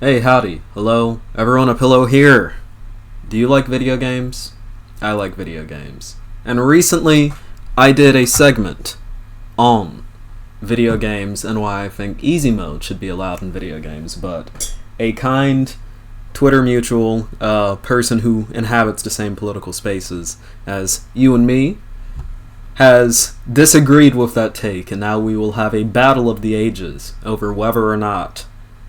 Hey, howdy. Hello. Everyone a pillow here. Do you like video games? I like video games. And recently, I did a segment on video games and why I think easy mode should be allowed in video games, but a kind Twitter mutual person who inhabits the same political spaces as you and me has disagreed with that take, and now we will have a battle of the ages over whether or not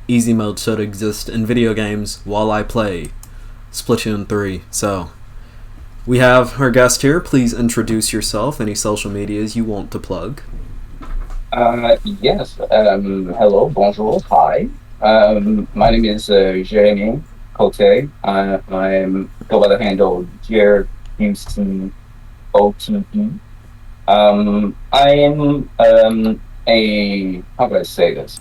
easy mode should exist in video games while I play Splatoon 3. So, we have our guest here. Please introduce yourself, any social medias you want to plug. Yes. Hello, bonjour, hi. My name is JerQCote. I'm go by the handle JerQCote. I am a how could I say this?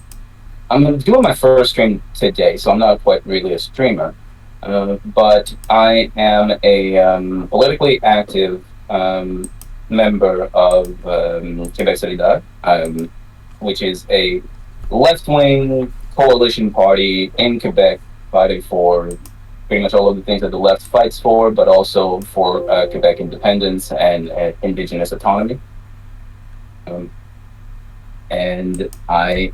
I'm doing my first stream today, so I'm not quite really a streamer. But I am a politically active member of Quebec, which is a left-wing coalition party in Quebec fighting for pretty much all of the things that the left fights for, but also for Quebec independence and indigenous autonomy. Um, and I've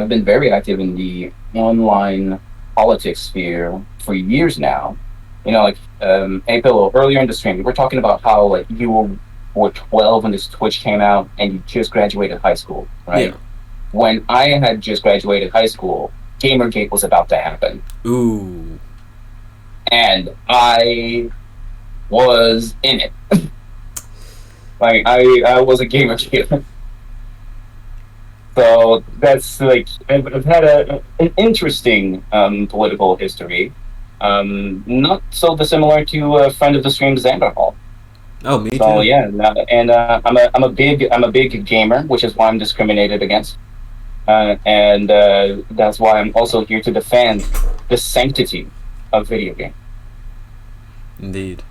been very active in the online politics sphere for years now. Like April earlier in the stream, we were talking about how like were 12 when this Twitch came out, and you just graduated high school, right? Yeah. When I had just graduated high school, Gamergate was about to happen, Ooh. and I was in it. Like I was a Gamergate. So that's like I've had an interesting political history, not so dissimilar to a friend of the stream, Xander Hall. Oh, me So too. yeah, and I'm a big gamer, which is why I'm discriminated against, and that's why I'm also here to defend the sanctity of video game. Indeed.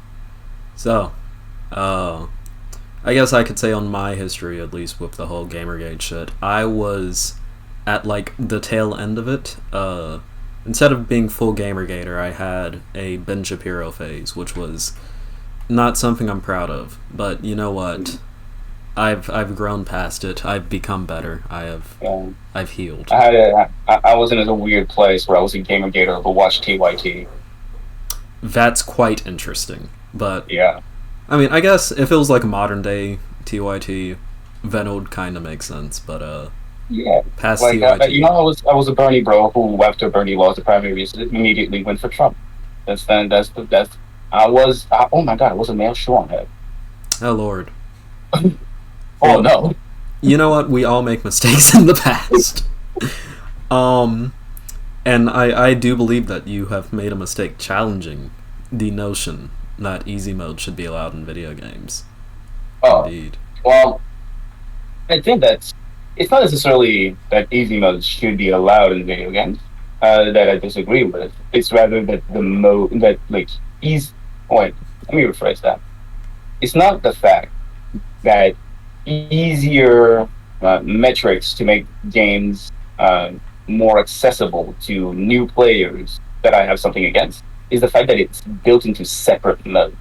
So, uh, I guess I could say on my history, at least with the whole Gamergate shit, I was at like the tail end of it. Instead of being full Gamergater, I had a Ben Shapiro phase, which was not something I'm proud of. But you know what? I've grown past it. I've become better. Um, I've healed. I was in a weird place where I was a Gamergator who watched TYT. That's quite interesting. But Yeah. I mean, I guess if it was like modern day TYT, then it would kind of make sense. But Yeah, past like TYT, I was a Bernie bro who, after Bernie lost the primaries, immediately went for Trump. That's oh my god, I was a male Sean head. oh lord. Oh Well, no. you know what? We all make mistakes in the past. Um, and I do believe that you have made a mistake challenging the notion that easy mode should be allowed in video games. Oh Indeed. well, I think that it's not necessarily that easy mode should be allowed in video games. That I disagree with. It's rather that the mode that like easy. Wait, let me rephrase that. It's not the fact that easier metrics to make games more accessible to new players that I have something against is the fact that it's built into separate mode.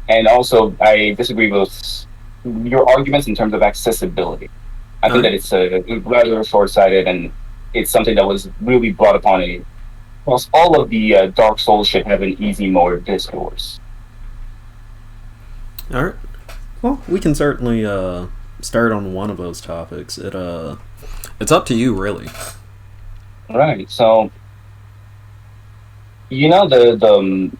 And also, I disagree with your arguments in terms of accessibility. I All think right. that it's rather short-sighted, and it's something that was really brought upon it. Plus, all of the Dark Souls should have an easy mode discourse. All right. Well, we can certainly start on one of those topics. It's up to you, really. Right. So I'm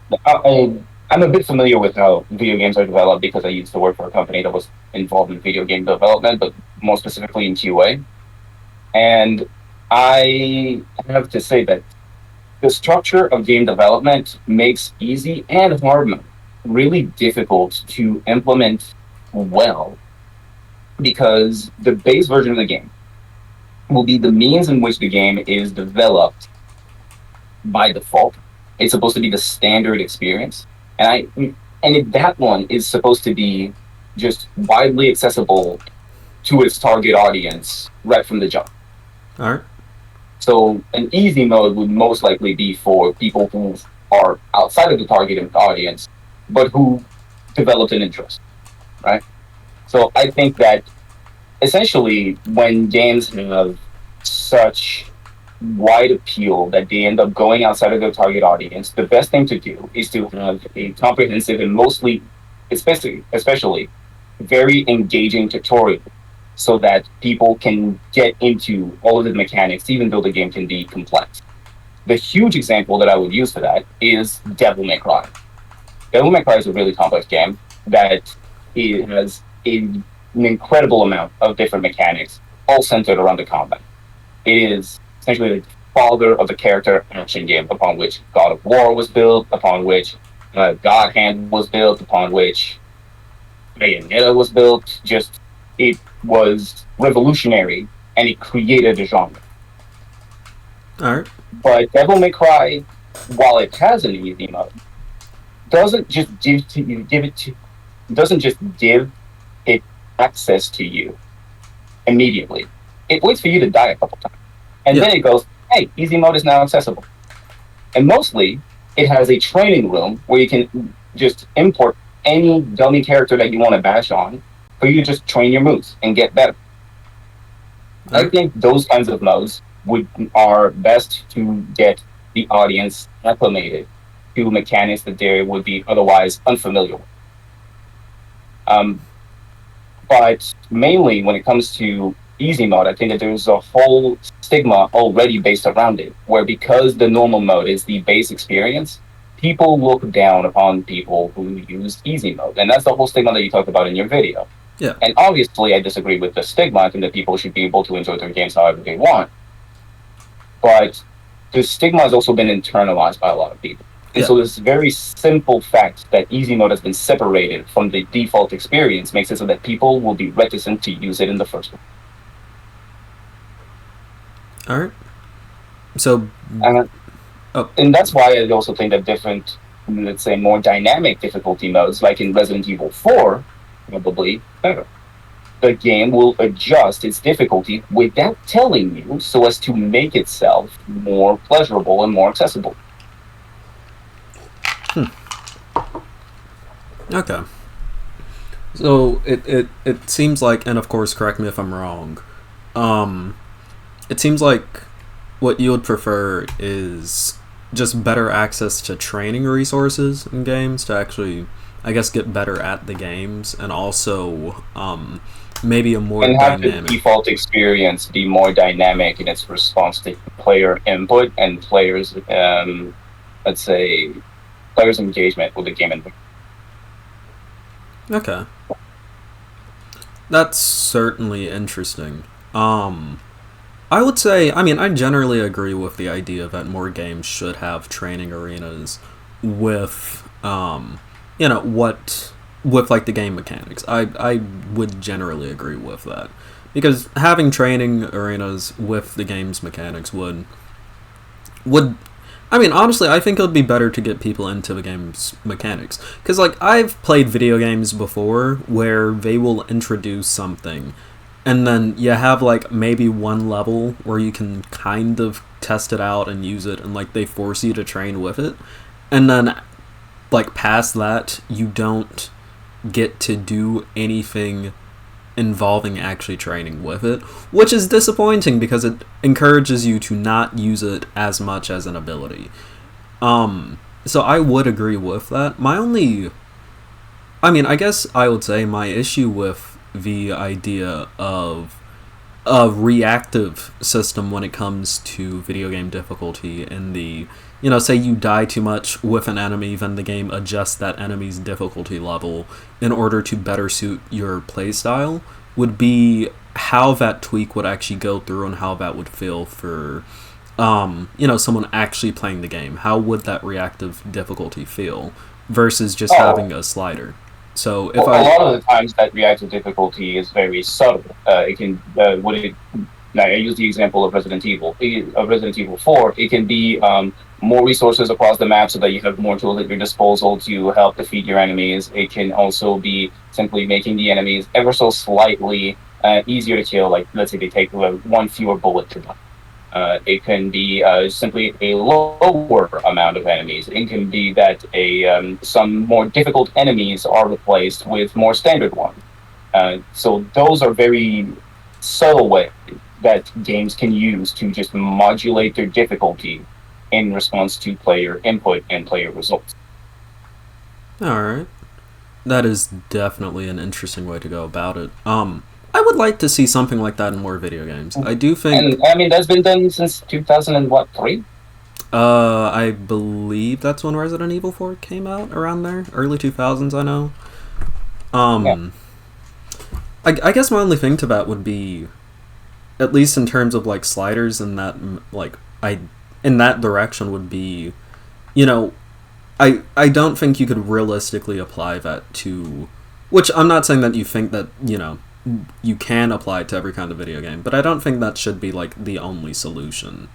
a bit familiar with how video games are developed because I used to work for a company that was involved in video game development, but more specifically in QA. And I have to say that the structure of game development makes easy and hard mode really difficult to implement well because the base version of the game will be the means in which the game is developed by default. It's supposed to be the standard experience, and if that one is supposed to be just widely accessible to its target audience right from the jump. All right. So an easy mode would most likely be for people who are outside of the targeted audience, but who developed an interest, right? So I think that essentially when games have such wide appeal that they end up going outside of their target audience, the best thing to do is to have a comprehensive and mostly, especially very engaging tutorial so that people can get into all of the mechanics, even though the game can be complex. The huge example that I would use for that is Devil May Cry. Devil May Cry is a really complex game that it has an incredible amount of different mechanics, all centered around the combat. It is essentially the father of the character action game upon which God of War was built, upon which God Hand was built, upon which Bayonetta was built. Just it was revolutionary and it created a genre. All right. But Devil May Cry, while it has an easy mode, doesn't just doesn't just give it access to you immediately. It waits for you to die a couple times. And Yeah. then it goes, hey, easy mode is now accessible. And mostly, it has a training room where you can just import any dummy character that you want to bash on for you to just train your moves and get better. All I right. think those kinds of modes are best to get the audience acclimated to mechanics that they would be otherwise unfamiliar with. Um, but mainly when it comes to easy mode, I think that there's a whole stigma already based around it, where because the normal mode is the base experience, people look down upon people who use easy mode. And that's the whole stigma that you talked about in your video. Yeah. And obviously, I disagree with the stigma. I think that people should be able to enjoy their games however they want. But the stigma has also been internalized by a lot of people. And Yeah. so this very simple fact that easy mode has been separated from the default experience makes it so that people will be reticent to use it in the first place. All right. So. And, Oh. and that's why I also think that different, let's say, more dynamic difficulty modes, like in Resident Evil 4, probably better. The game will adjust its difficulty without telling you so as to make itself more pleasurable and more accessible. Okay. So it seems like, and of course, correct me if I'm wrong. It seems like what you would prefer is just better access to training resources in games to actually, I guess, get better at the games, and also maybe a more And have dynamic. the default experience be more dynamic in its response to player input and players, let's say, players' engagement with the game environment. Okay. That's certainly interesting. I would say, I mean, I generally agree with the idea that more games should have training arenas with, with like the game mechanics. I would generally agree with that. Because having training arenas with the game's mechanics would I mean, honestly, I think it would be better to get people into the game's mechanics. Because, like, I've played video games before where they will introduce something, and then you have, like, maybe one level where you can kind of test it out and use it, and, like, they force you to train with it. And then, like, past that, you don't get to do anything involving actually training with it, which is disappointing because it encourages you to not use it as much as an ability. So I would agree with that. I guess I would say my issue with the idea of a reactive system when it comes to video game difficulty in the, say you die too much with an enemy, then the game adjusts that enemy's difficulty level in order to better suit your playstyle, would be how that tweak would actually go through and how that would feel for, someone actually playing the game. How would that reactive difficulty feel versus just having a slider? So if a lot of the times that reactive difficulty is very subtle. It can I use the example of Resident Evil. Of Resident Evil 4, it can be more resources across the map so that you have more tools at your disposal to help defeat your enemies. It can also be simply making the enemies ever so slightly easier to kill. Like, let's say they take one fewer bullet to die. It can be simply a lower amount of enemies. It can be that some more difficult enemies are replaced with more standard ones. So those are very subtle ways that games can use to just modulate their difficulty in response to player input and player results. All right. That is definitely an interesting way to go about it. I would like to see something like that in more video games. I do think. And I mean, that's been done since 2003. I believe that's when Resident Evil 4 came out, around there, early 2000s. I know. Yeah. I guess my only thing to that would be, at least in terms of like sliders and that, like in that direction would be, you know, I don't think you could realistically apply that to, which I'm not saying that you think that, you know, you can apply it to every kind of video game, but I don't think that should be like the only solution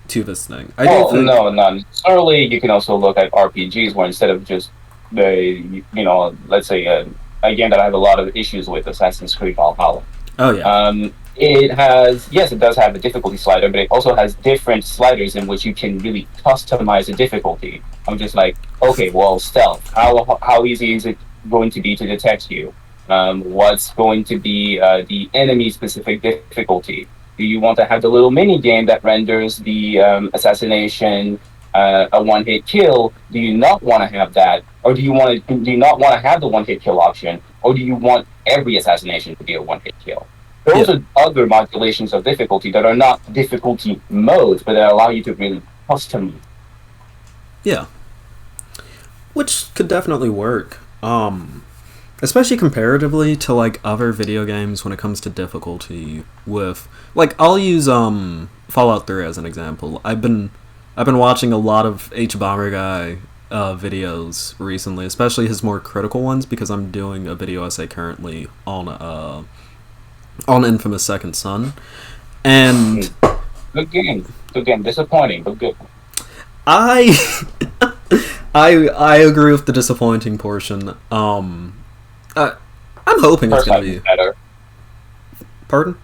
to this thing. I do think, no, not necessarily. You can also look at RPGs where instead of just let's say a game that I have a lot of issues with, Assassin's Creed Valhalla. oh yeah, It has, yes, it does have a difficulty slider, but it also has different sliders in which you can really customize the difficulty. I'm just like, okay, well, stealth. How easy is it going to be to detect you? What's going to be the enemy specific difficulty? Do you want to have the little mini game that renders the assassination a one hit kill? Do you not want to have that, or do you not want to have the one hit kill option, or do you want every assassination to be a one hit kill? Those Yeah. are other modulations of difficulty that are not difficulty modes, but that allow you to really custom. yeah, which could definitely work. Especially comparatively to like other video games when it comes to difficulty. With like, I'll use Fallout 3 as an example. I've been watching a lot of H Bomber Guy videos recently, especially his more critical ones, because I'm doing a video essay currently on Infamous Second Son, and Good game, disappointing, but good. I I agree with the disappointing portion. I'm hoping it's First gonna Light was be. better. Pardon?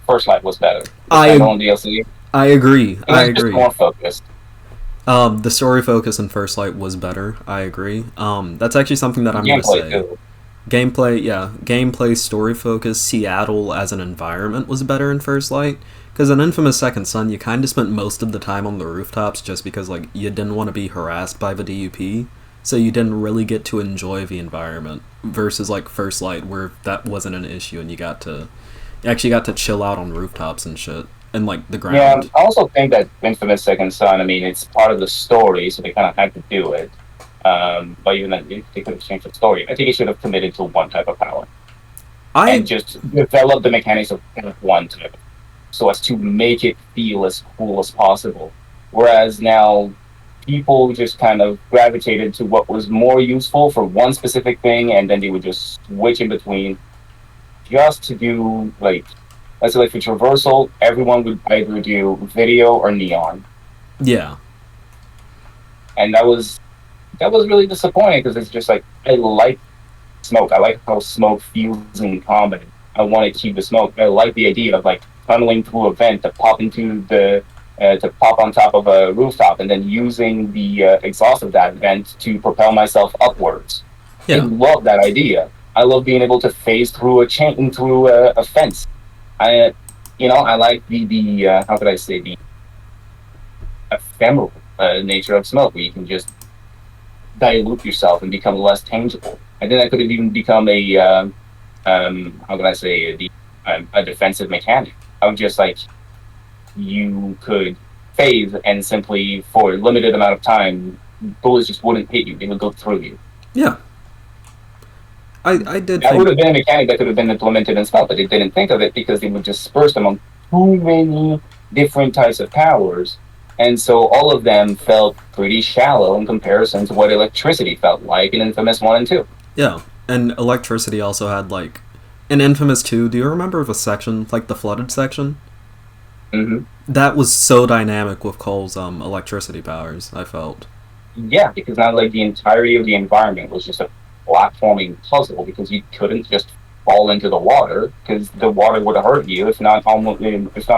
First Light was better. The I standalone DLC. I agree. It I was just agree. more focused. The story focus in First Light was better. I agree. That's actually something that I'm gonna Gameplay say. too. Gameplay, yeah, gameplay, story focus. Seattle as an environment was better in First Light. Because in Infamous Second Son, you kind of spent most of the time on the rooftops just because like you didn't want to be harassed by the DUP, so you didn't really get to enjoy the environment. Versus like First Light, where that wasn't an issue and you actually got to chill out on rooftops and shit and like the Yeah, ground. I also think that Infamous Second Son, I mean, it's part of the story, so they kind of had to do it. But even then, they could have changed the story. I think it should have committed to one type of power I and just develop the mechanics of one type, so as to make it feel as cool as possible. Whereas now, people just kind of gravitated to what was more useful for one specific thing, and then they would just switch in between just to do like, let's say, like for traversal, everyone would either do video or neon, yeah. and that was really disappointing because it's just like I like smoke. I like how smoke feels in combat. I want to keep the smoke. I like the idea of like tunneling through a vent to pop into the to pop on top of a rooftop and then using the exhaust of that vent to propel myself upwards. I Yeah. love that idea. I love being able to phase through a chain through a fence. I like the how could I say, the ephemeral nature of smoke, where you can just dilute yourself and become less tangible. And then I could have even become how can I say, a defensive mechanic. I would just like, you could phase and simply for a limited amount of time, bullets just wouldn't hit you; they would go through you. Yeah. I did That think. would have been a mechanic that could have been implemented in spell, but they didn't think of it because they were dispersed among too many different types of powers. And so all of them felt pretty shallow in comparison to what electricity felt like in Infamous 1 and 2. Yeah. And electricity also had like in Infamous 2, do you remember the section, like the flooded section? Mm-hmm. That was so dynamic with Cole's electricity powers, I felt. Yeah, because now like the entirety of the environment was just a platforming puzzle because you couldn't just fall into the water because the water would have hurt you, if not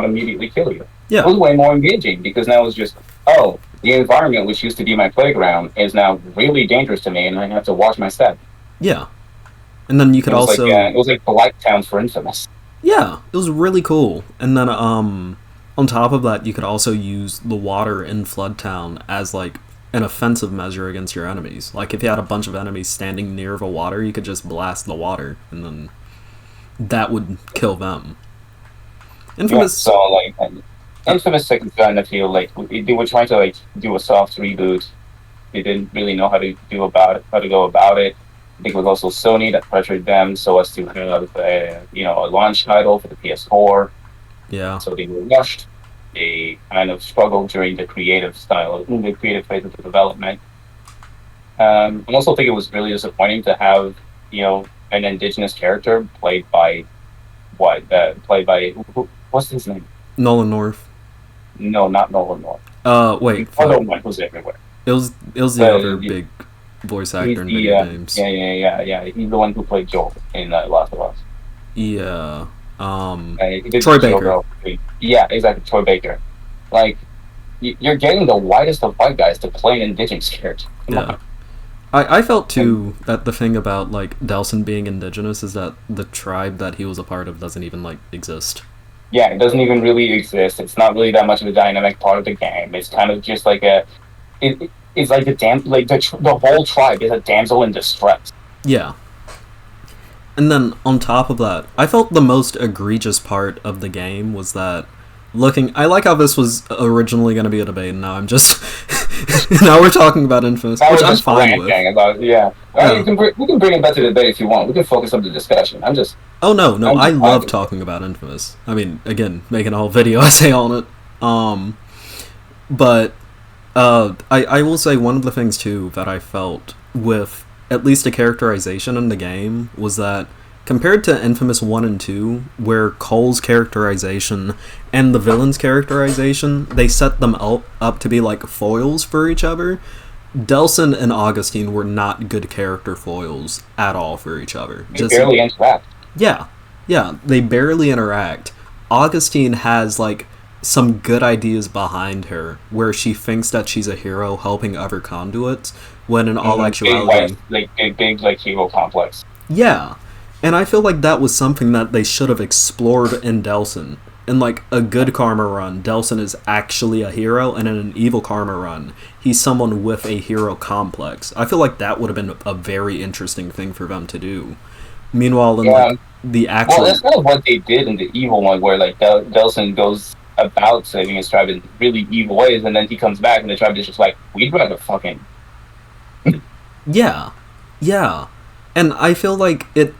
immediately kill you. It Yeah, was way more engaging because now it's just, oh, the environment which used to be my playground is now really dangerous to me, and I have to watch my step. yeah. And then you could also, It was like Polite Town for Infamous. yeah, it was really cool. And then on top of that, you could also use the water in Flood Town as like an offensive measure against your enemies. Like if you had a bunch of enemies standing near the water, you could just blast the water, and then that would kill them. Yeah, Infamous, so like Infamous Second Son, I feel like they were trying to like do a soft reboot. They didn't really know how to go about it. I think it was also Sony that pressured them so as to have a launch title for the PS4. yeah, So they were rushed. They kind of struggled during the creative phase of the development. I also think it was really disappointing to have an indigenous character played by what's his name? Nolan North. No, not Nolan North. The Wait, other fuck. one who's everywhere. It was the other The, big voice he's actor in the video games. yeah. He's the one who played Joel in Last of Us. Yeah. He did Troy Baker. Joel. Yeah, exactly. Troy Baker. Like you're getting the whitest of white guys to play an indigenous character. Come Yeah. on. I felt too that the thing about like Delson being indigenous is that the tribe that he was a part of doesn't even like exist. Yeah, it doesn't even really exist. It's not really that much of a dynamic part of the game. It's kind of just like it's like the whole tribe is a damsel in distress. Yeah. And then on top of that, I felt the most egregious part of the game was that I like how this was originally going to be a debate, and now I'm just now we're talking about Infamous, That which was I'm just fine with. ranting about yeah. Yeah. We can bring it back to the debate if you want. We can focus on the discussion. Oh no, I'm I just love talking about Infamous. I mean, again, making a whole video essay on it. But I will say one of the things too that I felt with at least the characterization in the game was that compared to Infamous 1 and 2, where Cole's characterization and the villain's characterization, they set them up to be like foils for each other, Delson and Augustine were not good character foils at all for each other. They barely interact. Yeah, they barely interact. Augustine has like some good ideas behind her where she thinks that she's a hero helping other conduits when in all actuality Big like hero complex. yeah. And I feel like that was something that they should have explored in Delson. In like a good karma run, Delson is actually a hero, and in an evil karma run, he's someone with a hero complex. I feel like that would have been a very interesting thing for them to do. Meanwhile, in like the actual, well, that's kind of what they did in the evil one, where like Delson goes about saving his tribe in really evil ways, and then he comes back, and the tribe is just like, we'd rather fucking yeah, and I feel like it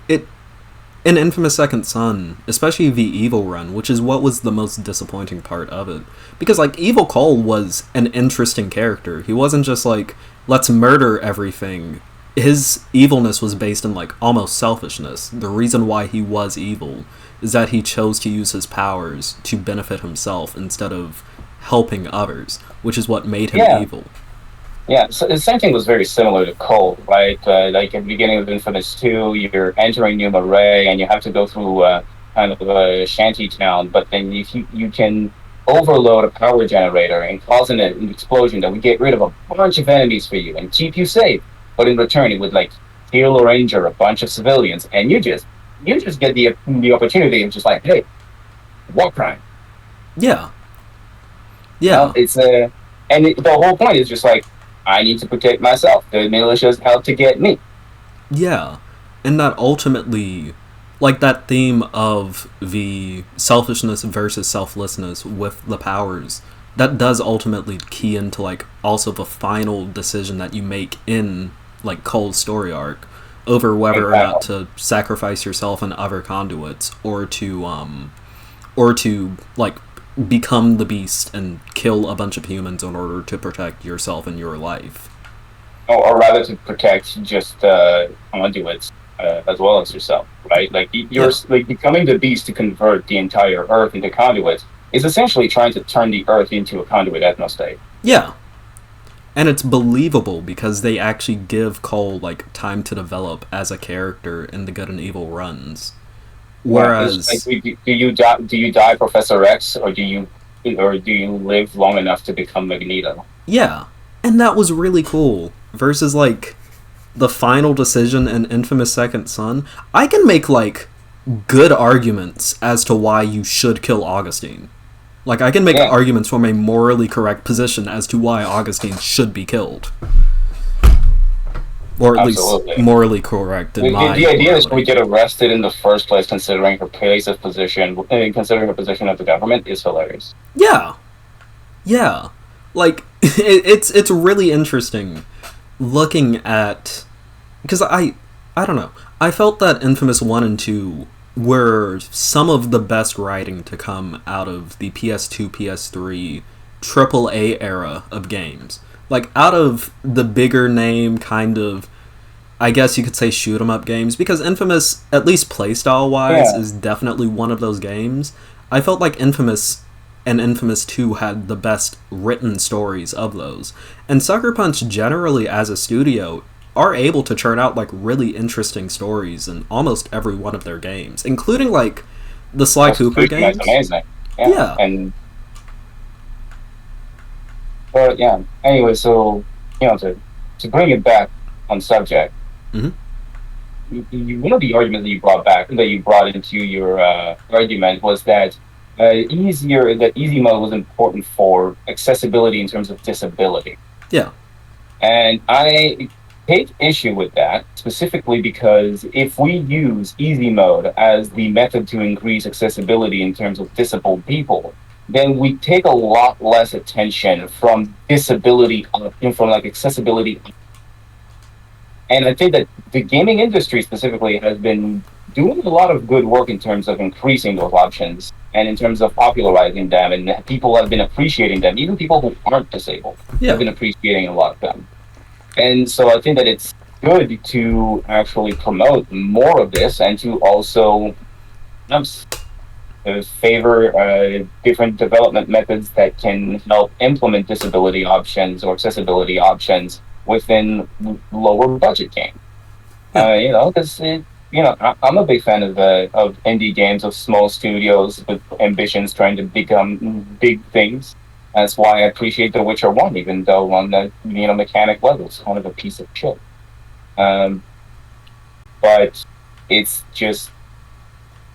in Infamous Second Son, especially the evil run, which is what was the most disappointing part of it, because like Evil Cole was an interesting character. He wasn't just like let's murder everything. His evilness was based in like almost selfishness. The reason why he was evil is that he chose to use his powers to benefit himself instead of helping others, which is what made him evil. Yeah, so the same thing was very similar to Cole, right? Like at the beginning of Infamous 2, you're entering New Marais, and you have to go through kind of a shanty town, but then if you can overload a power generator and cause an explosion that would get rid of a bunch of enemies for you and keep you safe, but in return it would like kill or injure a bunch of civilians, and you just get the opportunity of just like, hey, war crime. Yeah. It's the whole point is just like, I need to protect myself. The militia's out to get me. Yeah. And that ultimately, like that theme of the selfishness versus selflessness with the powers, that does ultimately key into like also the final decision that you make in like Cole's story arc over whether or not to sacrifice yourself and other conduits or to like become the beast and kill a bunch of humans in order to protect yourself and your life. Or rather to protect just conduits as well as yourself, right? Like like becoming the beast to convert the entire Earth into conduits is essentially trying to turn the Earth into a conduit ethnostate. Yeah. And it's believable because they actually give Cole like time to develop as a character in the good and evil runs. Whereas do you die Professor X, or do you or do you live long enough to become Magneto? Yeah, and that was really cool. Versus like the final decision in Infamous Second Son, I can make like good arguments as to why you should kill Augustine. Like I can make Yeah, arguments from a morally correct position as to why Augustine should be killed, or at least absolutely. morally correct in The my idea is we morality. get arrested in the first place, considering her place of position, considering her position of the government, is hilarious. Yeah, yeah. Like it's really interesting looking at, because I don't know. I felt that Infamous 1 and 2 were some of the best writing to come out of the PS2, PS3 AAA era of games. Like out of the bigger name kind of, I guess you could say, shoot 'em up games, because Infamous, at least playstyle wise, Yeah, is definitely one of those games. I felt like Infamous and Infamous 2 had the best written stories of those. And Sucker Punch, generally as a studio, are able to churn out like really interesting stories in almost every one of their games, including like the Sly Cooper Constitution is games. amazing. Yeah, Yeah. and but yeah. Anyway, so to bring it back on subject, Hmm. one of the arguments that you brought into your argument was that easy mode was important for accessibility in terms of disability. Yeah. And I take issue with that specifically because if we use easy mode as the method to increase accessibility in terms of disabled people, then we take a lot less attention from from like accessibility. And I think that the gaming industry specifically has been doing a lot of good work in terms of increasing those options and in terms of popularizing them. And people have been appreciating them. Even people who aren't disabled have Yeah. been appreciating a lot of them. And so I think that it's good to actually promote more of this and to also um, favor different development methods that can help implement disability options or accessibility options within lower budget games. Yeah. Because I'm a big fan of indie games, of small studios with ambitions trying to become big things. That's why I appreciate The Witcher One, even though on the mechanic level it's kind of a piece of shit. Um, but it's just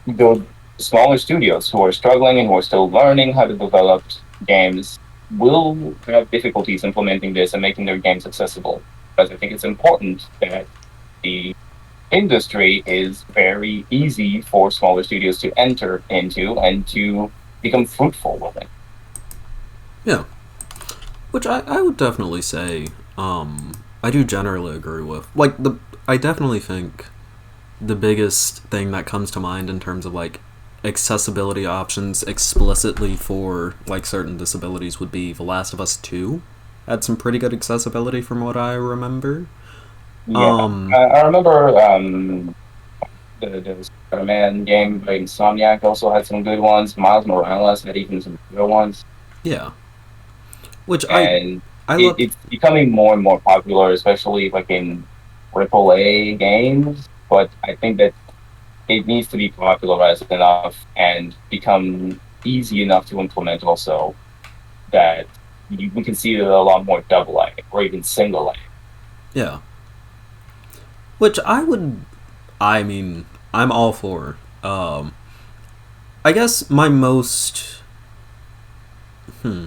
the smaller studios who are struggling and who are still learning how to develop games will have difficulties implementing this and making their games accessible. Because I think it's important that the industry is very easy for smaller studios to enter into and to become fruitful with it. Yeah. Which I would definitely say, I do generally agree with. Like, I definitely think the biggest thing that comes to mind in terms of, like, accessibility options explicitly for, like, certain disabilities would be The Last of Us 2. Had some pretty good accessibility from what I remember. Yeah, Um, I remember the Spider-Man game by Insomniac also had some good ones. Miles Morales had even some good ones, yeah. Which and I love. it's becoming more and more popular, especially like in AAA games. But I think that it needs to be popularized enough and become easy enough to implement also that we can see it a lot more double A or even single A. Yeah. Which I mean, I'm all for. I guess my most. Hmm.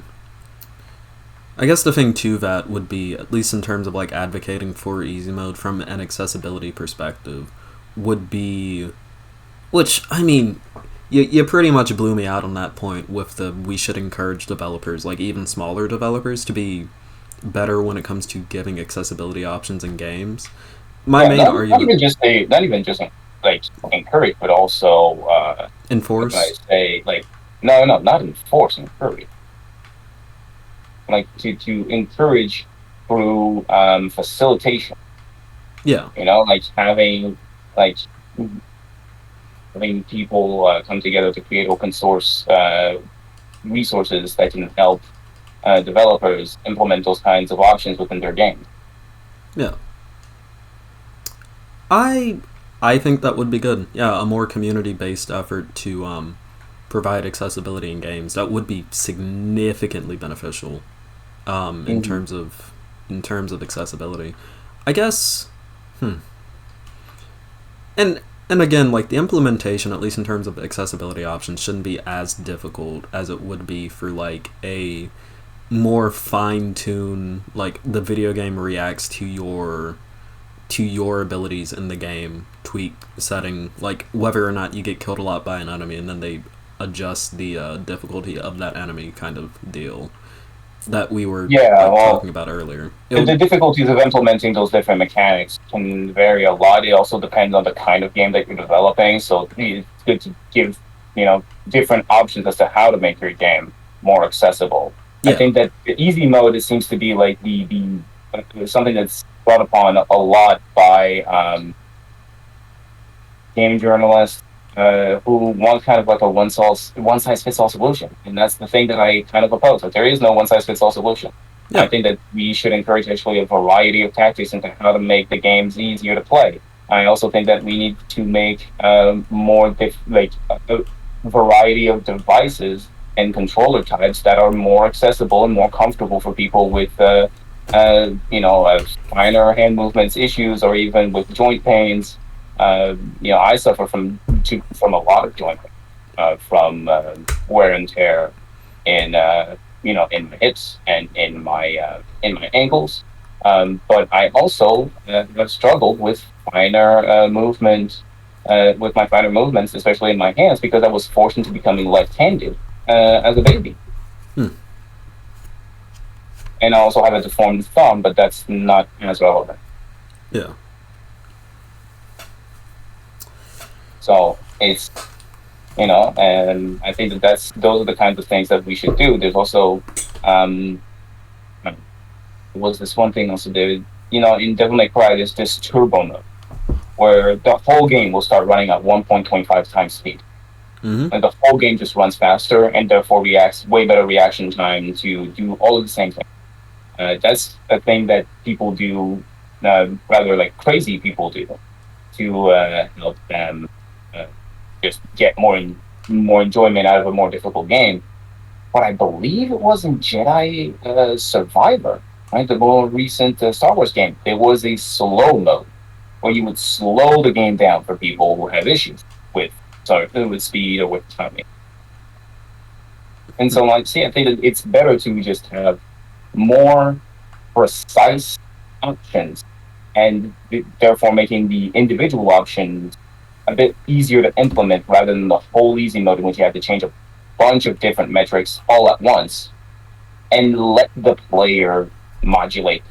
I guess the thing to that would be, at least in terms of like advocating for easy mode from an accessibility perspective, would be, which I mean, you pretty much blew me out on that point with the we should encourage developers, like even smaller developers, to be better when it comes to giving accessibility options in games. My Yeah, main not argument, even not even just like encourage, but also what can I enforce, say? Like no, not enforce, encourage. Like to encourage through facilitation. yeah, Like like having people come together to create open source resources that can help developers implement those kinds of options within their games. yeah. I I think that would be good. Yeah, a more community based effort to provide accessibility in games, that would be significantly beneficial in terms of accessibility. I guess, and again, like the implementation, at least in terms of accessibility options, shouldn't be as difficult as it would be for like a more fine-tuned, like the video game reacts to your abilities in the game tweak setting, like whether or not you get killed a lot by an enemy, and then they adjust the difficulty of that enemy kind of deal that we were talking about earlier. The difficulties of implementing those different mechanics can vary a lot. It also depends on the kind of game that you're developing, so it's good to give different options as to how to make your game more accessible. I think that the easy mode, it seems to be like the something that's brought upon a lot by game journalists who want kind of like a one size fits all solution, and that's the thing that I kind of oppose. That there is no one size fits all solution. I think that we should encourage actually a variety of tactics into how to make the games easier to play. I also think that we need to make more a variety of devices and controller types that are more accessible and more comfortable for people with finer hand movements issues, or even with joint pains. I suffer from a lot of joint pain from wear and tear in in my hips and in my ankles. But I also have struggled with finer movement with my finer movements, especially in my hands, because I was forced into becoming left-handed as a baby. And I also have a deformed thumb, but that's not as relevant. Yeah. So it's, and I think that those are the kinds of things that we should do. There's also, was this one thing also, David, in Devil May Cry, there's this turbo mode where the whole game will start running at 1.25 times speed. And the whole game just runs faster and therefore reacts way better reaction time to do all of the same things. That's a thing that people do, rather like crazy people do, to help them just get more enjoyment out of a more difficult game. But I believe it was in Jedi Survivor, right? The more recent Star Wars game. There was a slow mode where you would slow the game down for people who have issues with speed or with timing. And so, I think that it's better to just have more precise options, and therefore making the individual options a bit easier to implement, rather than the whole easy mode in which you have to change a bunch of different metrics all at once and let the player modulate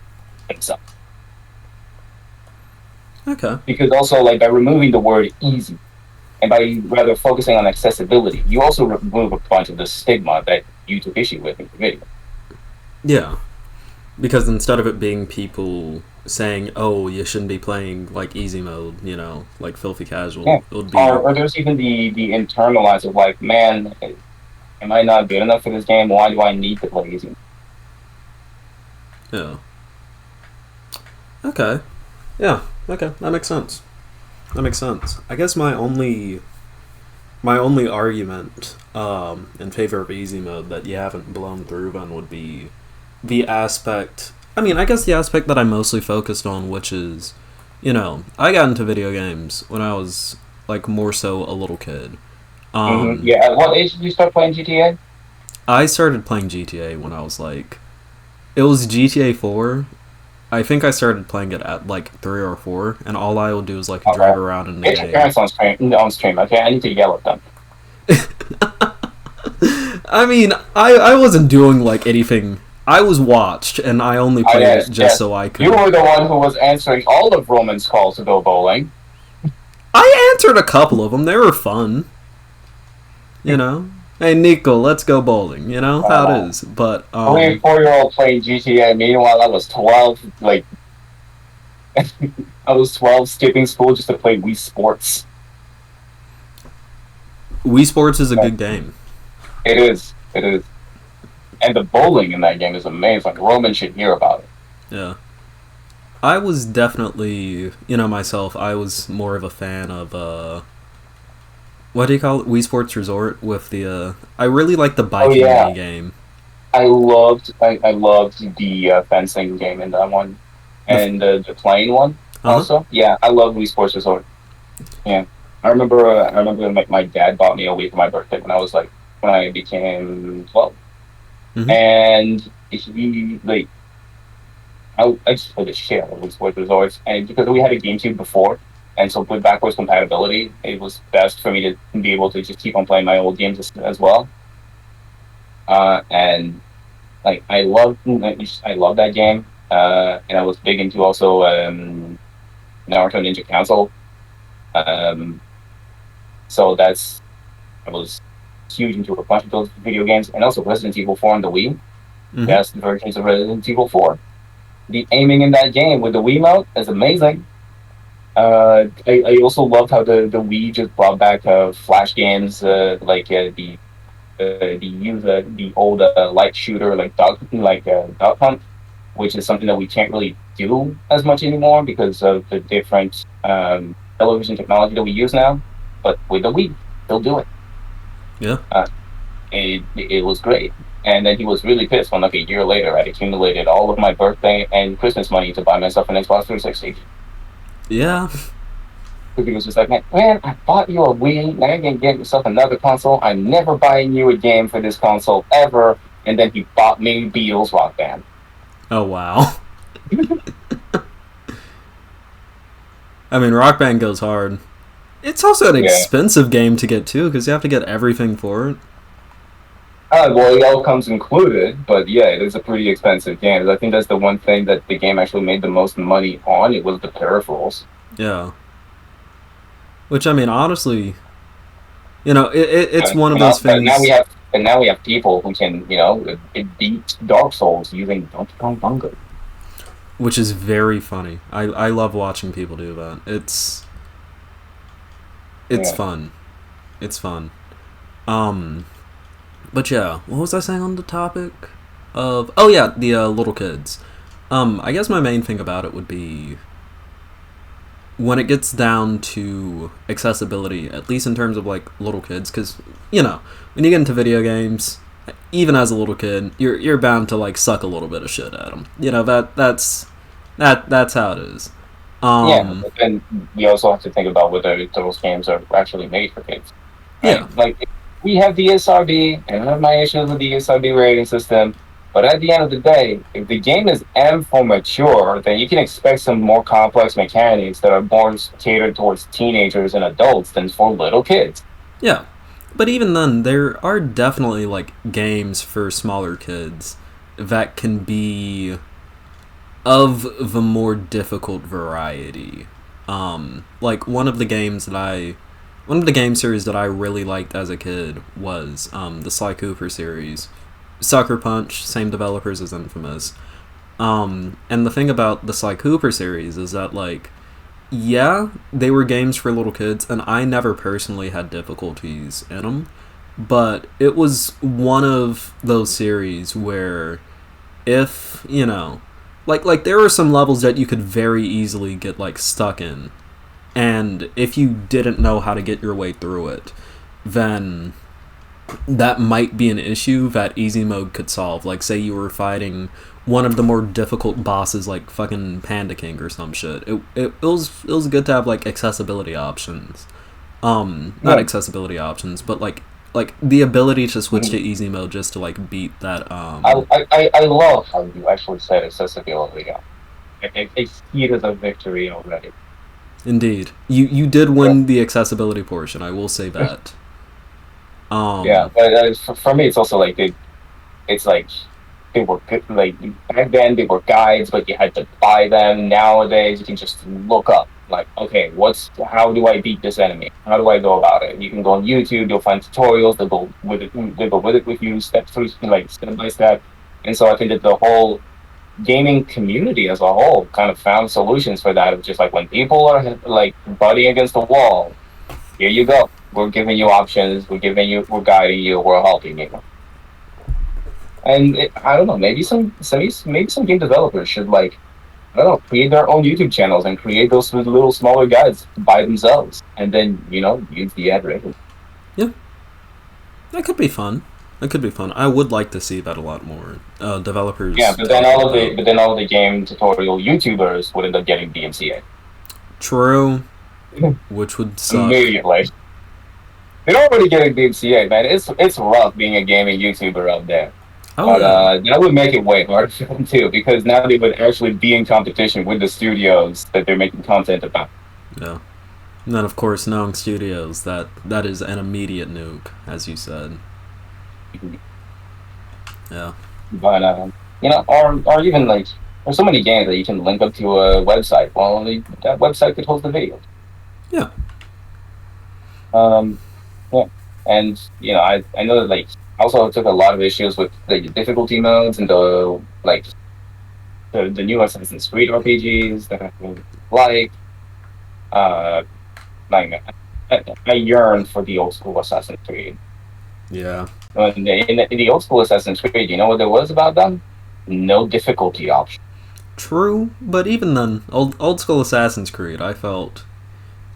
themselves. Okay. Because also, by removing the word easy and by rather focusing on accessibility, you also remove a bunch of the stigma that you took issue with in the video. Yeah. Because instead of it being people saying, "Oh, you shouldn't be playing easy mode," like filthy casual, it would be. Or there's even the internalized of man, am I not good enough for this game? Why do I need to play easy? Yeah. Okay. Yeah. Okay. That makes sense. I guess my only argument in favor of easy mode that you haven't blown through on would be the aspect. I guess the aspect that I mostly focused on, which is, I got into video games when I was more so a little kid. Yeah. At what age did you start playing GTA? I started playing GTA when I was it was GTA 4. I think I started playing it at 3 or 4, and all I will do is drive around in the game. Parents on stream. Okay, I need to yell at them. I wasn't doing anything. I was watched, and I only played it just so I could. You were the one who was answering all of Roman's calls to go bowling. I answered a couple of them. They were fun. Hey, Nico, let's go bowling. How it is. But only a 4-year-old playing GTA. Meanwhile, I was 12. I was 12, skipping school just to play Wii Sports. Wii Sports is a good game. It is. And the bowling in that game is amazing. Roman should hear about it. Yeah. I was definitely, myself, I was more of a fan of what do you call it? Wii Sports Resort with the I really like the Oh biking yeah, mini game. I loved the fencing game in that one, The and the plane one uh-huh. also. Yeah, I love Wii Sports Resort. Yeah, I remember my dad bought me a Wii for my birthday when I became 12, Mhm. and he like I just played the shit out of Wii Sports Resorts, and because we had a GameCube before, and so with backwards compatibility, it was best for me to be able to just keep on playing my old games as well. And like I love that game. And I was big into also Naruto Ninja Council. Um, so that's I was huge into a bunch of those video games, and also Resident Evil 4 on the Wii. Mhm. Best versions of Resident Evil 4. The aiming in that game with the Wiimote is amazing. I also loved how the Wii just brought back flash games the old light shooter Dog Hunt, which is something that we can't really do as much anymore because of the different television technology that we use now. But with the Wii, they'll do it. Yeah. Uh, it was great. And then he was really pissed when, like a year later, I'd accumulated all of my birthday and Christmas money to buy myself an Xbox 360. Yeah. Because he was just like, man, I bought you a Wii. Now you're gonna get yourself another console. I'm never buying you a game for this console ever. And then he bought me Beatles Rock Band. Oh wow. I mean, Rock Band goes hard. It's also an Yeah. expensive game to get too because you have to get everything for it. Well, it all comes included, but yeah, it is a pretty expensive game. I think that's the one thing that the game actually made the most money on. It was the peripherals. Yeah. Which I mean, honestly, it's one of those But now we things have, and now we have people who can, beat Dark Souls using Donkey Kong Bunker. which is very funny. I love watching people do that. It's Yeah. fun. It's fun. Um, but yeah, what was I saying on the topic of? Oh yeah, the little kids. I guess my main thing about it would be when it gets down to accessibility, at least in terms of like little kids, because when you get into video games, even as a little kid, you're bound to like suck a little bit of shit at them. That's how it is. Yeah, Um, but then we also have to think about whether those games are actually made for kids, yeah, right? Like we have the SRB, and I have my issues with the SRB rating system. But at the end of the day, if the game is M for mature, then you can expect some more complex mechanics that are more catered towards teenagers and adults than for little kids. yeah. But even then, there are definitely like games for smaller kids that can be of the more difficult variety. Like one of the game series that I really liked as a kid was the Sly Cooper series. Sucker Punch, same developers as Infamous. And the thing about the Sly Cooper series is that like, yeah, they were games for little kids, and I never personally had difficulties in them. But it was one of those series where if like there were some levels that you could very easily get like stuck in, and if you didn't know how to get your way through it, then that might be an issue that easy mode could solve. Like say you were fighting one of the more difficult bosses like fucking Panda King or some shit. It was good to have like accessibility options. Not Yeah, accessibility options, but like the ability to switch to mhm. easy mode just to like beat that I love how you actually said accessibility. I see it as a victory already. Indeed. You did Yeah. win the accessibility portion, I will say that. Yeah, Um but for me, it's also like it's like they were good. Like back then, they were guides, but you had to buy them. Nowadays, you can just look up. Like, okay, how do I beat this enemy? How do I go about it? You can go on YouTube. You'll find tutorials. They'll go with it. They go with it with you, step by step. And so I think that the whole gaming community as a whole kind of found solutions for that. Of just like when people are like butting against the wall, here you go. We're giving you options. We're guiding you. We're helping you. And I don't know, maybe some game developers should like I don't know, create their own YouTube channels and create those little smaller guides by themselves, and then use the ad rating. Yeah, that could be fun. That could be fun. I would like to see that a lot more. Yeah, Developers but then talking all of the about game tutorial YouTubers would end up getting DMCA True, which would suck. immediately. They're already getting DMCA, man. It's rough being a gaming YouTuber out there. Oh But yeah, that would make it way harder for them too, because now they would actually be in competition with the studios that they're making content about. yeah. And then of course knowing studios, that is an immediate nuke, as you said. Yeah. But or even like there's so many games that you can link up to a website. Well, only that website could host the video. Yeah. Um, yeah, and I know that like also took a lot of issues with the difficulty modes and the like the new Assassin's Creed RPGs that I really like. Uh, like I yearn for the old school Assassin's Creed. Yeah. In the old school Assassin's Creed, you know what there was about them? No difficulty option. True, but even then, old school Assassin's Creed, I felt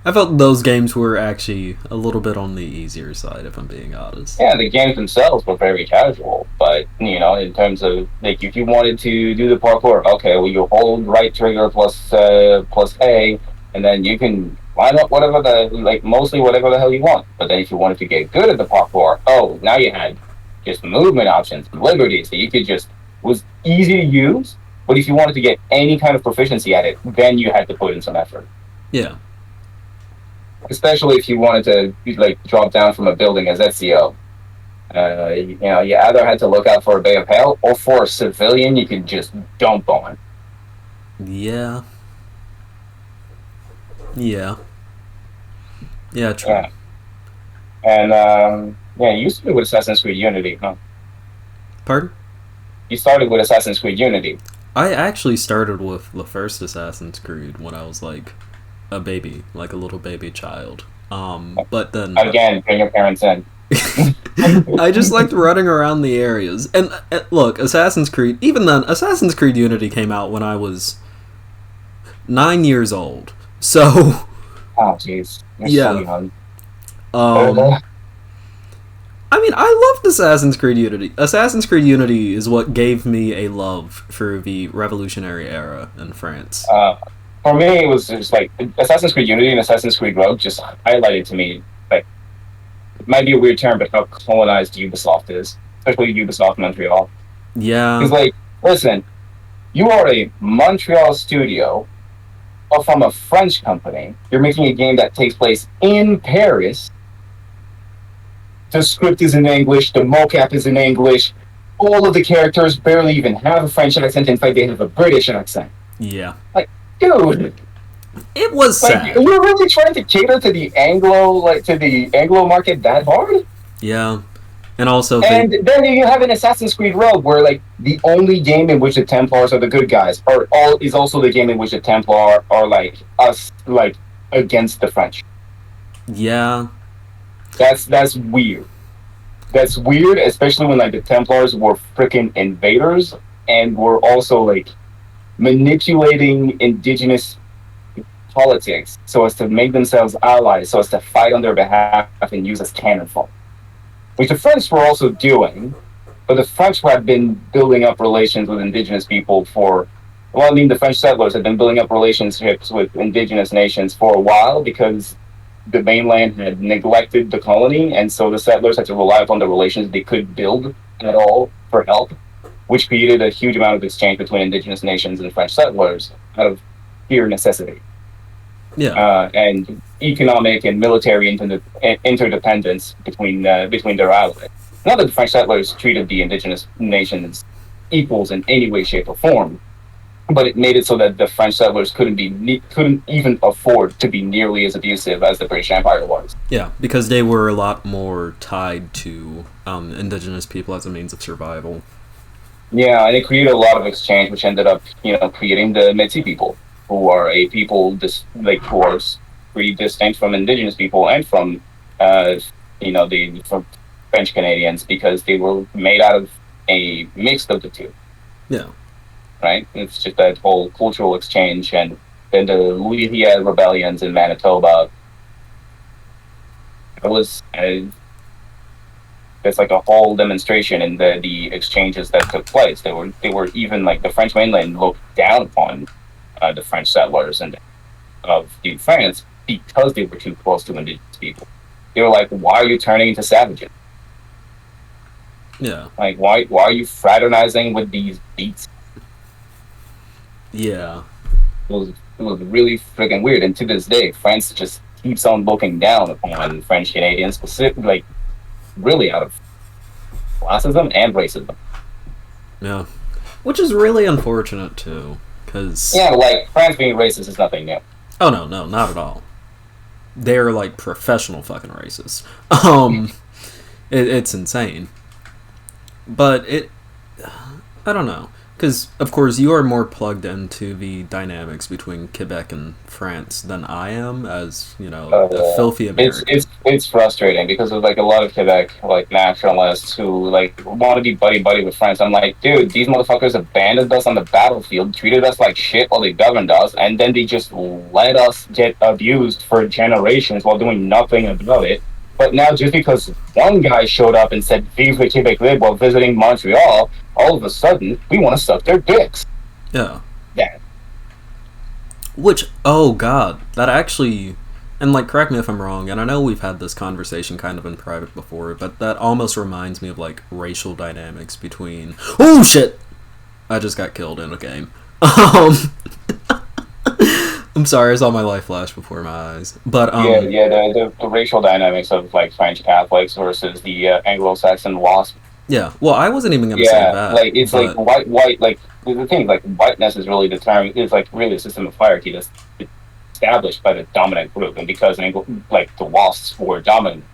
those games were actually a little bit on the easier side, if I'm being honest. Yeah, the games themselves were very casual, but in terms of like if you wanted to do the parkour, okay, well you hold right trigger plus A, and then you can line up whatever mostly whatever the hell you want. But then if you wanted to get good at the parkour, oh, now you had just movement options, liberties that you could just was easy to use. But if you wanted to get any kind of proficiency at it, then you had to put in some effort. Yeah. Especially if you wanted to like drop down from a building as Ezio. You either had to look out for a Bay of Hell or for a civilian you could just dump on. Yeah. Yeah. Yeah, true. Yeah. And you started with Assassin's Creed Unity, huh? Pardon? You started with Assassin's Creed Unity. I actually started with the first Assassin's Creed when I was like a baby, like a little baby child. But then Again, bring your parents in. I just liked running around the areas. And look, Assassin's Creed, even then, Assassin's Creed Unity came out when I was 9 years old. So, Oh, jeez. You're yeah. so young. I mean, I loved Assassin's Creed Unity. Assassin's Creed Unity is what gave me a love for the revolutionary era in France. For me, it was just like Assassin's Creed Unity and Assassin's Creed Rogue just highlighted to me, like, it might be a weird term, but how colonized Ubisoft is, especially Ubisoft Montreal. Yeah. Because, like, listen, you are a Montreal studio or from a French company. You're making a game that takes place in Paris. The script is in English, the mocap is in English. All of the characters barely even have a French accent. In fact, they have a British accent. Yeah. Like, dude, it was sad. Are you really trying to cater to the Anglo market that hard? Yeah. And also, and then you have an Assassin's Creed Rogue, where like the only game in which the Templars are the good guys, is also the game in which the Templar are like us, like against the French. Yeah. That's weird. That's weird, especially when like the Templars were freaking invaders and were also like manipulating indigenous politics so as to make themselves allies, so as to fight on their behalf and use as cannon fodder. Which the French were also doing, but the French had been building up relations with indigenous people the French settlers had been building up relationships with indigenous nations for a while because the mainland had neglected the colony, and so the settlers had to rely upon the relations they could build at all for help, which created a huge amount of exchange between indigenous nations and French settlers out of pure necessity. Yeah. And economic and military interdependence between their allies. Not that the French settlers treated the indigenous nations equals in any way, shape, or form, but it made it so that the French settlers couldn't even afford to be nearly as abusive as the British Empire was. Yeah, because they were a lot more tied to indigenous people as a means of survival. Yeah, and it created a lot of exchange, which ended up, creating the Métis people, who are a people who are pretty distinct from indigenous people and from, from French Canadians, because they were made out of a mix of the two. Yeah. Right? It's just that whole cultural exchange, and then the Louisiana rebellions in Manitoba. It was there's like a whole demonstration in the exchanges that took place. They were even like the French mainland looked down upon the French settlers and of New France because they were too close to indigenous people. They were like, "Why are you turning into savages? Yeah. Like, why are you fraternizing with these beasts?" Yeah. It was really freaking weird. And to this day, France just keeps on looking down upon French Canadians, specifically, like really out of classism and racism. Yeah. Which is really unfortunate too, because Yeah, like France being racist is nothing new. oh no, no, not at all. They're like professional fucking racists. It's insane. But I don't know, because of course you are more plugged into the dynamics between Quebec and France than I am, as you know, a filthy It's American. it's it's frustrating because of like a lot of Quebec like nationalists who like want to be buddy buddy with France. I'm like, dude, these motherfuckers abandoned us on the battlefield, treated us like shit while they governed us, and then they just let us get abused for generations while doing nothing about it. But now, just because one guy showed up and said "Vive le Québec libre" while visiting Montreal, all of a sudden we want to suck their dicks. Yeah. Yeah. Which, oh god, that actually, and like, correct me if I'm wrong, and I know we've had this conversation kind of in private before, but that almost reminds me of like racial dynamics between. Oh shit! I just got killed in a game. Um, I'm sorry, I saw my life flash before my eyes. But Yeah. The racial dynamics of like French Catholics versus the Anglo-Saxon WASP. yeah. Well, I wasn't even gonna say Yeah, that, like it's like but white. Like the thing, like whiteness is really determined. It's like really a system of hierarchy that's established by the dominant group, and because like the WASPs were dominant,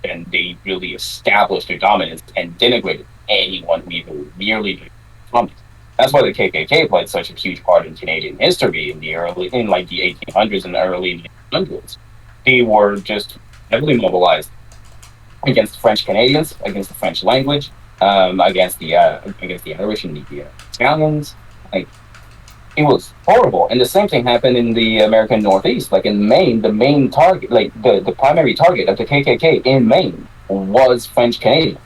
and they really established their dominance and denigrated anyone who even merely from it. That's why the KKK played such a huge part in Canadian history in like the 1800s and the early 1900s. They were just heavily mobilized against French Canadians, against the French language, against the Irish and the Italians. Like it was horrible, and the same thing happened in the American Northeast. Like in Maine, the main target, like the primary target of the KKK in Maine was French Canadian.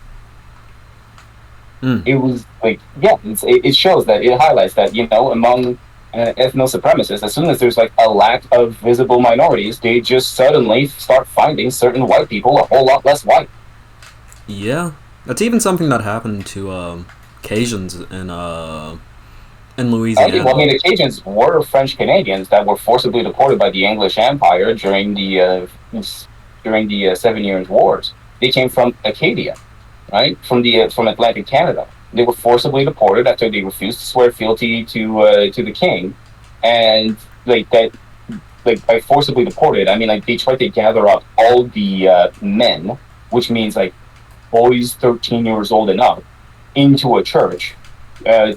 mm, It was like, yeah, it shows that it highlights that among ethno supremacists, as soon as there's like a lack of visible minorities, they just suddenly start finding certain white people a whole lot less white. yeah, that's even something that happened to Cajuns in Well, I Louisiana. mean, the Cajuns were French Canadians that were forcibly deported by the English Empire during the 7 Years' Wars. They came from Acadia, right, from Atlantic Canada. They were forcibly deported after they refused to swear fealty to the king, and like that, like by forcibly deported, I mean like they tried to gather up all the men, which means like boys 13 years old and up, into a church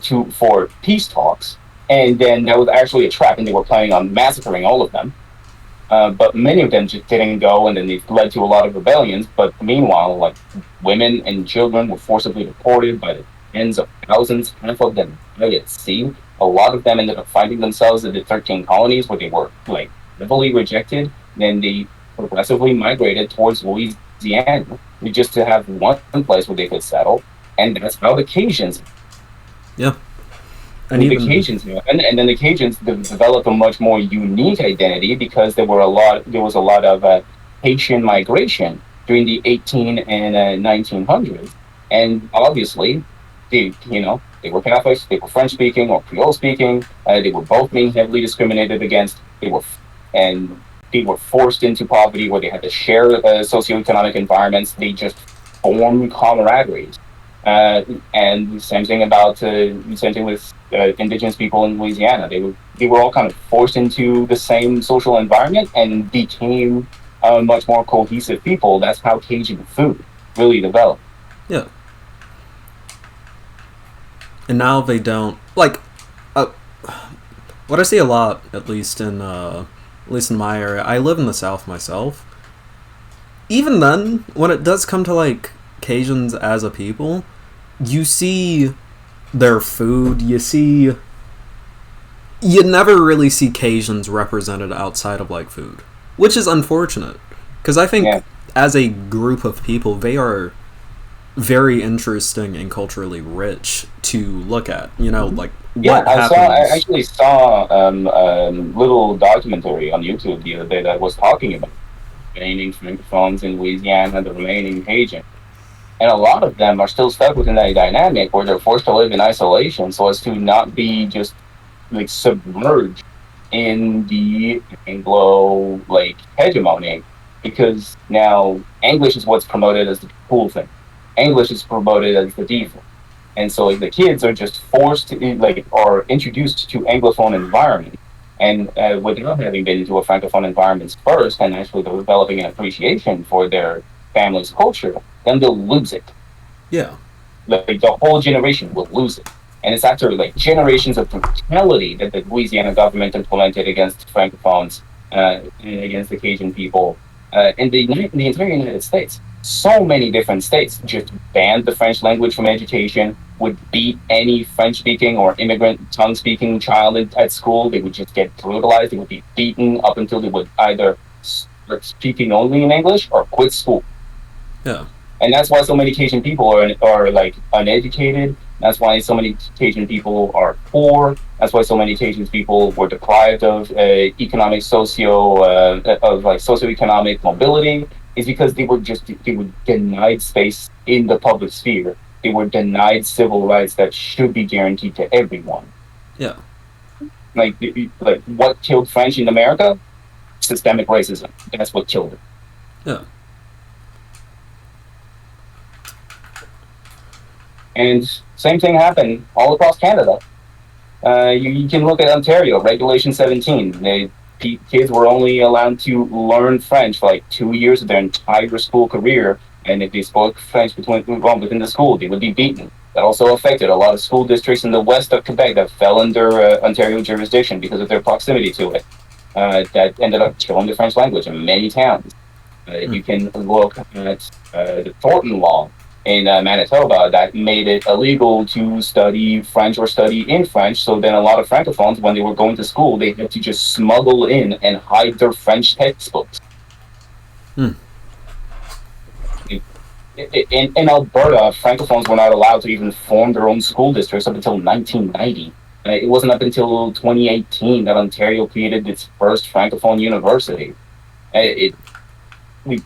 to for peace talks, and then that was actually a trap, and they were planning on massacring all of them. But many of them just didn't go, and then it led to a lot of rebellions. But meanwhile, like women and children were forcibly deported by the tens of thousands. Half of them died at sea. A lot of them ended up finding themselves in the 13 colonies where they were like heavily rejected. Then they progressively migrated towards Louisiana just to have one place where they could settle, and that's how the Cajuns Yeah, and the even Cajuns and then the Cajuns developed a much more unique identity because there was a lot of Haitian migration during the 18 and 1900s, and obviously they were Catholics, they were French speaking or Creole speaking, they were both being heavily discriminated against. And they were forced into poverty where they had to share socioeconomic environments. They just formed camaraderie. And same thing with indigenous people in Louisiana. They were all kind of forced into the same social environment and became much more cohesive people. That's how Cajun food really developed. yeah, and now they don't like. Uh, what I see a lot, at least in my area, I live in the South myself. Even then, when it does come to like Cajuns as a people, you see their food. You never really see Cajuns represented outside of like food, which is unfortunate because I think Yeah, as a group of people, very interesting and culturally rich to look at. You know, like Yeah, what I happens. actually saw little documentary on YouTube the other day that was talking about remaining francophones in Louisiana, the remaining Cajun. And a lot of them are still stuck within that dynamic where they're forced to live in isolation so as to not be just like submerged in the Anglo like hegemony, because now English is what's promoted as the cool thing. English is promoted as the default. And so like, the kids are just forced to like are introduced to Anglophone environment, and without having been into a Francophone environment first and actually developing an appreciation for their family's culture, then they'll lose it. Yeah. Like the whole generation will lose it. And it's after like generations of brutality that the Louisiana government implemented against Francophones, and against the Cajun people, in the entire United States. So many different states just banned the French language from education, would beat any French speaking or immigrant tongue speaking child at school. They would just get brutalized. They would be beaten up until they would either start speaking only in English or quit school. Yeah. And that's why so many Cajun people are like uneducated. That's why so many Cajun people are poor. That's why so many Cajun people were deprived of economic of like socioeconomic mobility. Is because they were denied space in the public sphere. They were denied civil rights that should be guaranteed to everyone. Yeah. Like what killed French in America? Systemic racism. That's what killed it. Yeah. And same thing happened all across Canada. You can look at Ontario, Regulation 17. Kids were only allowed to learn French for like 2 years of their entire school career. And if they spoke French within the school, they would be beaten. That also affected a lot of school districts in the west of Quebec that fell under Ontario jurisdiction because of their proximity to it. That ended up killing the French language in many towns. You can look at the Thornton Law in Manitoba that made it illegal to study French or study in French. So then a lot of Francophones, when they were going to school, they had to just smuggle in and hide their French textbooks. Hmm. In Alberta, Francophones were not allowed to even form their own school districts up until 1990. It wasn't up until 2018 that Ontario created its first Francophone university. We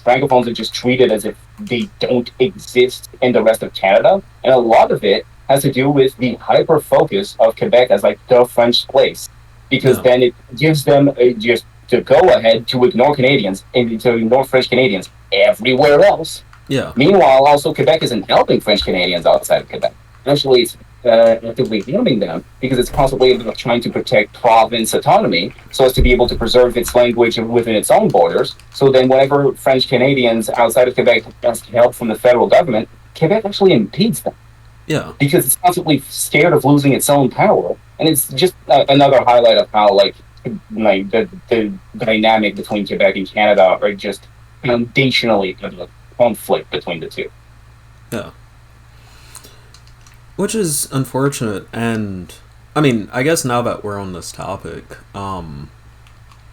Francophones are just treated as if they don't exist in the rest of Canada. And a lot of it has to do with the hyper focus of Quebec as like the French place, because then it gives them just to go ahead to ignore Canadians and to ignore French Canadians everywhere else. Yeah. Meanwhile, also Quebec isn't helping French Canadians outside of Quebec. Actually, it's actively harming them because it's constantly about trying to protect province autonomy so as to be able to preserve its language within its own borders. So then, whenever French Canadians outside of Quebec ask help from the federal government, Quebec actually impedes them. Yeah. Because it's constantly scared of losing its own power, and it's just another highlight of how like the dynamic between Quebec and Canada are just foundationally a conflict between the two. Yeah. Which is unfortunate, and I mean, I guess now that we're on this topic, yeah,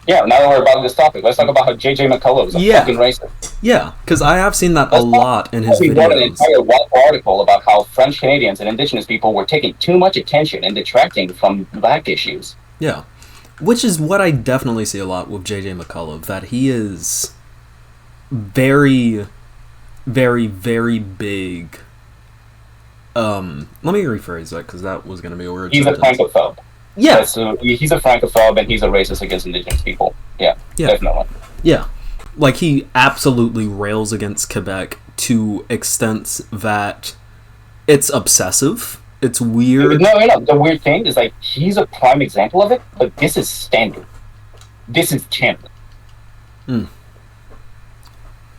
now that we're about this topic, let's talk about how JJ McCullough is a fucking racist. Yeah, because I have seen that a lot in his videos. He wrote an entire article about how French Canadians and Indigenous people were taking too much attention and detracting from black issues. Yeah, which is what I definitely see a lot with JJ McCullough, that he is very, very, very big. Let me rephrase that because that was going to be a word. He's a francophobe. Yeah. He's a francophobe and he's a racist against Indigenous people. Yeah, definitely. Yeah. Like, he absolutely rails against Quebec to extents that it's obsessive. It's weird. No. The weird thing is, like, he's a prime example of it, but this is standard. This is Canada.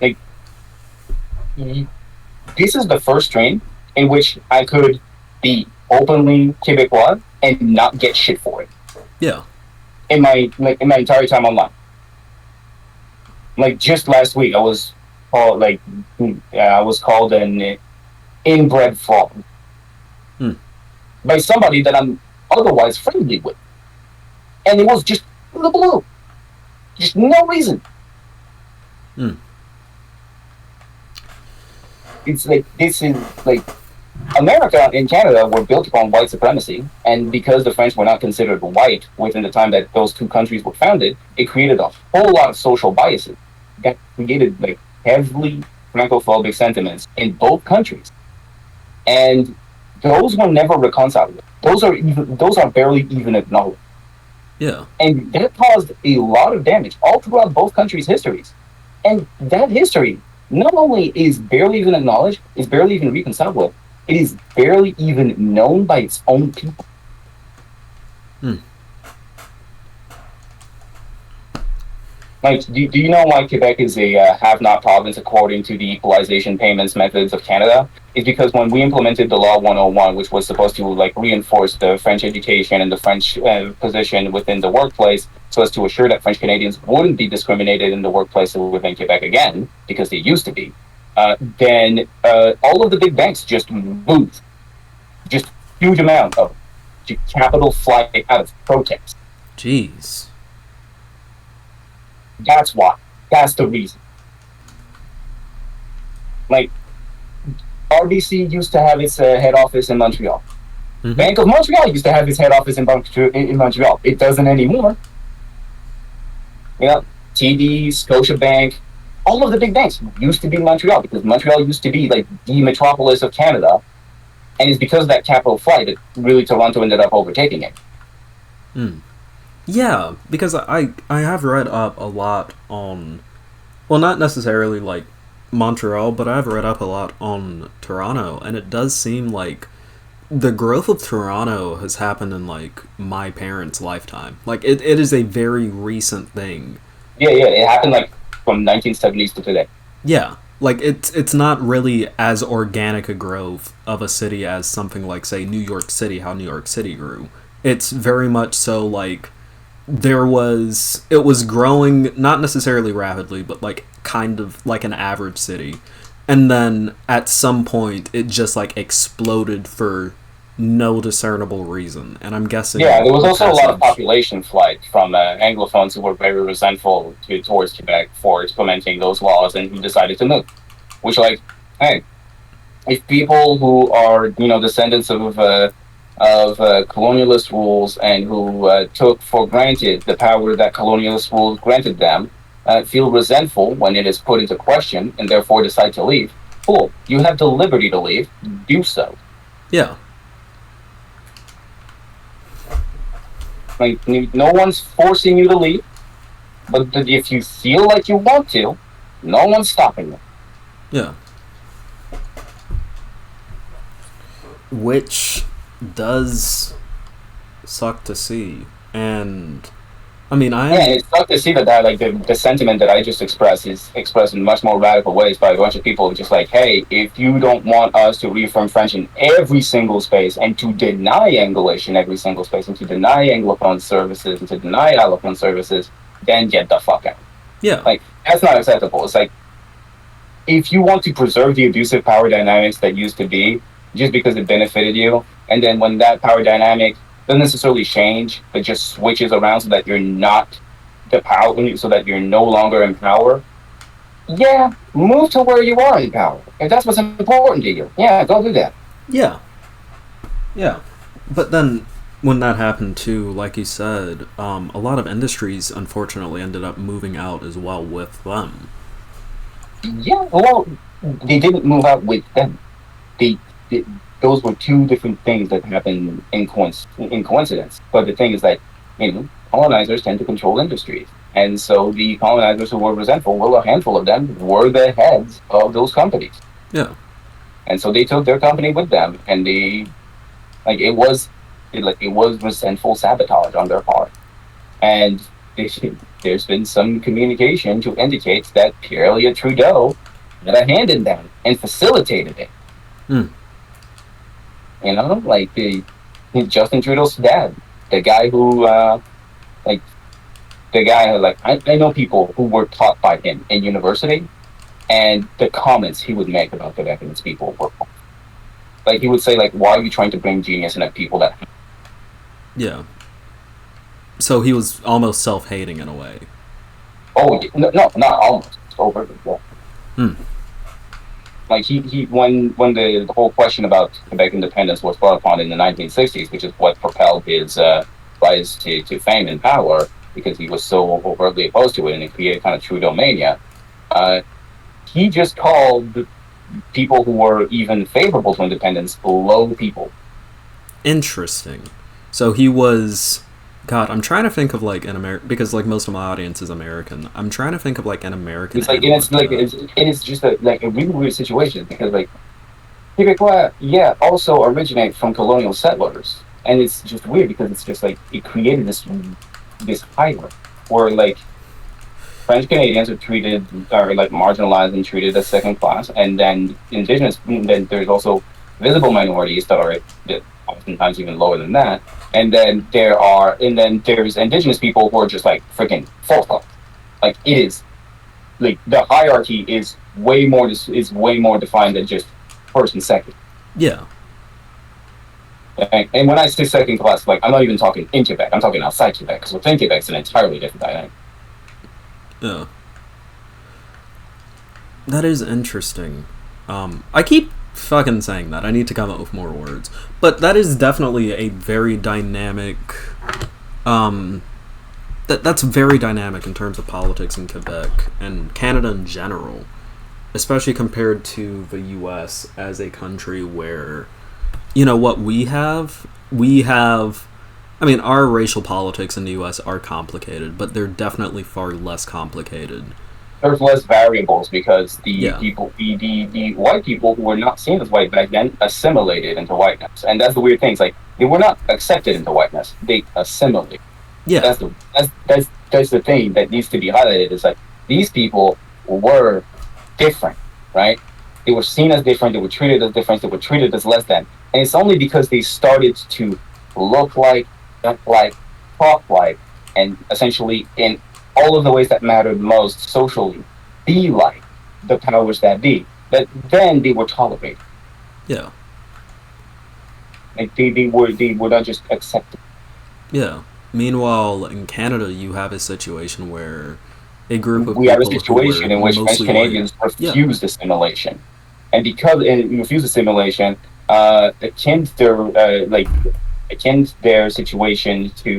Like, this is the first stream in which I could be openly Quebecois and not get shit for it. Yeah. In my entire time online. Like just last week, I was called an inbred fraud by somebody that I'm otherwise friendly with, and it was just the blue, just no reason. it's like this is like America and Canada were built upon white supremacy, and because the French were not considered white within the time that those two countries were founded, it created a whole lot of social biases that created like heavily Francophobic sentiments in both countries, and those were never reconciled. Those are barely even acknowledged, Yeah. and that caused a lot of damage all throughout both countries' histories. And that history not only is barely even acknowledged, is barely even reconciled with, it is barely even known by its own people. Hmm. Like, do you know why Quebec is a have-not province according to the equalization payments methods of Canada? It's because when we implemented the Law 101, which was supposed to like reinforce the French education and the French position within the workplace, so as to assure that French Canadians wouldn't be discriminated in the workplace within Quebec again, because they used to be, then all of the big banks just moved, just huge amount of capital flight out of protest. Jeez. That's why. That's the reason. Like, RBC used to have its head office in Montreal. Mm-hmm. Bank of Montreal used to have its head office in Montreal. It doesn't anymore. You know, TD, Scotiabank, all of the big banks used to be in Montreal because Montreal used to be like the metropolis of Canada. And it's because of that capital flight that really Toronto ended up overtaking it. Mm. Yeah, because I have read up a lot on, well, not necessarily like Montreal, but I've read up a lot on Toronto, and it does seem like the growth of Toronto has happened in like my parents' lifetime. Like it is a very recent thing. Yeah, it happened like from 1970s to today. Yeah, like it's not really as organic a growth of a city as something like say New York City, how New York City grew. It's very much so like it was growing not necessarily rapidly, but like kind of like an average city, and then at some point it just like exploded for no discernible reason. And I'm guessing there was also a lot of population flight from Anglophones who were very resentful towards Quebec for implementing those laws and who decided to move. Which, like, hey, if people who are descendants of colonialist rules and who took for granted the power that colonialist rules granted them, feel resentful when it is put into question and therefore decide to leave, cool. You have the liberty to leave. Do so. Yeah. Like, no one's forcing you to leave, but if you feel like you want to, no one's stopping you. Yeah. Which does suck to see, and I mean, it sucks to see that like the sentiment that I just expressed is expressed in much more radical ways by a bunch of people just like, hey, if you don't want us to reaffirm French in every single space and to deny English in every single space and to deny Anglophone services and to deny Allophone services, then get the fuck out. Yeah. Like, that's not acceptable. It's like, if you want to preserve the abusive power dynamics that used to be, just because it benefited you, and then when that power dynamic doesn't necessarily change, but just switches around so that you're not the power, so that you're no longer in power, yeah, move to where you are in power. If that's what's important to you, yeah, go do that. Yeah. Yeah. But then, when that happened too, like you said, a lot of industries unfortunately ended up moving out as well with them. Yeah, well, they didn't move out with them. Those were two different things that happened in coincidence. But the thing is that, colonizers tend to control industries. And so the colonizers who were resentful, well, a handful of them were the heads of those companies. Yeah. And so they took their company with them, and it was resentful sabotage on their part. And there's been some communication to indicate that Pierre Elliott Trudeau had a hand in that and facilitated it. Hmm. Like Justin Trudeau's dad, the guy who, I know people who were taught by him in university, and the comments he would make about Quebec and its people were, like, he would say, like, why are you trying to bring genius in at people that... Yeah. So he was almost self-hating in a way. Oh, no, not almost. Over. Yeah. Hmm. Like he when the whole question about Quebec independence was brought upon in the 1960s, which is what propelled his rise to fame and power, because he was so overtly opposed to it, and it created kind of Trudeau mania. Uh, he just called the people who were even favorable to independence low people. Interesting. So he was. God, I'm trying to think of like an American, because like most of my audience is American. I'm trying to think of like an American It's like, and analog it's to like that. it's just a really weird situation, because like Quebecois, yeah, also originate from colonial settlers, and it's just weird because it's just like it created this hierarchy where like French Canadians are treated, are like marginalized and treated as second class, and then Indigenous. Then there's also visible minorities that are oftentimes even lower than that, and then there's Indigenous people who are just like freaking fourth class. Like it is like the hierarchy is way more defined than just first and second. Yeah. And when I say second class, like I'm not even talking in Quebec. I'm talking outside Quebec, because within Quebec it's an entirely different dynamic. Yeah. That is interesting. I keep fucking saying that. I need to come up with more words. But that is definitely a very dynamic. Um, that's very dynamic in terms of politics in Quebec and Canada in general, especially compared to the U.S. as a country where, you know, what we have. We have. I mean, our racial politics in the U.S. are complicated, but they're definitely far less complicated. There's less variables because Yeah. the white people who were not seen as white back then assimilated into whiteness, and that's the weird thing. It's like they were not accepted into whiteness; they assimilated. Yeah. That's the thing that needs to be highlighted. Is like these people were different, right? They were seen as different. They were treated as different. They were treated as less than, and it's only because they started to look like, act like, talk like, and essentially in all of the ways that mattered most socially, be like the powers that be, that then they were tolerated. Yeah. Like they were not just accepted. Yeah. Meanwhile, in Canada, you have a situation where a group of We have a people who situation were in which French mostly white. Canadians Yeah. refused assimilation, and because they refused assimilation, akin to their akin to their situation to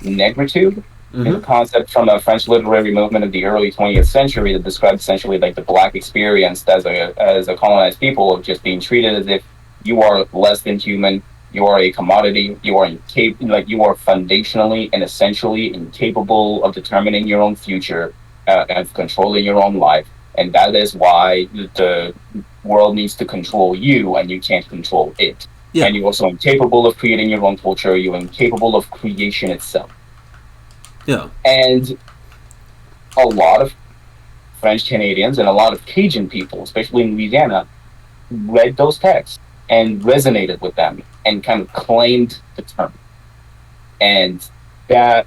negritude is a Mm-hmm. concept from a French literary movement of the early 20th century that described essentially like the black experience as a colonized people of just being treated as if you are less than human, you are a commodity, you are you are foundationally and essentially incapable of determining your own future and controlling your own life, and that is why the world needs to control you and you can't control it. Yeah. And you're also incapable of creating your own culture, you're incapable of creation itself. Yeah. And a lot of French Canadians and a lot of Cajun people, especially in Louisiana, read those texts and resonated with them and kind of claimed the term. And that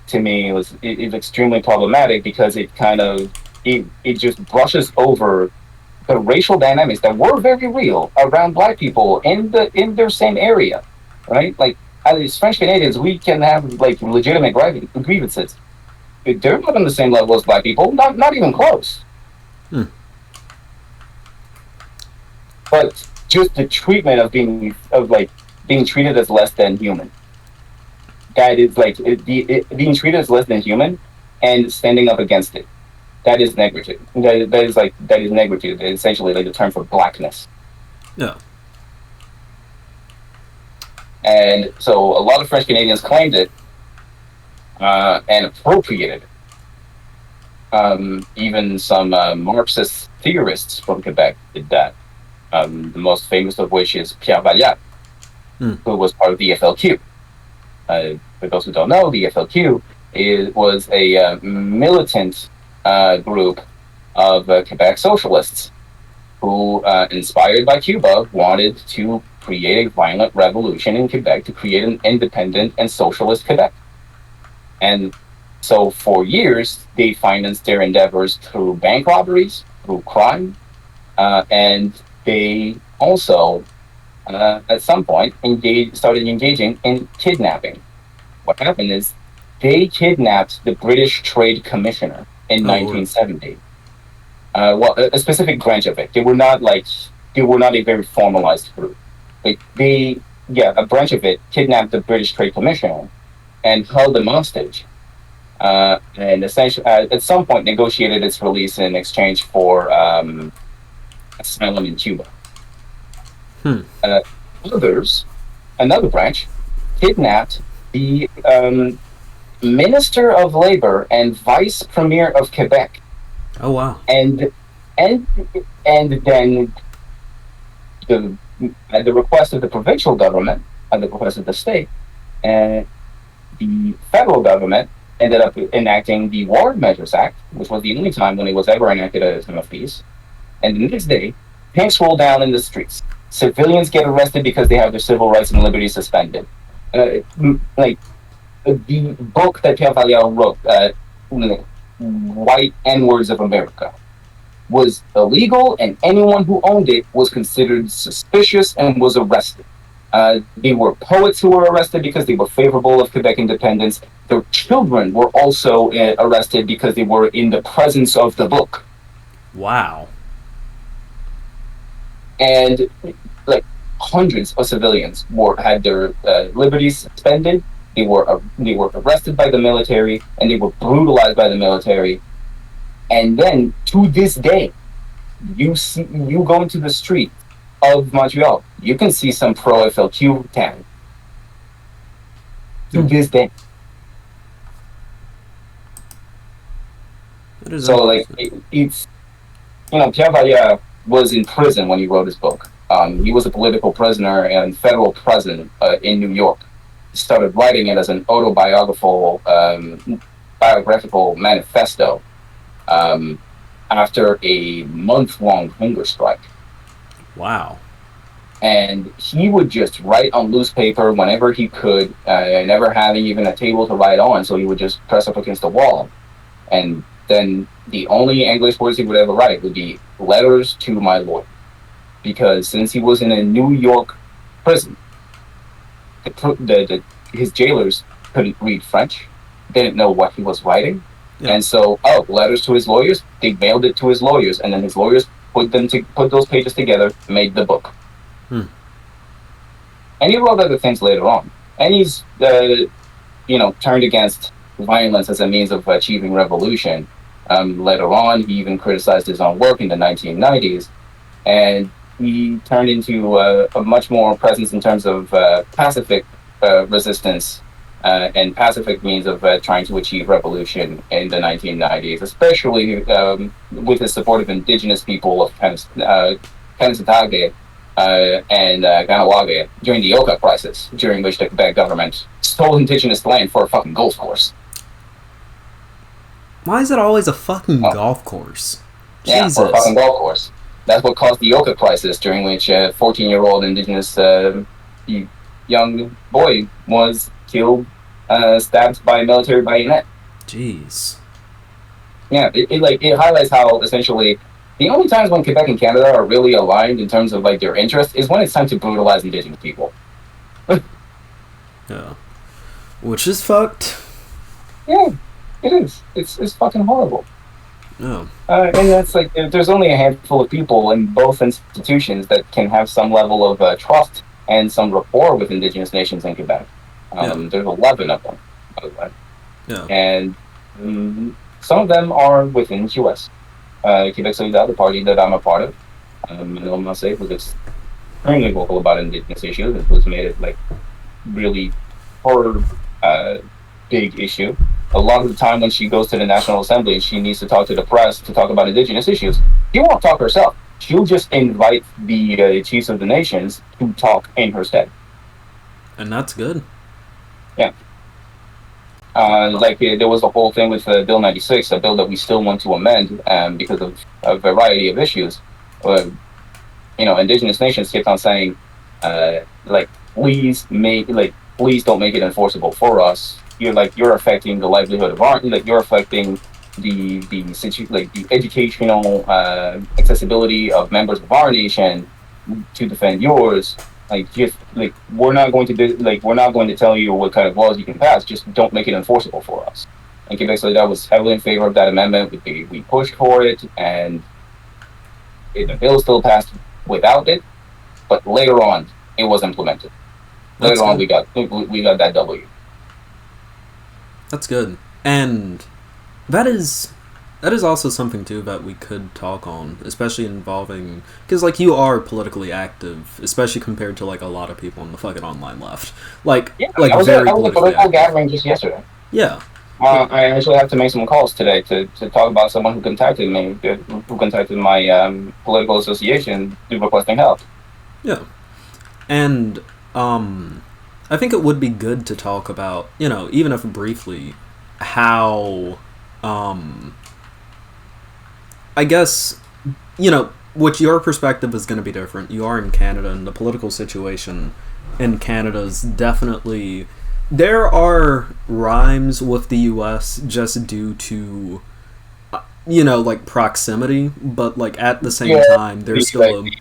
to me is extremely problematic because it kind of it just brushes over the racial dynamics that were very real around black people in their same area, right? Like as French Canadians, we can have like legitimate grievances. They're not on the same level as black people, not even close. Hmm. But just the treatment of like being treated as less than human. That is like being treated as less than human and standing up against it. That is negritude. That is negritude. It's essentially like the term for blackness. Yeah. And so a lot of French Canadians claimed it and appropriated it. Even some Marxist theorists from Quebec did that. The most famous of which is Pierre Valliat, Hmm. who was part of the FLQ. For those who don't know, the FLQ was a militant group of Quebec socialists who, inspired by Cuba, wanted to create a violent revolution in Quebec to create an independent and socialist Quebec. And so for years, they financed their endeavors through bank robberies, through crime, and they also, at some point, started engaging in kidnapping. What happened is they kidnapped the British Trade Commissioner in Oh Lord. 1970. Well, a specific branch of it. They were not a very formalized group. Yeah, a branch of it kidnapped the British Trade Commissioner and held him hostage. And essentially, at some point, negotiated its release in exchange for asylum in Cuba. Hmm. Uh, Others, another branch, kidnapped the Minister of Labor and Vice Premier of Quebec, Oh wow. and and and then the at the request of the provincial government, at the request of the state, and the federal government ended up enacting the War Measures Act, which was the only time when it was ever enacted at a time of peace. And the next day, tanks roll down in the streets. Civilians get arrested because they have their civil rights and liberties suspended. Like the book that Pierre Valliere wrote, White N-Words of America, was illegal, and anyone who owned it was considered suspicious and was arrested. They were poets who were arrested because they were favorable of Quebec independence. Their children were also arrested because they were in the presence of the book. Wow. And like hundreds of civilians had their liberties suspended. They were arrested by the military, and they were brutalized by the military. And then to this day, you go into the street of Montreal, you can see some pro FLQ tag. To this day. So like it's Pierre Valliere was in prison when he wrote his book. He was a political prisoner and federal prison in New York. He started writing it as an autobiographical biographical manifesto after a month-long hunger strike. Wow. And he would just write on loose paper whenever he could, never having even a table to write on, so he would just press up against the wall. And then the only English words he would ever write would be letters to my lawyer. Because since he was in a New York prison, his jailers couldn't read French, didn't know what he was writing. Yeah. And so, letters to his lawyers, they mailed it to his lawyers, and then his lawyers put those pages together, made the book. And he wrote other things later on. And he's, turned against violence as a means of achieving revolution. Later on, he even criticized his own work in the 1990s. And he turned into a much more presence in terms of pacific resistance and pacific means of trying to achieve revolution in the 1990s, especially with his support of indigenous people of Kanesatake and Ganawage during the Oka crisis, during which the Quebec government stole indigenous land for a fucking golf course. Why is it always a fucking golf course? Yeah, Jesus. for a fucking golf course. That's what caused the Oka crisis, during which a 14-year-old indigenous young boy was killed, stabbed by a military bayonet. Jeez. Yeah, it highlights how essentially the only times when Quebec and Canada are really aligned in terms of their interest is when it's time to brutalize indigenous people. Yeah. Which is fucked. Yeah, it is. It's fucking horrible. No. And that's there's only a handful of people in both institutions that can have some level of trust and some rapport with indigenous nations in Quebec. There's 11 of them, by the way. Yeah. And some of them are within QS. Quebec Solidaire, the party that I'm a part of. Manuel Massé was extremely vocal about indigenous issues. It was made it really her big issue. A lot of the time when she goes to the National Assembly and she needs to talk to the press to talk about indigenous issues, she won't talk herself. She'll just invite the chiefs of the nations to talk in her stead. And that's good. Yeah. There was the whole thing with Bill 96, a bill that we still want to amend because of a variety of issues. Indigenous nations kept on saying, please don't make it enforceable for us. You're affecting the livelihood of our, you're affecting the educational accessibility of members of our nation to defend yours. We're not going to tell you what kind of laws you can pass. Just don't make it enforceable for us. And Quebec Solidaire was heavily in favor of that amendment. We pushed for it, and The bill still passed without it, but later on it was implemented. That's Later on, good. we got that W. That's good. And that is that is also something too that we could talk on, especially involving because like you are politically active, especially compared to like a lot of people on the fucking online left, Yeah, like I very was at a politically political active. gathering just yesterday. Yeah, I actually have to make some calls today to talk about someone who contacted me, who contacted my political association requesting help. yeah, and I think it would be good to talk about even if briefly how um I guess which your perspective is going to be different. You are in Canada, and the political situation in Canada is definitely. There are rhymes with the U.S. just due to, like proximity, but like at the same Yeah, time, there's like still a the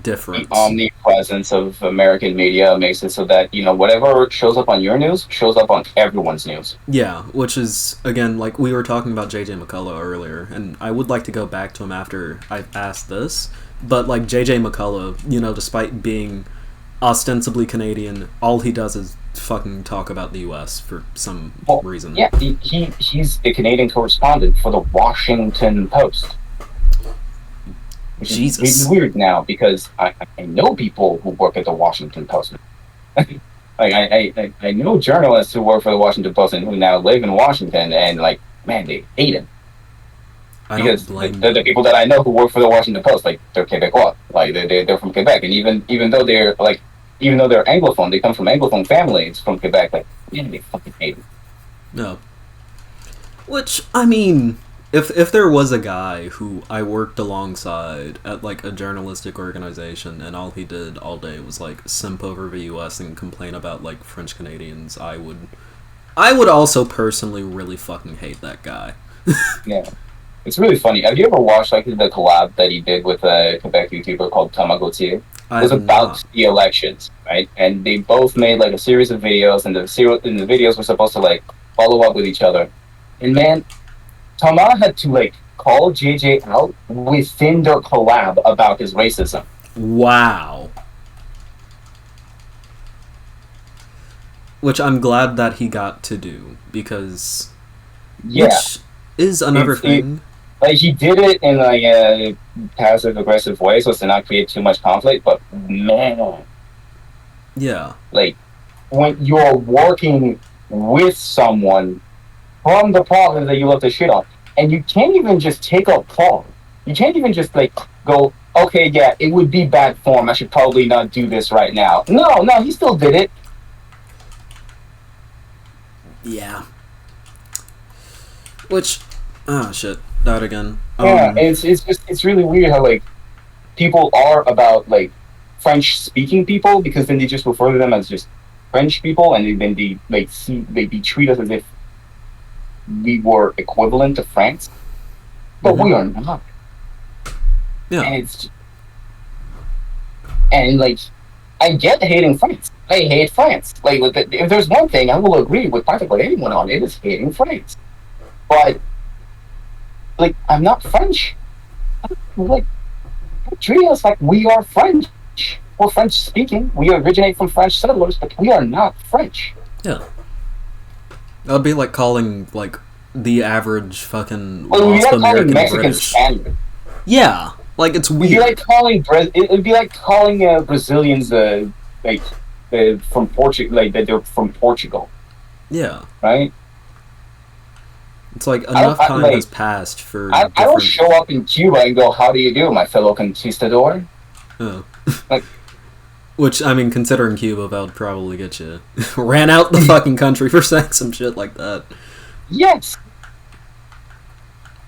difference. omnipresence of American media makes it so that whatever shows up on your news shows up on everyone's news. Yeah, which is again like we were talking about JJ McCullough earlier, and I would like to go back to him after I've asked this. But like JJ McCullough, despite being ostensibly Canadian, all he does is fucking talk about the U.S. for some Well, reason. yeah, he's the Canadian correspondent for the Washington Post, which is really Jesus. weird now because I know people who work at the Washington Post. Like I know journalists who work for the Washington Post and who now live in Washington, and like, man, they hate him I don't because blame the them. people that I know who work for the Washington Post, like, they're Quebecois, like they're from Quebec, and even though they're like, even though they're Anglophone, they come from Anglophone families from Quebec. Like, man, they fucking hate him. No. Which I mean, if there was a guy who I worked alongside at like a journalistic organization and all he did all day was like simp over the U.S. and complain about like French Canadians, I would also personally really fucking hate that guy. Yeah. It's really funny. Have you ever watched like the collab that he did with a Quebec YouTuber called Thomas Gauthier? It I was have about not. the elections, right? And they both made like a series of videos, and the videos were supposed to like follow up with each other. And man, Thomas had to like call JJ out within their collab about his racism. Wow. Which I'm glad that he got to do because Yeah, which is another it's it, thing. like he did it in like a passive aggressive way so as to not create too much conflict. But man, Yeah. like when you're working with someone from the province that you love to shit on, and you can't even just take a pause. You can't even just like go, okay, yeah, it would be bad form. I should probably not do this right now. No, he still did it. Yeah. Which oh shit. That again. Yeah, it's really weird how like people are about like French speaking people, because then they just refer to them as just French people, and then they like they treat us as if we were equivalent to France, but Mhm. we are not. Yeah. And it's and like I get hating France. I hate France. Like, if there's one thing I will agree with practically anyone on, it is hating France. But like, I'm not French. Like, treat us like we are French. We're French speaking. We originate from French settlers, but we are not French. Yeah. That'd be like calling like the average fucking Well, it'd be wasp like calling American Mexicans British. Spaniard. Yeah. Like it's It'd be like weird. calling it'd be like calling Brazilians like from Portugal, like that they're from Portugal, Yeah. right? It's like enough time has Like, passed for I don't different. show up in Cuba and go, "How do you do, my fellow conquistador?" Oh. Like, Which I mean, considering Cuba, that would probably get you ran out the fucking country for saying some shit like that. yes.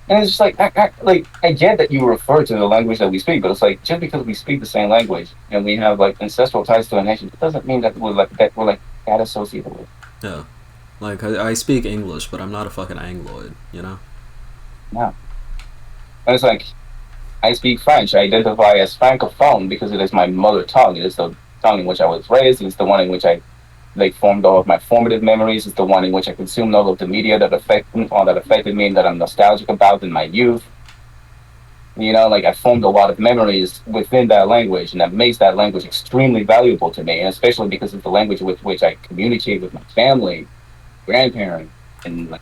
And it's just like, I get that you refer to the language that we speak, but it's like, just because we speak the same language and we have like ancestral ties to a nation, it doesn't mean that we're like that associated with. Yeah. Like I speak English, but I'm not a fucking Angloid. You know. No. And it's like, I speak French. I identify as francophone because it is my mother tongue. It is the tongue in which I was raised. It's the one in which I like formed all of my formative memories. It's the one in which I consumed all of the media that affected me and that I'm nostalgic about in my youth. Like I formed a lot of memories within that language, and that makes that language extremely valuable to me, and especially because it's the language with which I communicate with my family, grandparents, and like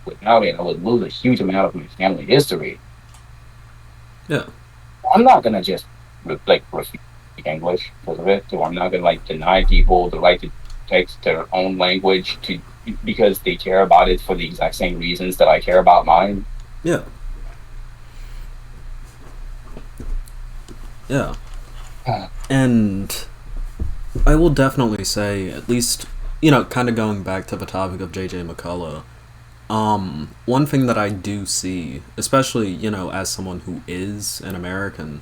without it, I would lose a huge amount of my family history. Yeah. I'm not gonna just refuse English because of it, or I'm not gonna like deny people the right to text their own language to because they care about it for the exact same reasons that I care about mine. Yeah. Yeah. And I will definitely say, at least, kind of going back to the topic of JJ McCullough, one thing that I do see, especially, as someone who is an American,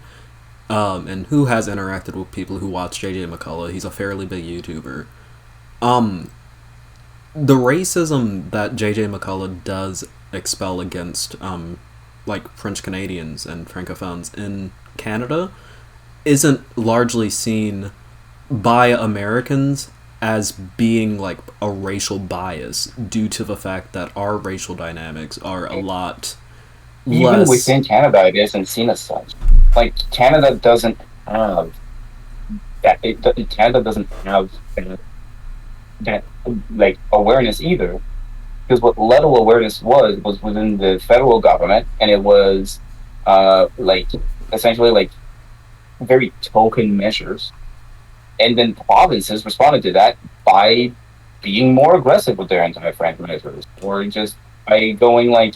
and who has interacted with people who watch JJ McCullough, he's a fairly big YouTuber. The racism that JJ McCullough does expel against, like, French Canadians and Francophones in Canada isn't largely seen by Americans as being like a racial bias due to the fact that our racial dynamics are a lot Even less. within Canada, it isn't seen as such. Like Canada doesn't have that. Canada doesn't have that like awareness either. Because what level awareness was within the federal government, and it was like essentially like very token measures, and then provinces responded to that by being more aggressive with their anti-French measures, or just by going like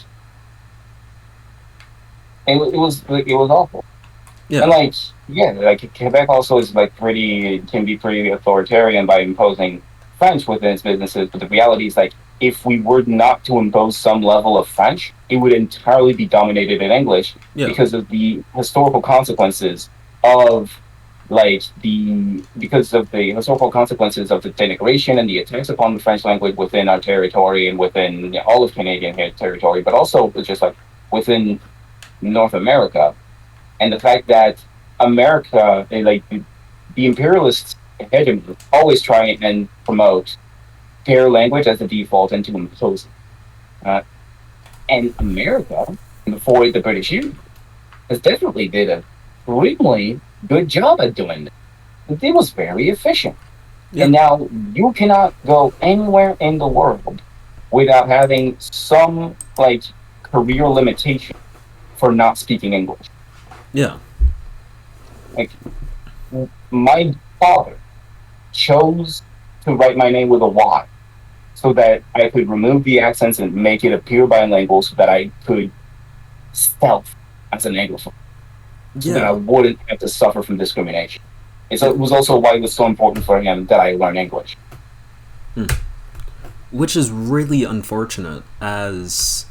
it was awful. Yeah. And like yeah, like Quebec also is like can be pretty authoritarian by imposing French within its businesses. But the reality is like if we were not to impose some level of French, it would entirely be dominated in English Yeah. because of the historical consequences of because of the historical consequences of the denigration and the attacks upon the French language within our territory and within all of Canadian territory, but also just like within North America, and the fact that America, like the imperialists hegemony, always try and promote their language as the default and to impose it. And America, before the British Union, has definitely did a extremely good job at doing this. It was very efficient. Yeah. And now you cannot go anywhere in the world without having some like career limitation for not speaking English. Yeah. Like my father chose to write my name with a Y so that I could remove the accents and make it appear bilingual so that I could stealth as an Anglophone. So that I wouldn't have to suffer from discrimination. It was also why it was so important for him that I learn English. Which is really unfortunate, as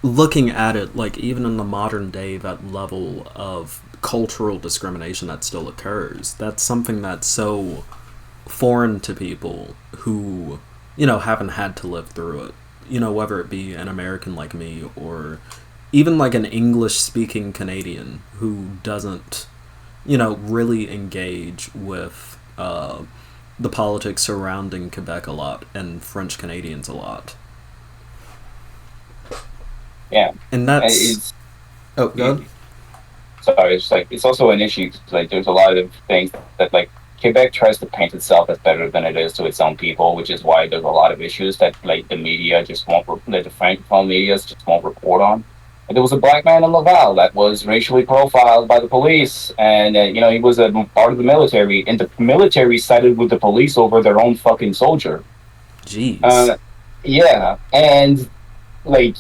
looking at it, like, even in the modern day, that level of cultural discrimination that still occurs, that's something that's so foreign to people who, haven't had to live through it. Whether it be an American like me or even like an English-speaking Canadian who doesn't, really engage with the politics surrounding Quebec a lot and French Canadians a lot. Yeah, and that's oh, go ahead. Sorry, it's like it's also an issue. Like, there's a lot of things that like Quebec tries to paint itself as better than it is to its own people, which is why there's a lot of issues that like the media just won't, that the Francophone media just won't report on. And there was a black man in Laval that was racially profiled by the police, and he was a part of the military, and the military sided with the police over their own fucking soldier. Jeez. Yeah, and like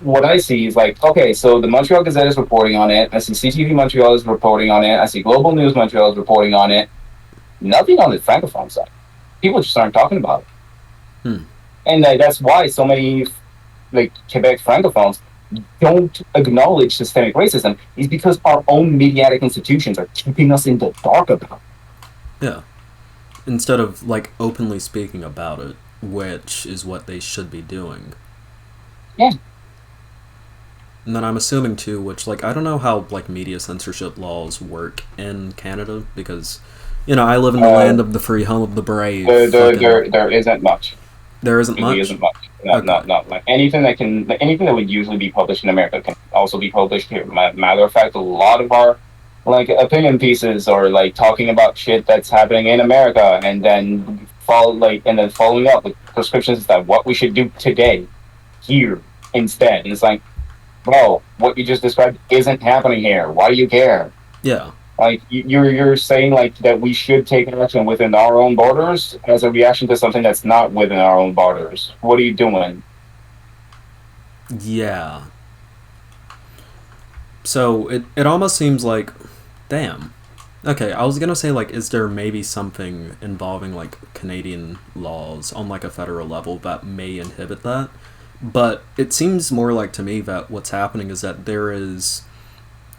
what I see is like, okay, so the Montreal Gazette is reporting on it. I see CTV Montreal is reporting on it. I see Global News Montreal is reporting on it. Nothing on the Francophone side. People just aren't talking about it. And that's why so many like Quebec Francophones don't acknowledge systemic racism, is because our own mediatic institutions are keeping us in the dark about it. Yeah. Instead of like openly speaking about it, which is what they should be doing. Yeah. And then I'm assuming too, which like I don't know how like media censorship laws work in Canada, because I live in the land of the free, home of the brave. There isn't much. There isn't Really much? isn't much. Okay. Not like anything that can, like, anything that would usually be published in America can also be published here. Matter of fact, a lot of our like opinion pieces are like talking about shit that's happening in America, and then following up with prescriptions that what we should do today here instead. And it's like, bro, what you just described isn't happening here. Why do you care? Yeah. Like you're saying like that we should take action within our own borders as a reaction to something that's not within our own borders. What are you doing? Yeah. So it almost seems like, damn. Okay, I was gonna say, like, is there maybe something involving like Canadian laws on like a federal level that may inhibit that? But it seems more like to me that what's happening is that there is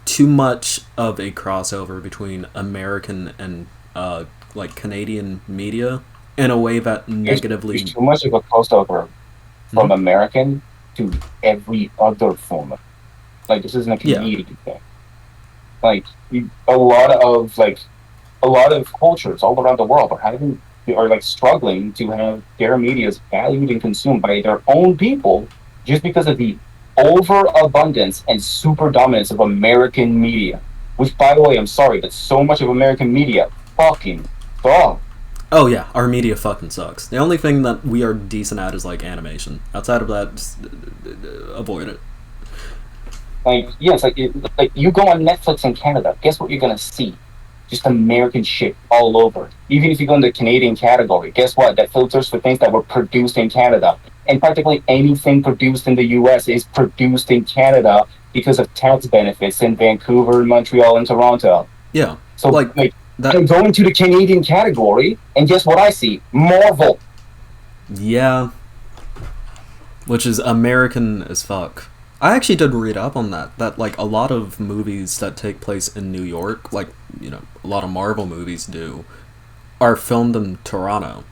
too much of a crossover between American and like Canadian media in a way that There's negatively. too much of a crossover Hmm? from American to every other form of, like, this isn't a Yeah. Canadian thing. Like a lot of a lot of cultures all around the world are like struggling to have their medias valued and consumed by their own people just because of the overabundance and super dominance of American media. Which, by the way, I'm sorry, but so much of American media fucking sucks. Oh yeah, our media fucking sucks. The only thing that we are decent at is like animation. Outside of that, just avoid it. Like, yes, like you go on Netflix in Canada, guess what you're gonna see? Just American shit all over. Even if you go in the Canadian category, guess what? That filters for things that were produced in Canada. And practically anything produced in the US is produced in Canada because of tax benefits in Vancouver, Montreal, and Toronto. Yeah, So, like like, that. I go into the Canadian category, and guess what I see? Marvel. Yeah, which is American as fuck. I actually did read up on that. That like a lot of movies that take place in New York, like a lot of Marvel movies do, are filmed in Toronto,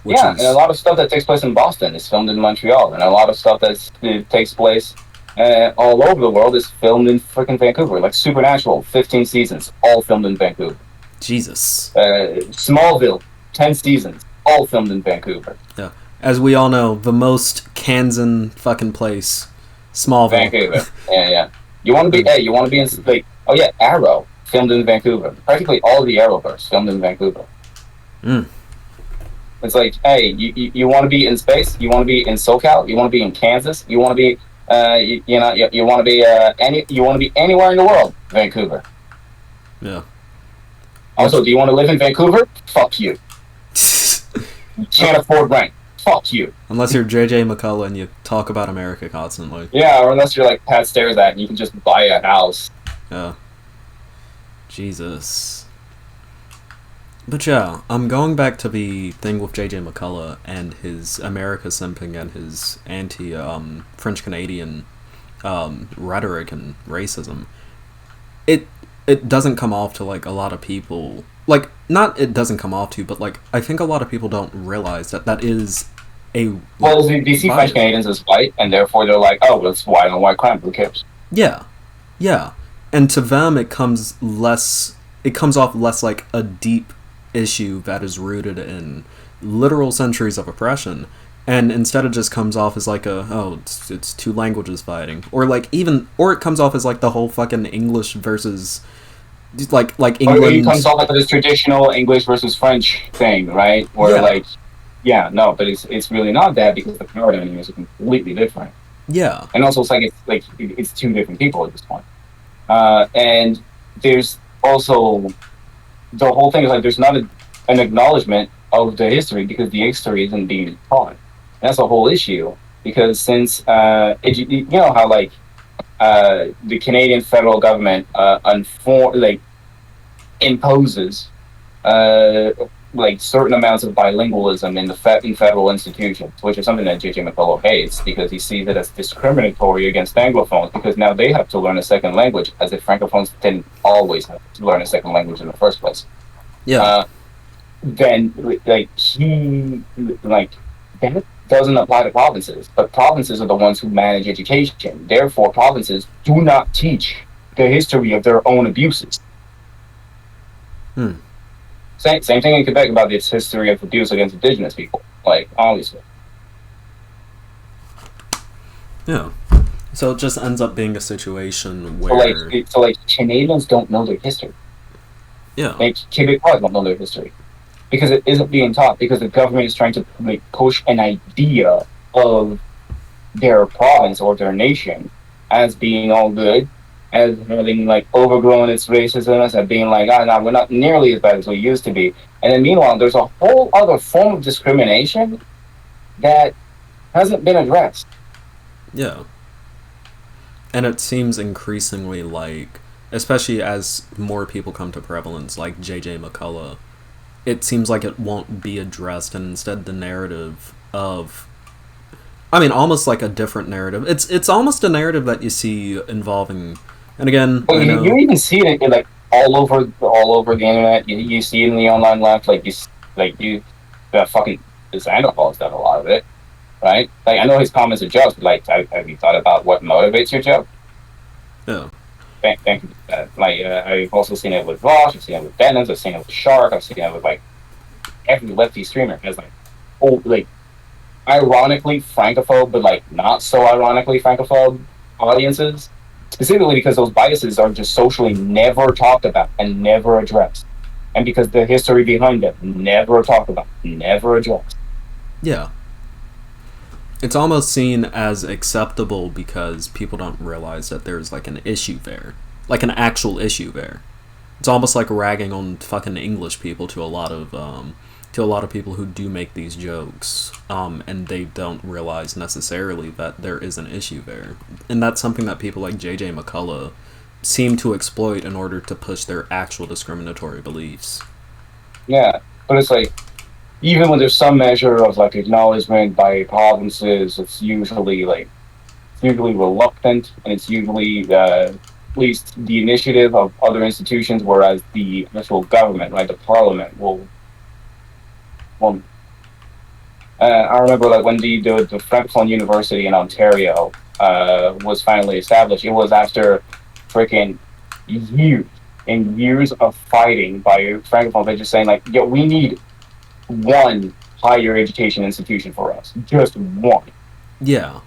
which Yeah, and a is lot of stuff that takes place in Boston is filmed in Montreal, and a lot of stuff that takes place all over the world is filmed in freaking Vancouver. Like Supernatural, 15 seasons, all filmed in Vancouver. Jesus. Smallville, 10 seasons, all filmed in Vancouver. Yeah, as we all know, the most Kansan fucking place, Smallville. Vancouver. Yeah, yeah. You want to be? And, Hey, you want to be in? Like, oh yeah, Arrow, filmed in Vancouver. Practically all the Arrowverse filmed in Vancouver. mm, It's like, hey, you want to be in space? You want to be in SoCal? You want to be in Kansas? You want to be, you want to be you want to be anywhere in the world? Vancouver. yeah. Also, do you want to live in Vancouver? Fuck you. You can't afford rent. Fuck you. Unless you're JJ McCullough and you talk about America constantly. Yeah, or unless you're like Pat Stairs at and you can just buy a house. Yeah. Jesus. But yeah, I'm going back to the thing with JJ McCullough and his America simping and his anti French Canadian rhetoric and racism. It doesn't come off to like a lot of people. Like, not it doesn't come off to, but like I think a lot of people don't realize that that is a Well, they see French Canadians as white, and therefore they're like, oh, well, it's white on white crime. Who cares? Yeah, yeah, and to them it comes less. It comes off less like a deep issue that is rooted in literal centuries of oppression, and instead it just comes off as like it's two languages fighting, or like even or it comes off as like the whole fucking English versus like Or it England. comes off like this traditional English versus French thing, right? Where Yeah, like, yeah, no, but it's really not that because the paradigm is completely different, yeah, and also it's two different people at this point. And there's also the whole thing is like there's not an acknowledgement of the history because the history isn't being taught. That's a whole issue because since you know how like the Canadian federal government imposes uh, like certain amounts of bilingualism in in federal institutions, which is something that J.J. McCullough hates because he sees it as discriminatory against Anglophones because now they have to learn a second language, as if Francophones didn't always have to learn a second language in the first place. yeah, Uh, then, like he like that doesn't apply to provinces, but provinces are the ones who manage education. Therefore, provinces do not teach the history of their own abuses. hmm. Same thing in Quebec about its history of abuse against Indigenous people. Like, obviously. Yeah. So it just ends up being a situation So like, where, Canadians don't know their history. yeah, Like Quebecois don't know their history because it isn't being taught. Because the government is trying to like push an idea of their province or their nation as being all good, as having like overgrown its racism, as being like, ah, no, we're not nearly as bad as we used to be. And then meanwhile, there's a whole other form of discrimination that hasn't been addressed. yeah. And it seems increasingly like, especially as more people come to prevalence, like JJ McCullough, it seems like it won't be addressed, and instead the narrative of, I mean, almost like a different narrative. It's almost a narrative that you see involving, and again, But I you know, even see it in, like all over the internet. You see it in the online left, the fucking Xander Paul's done a lot of it, right? Like I know his comments are jokes, but like, have you thought about what motivates your joke? yeah, Thank you for that. Like I've also seen it with Vosh, I've seen it with Dennis, I've seen it with Shark, I've seen it with like every lefty streamer has like, oh, like ironically francophobe, but like not so ironically francophobe audiences, specifically because those biases are just socially never talked about and never addressed, and because the history behind them never talked about, never addressed. yeah. It's almost seen as acceptable because people don't realize that there's like an issue there, like an actual issue there. It's almost like ragging on fucking English people to a lot of people who do make these jokes, and they don't realize necessarily that there is an issue there, and that's something that people like JJ McCullough seem to exploit in order to push their actual discriminatory beliefs. Yeah, but it's like even when there's some measure of like acknowledgement by provinces, it's usually reluctant, and it's usually at least the initiative of other institutions, whereas the actual government, right, the parliament will. I remember like when the Francophone University in Ontario was finally established. It was after freaking years and years of fighting by Francophones. They're just saying like, "Yo, we need one higher education institution for us, just one." Yeah,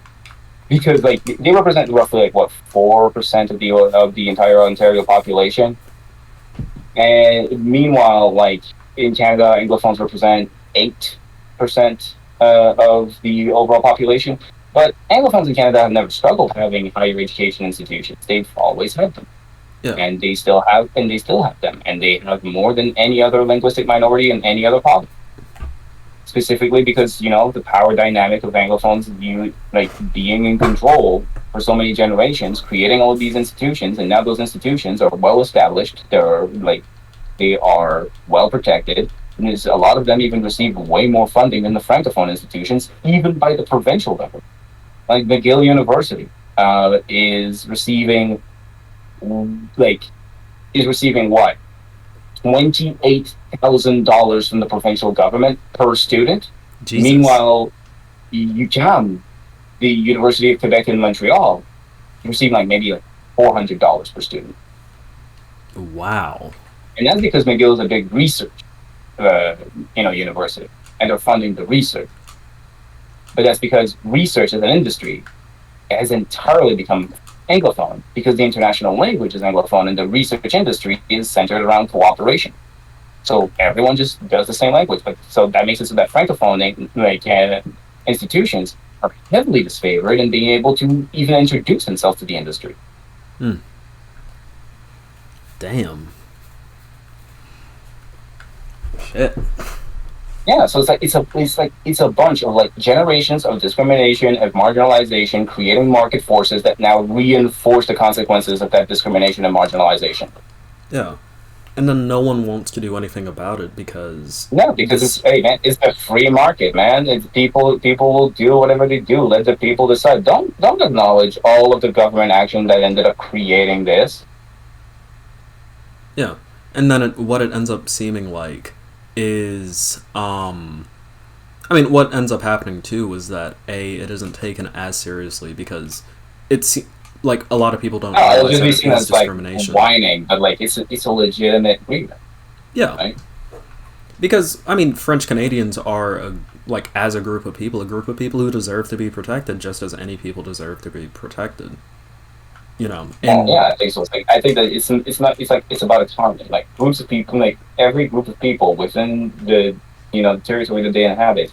Because like they represent roughly like what 4% of the entire Ontario population, and meanwhile, like in Canada, Anglophones represent 8% of the overall population. But Anglophones in Canada have never struggled having higher education institutions. They've always had them, yeah, and they still have them, and they have more than any other linguistic minority in any other province. Specifically because the power dynamic of Anglophones, like being in control for so many generations, creating all of these institutions, and now those institutions are well established. They are well protected, and a lot of them even receive way more funding than the francophone institutions, even by the provincial level. Like McGill University is receiving like is receiving what $28,000 from the provincial government per student. Jesus, Meanwhile, UQAM, the University of Quebec in Montreal, is receiving like maybe like $400 per student, wow, and that's because McGill is a big research, uh, university, and they're funding the research. But that's because research as an industry has entirely become Anglophone because the international language is Anglophone, and the research industry is centered around cooperation. So everyone just does the same language. But so that makes it so that francophone institutions are heavily disfavored in being able to even introduce themselves to the industry. damn, shit, Yeah, so it's a bunch of like generations of discrimination, of marginalization, creating market forces that now reinforce the consequences of that discrimination and marginalization. yeah. And then no one wants to do anything about it because No, because this, hey man, it's a free market, man. It's people will do whatever they do. Let the people decide. Don't acknowledge all of the government action that ended up creating this. yeah. And then what it ends up seeming like is, I mean, what ends up happening too is that it isn't taken as seriously because it's like a lot of people don't No, it'll realize just that be it seen is as like discrimination. whining, but like it's a legitimate grievance, Yeah, right? because I mean, French Canadians are like, as a group of people who deserve to be protected just as any people deserve to be protected. You know, Yeah, and yeah, I think so. It's like, I think that it's not it's like it's about autonomy. Like groups of people, like every group of people within the the territory that they inhabit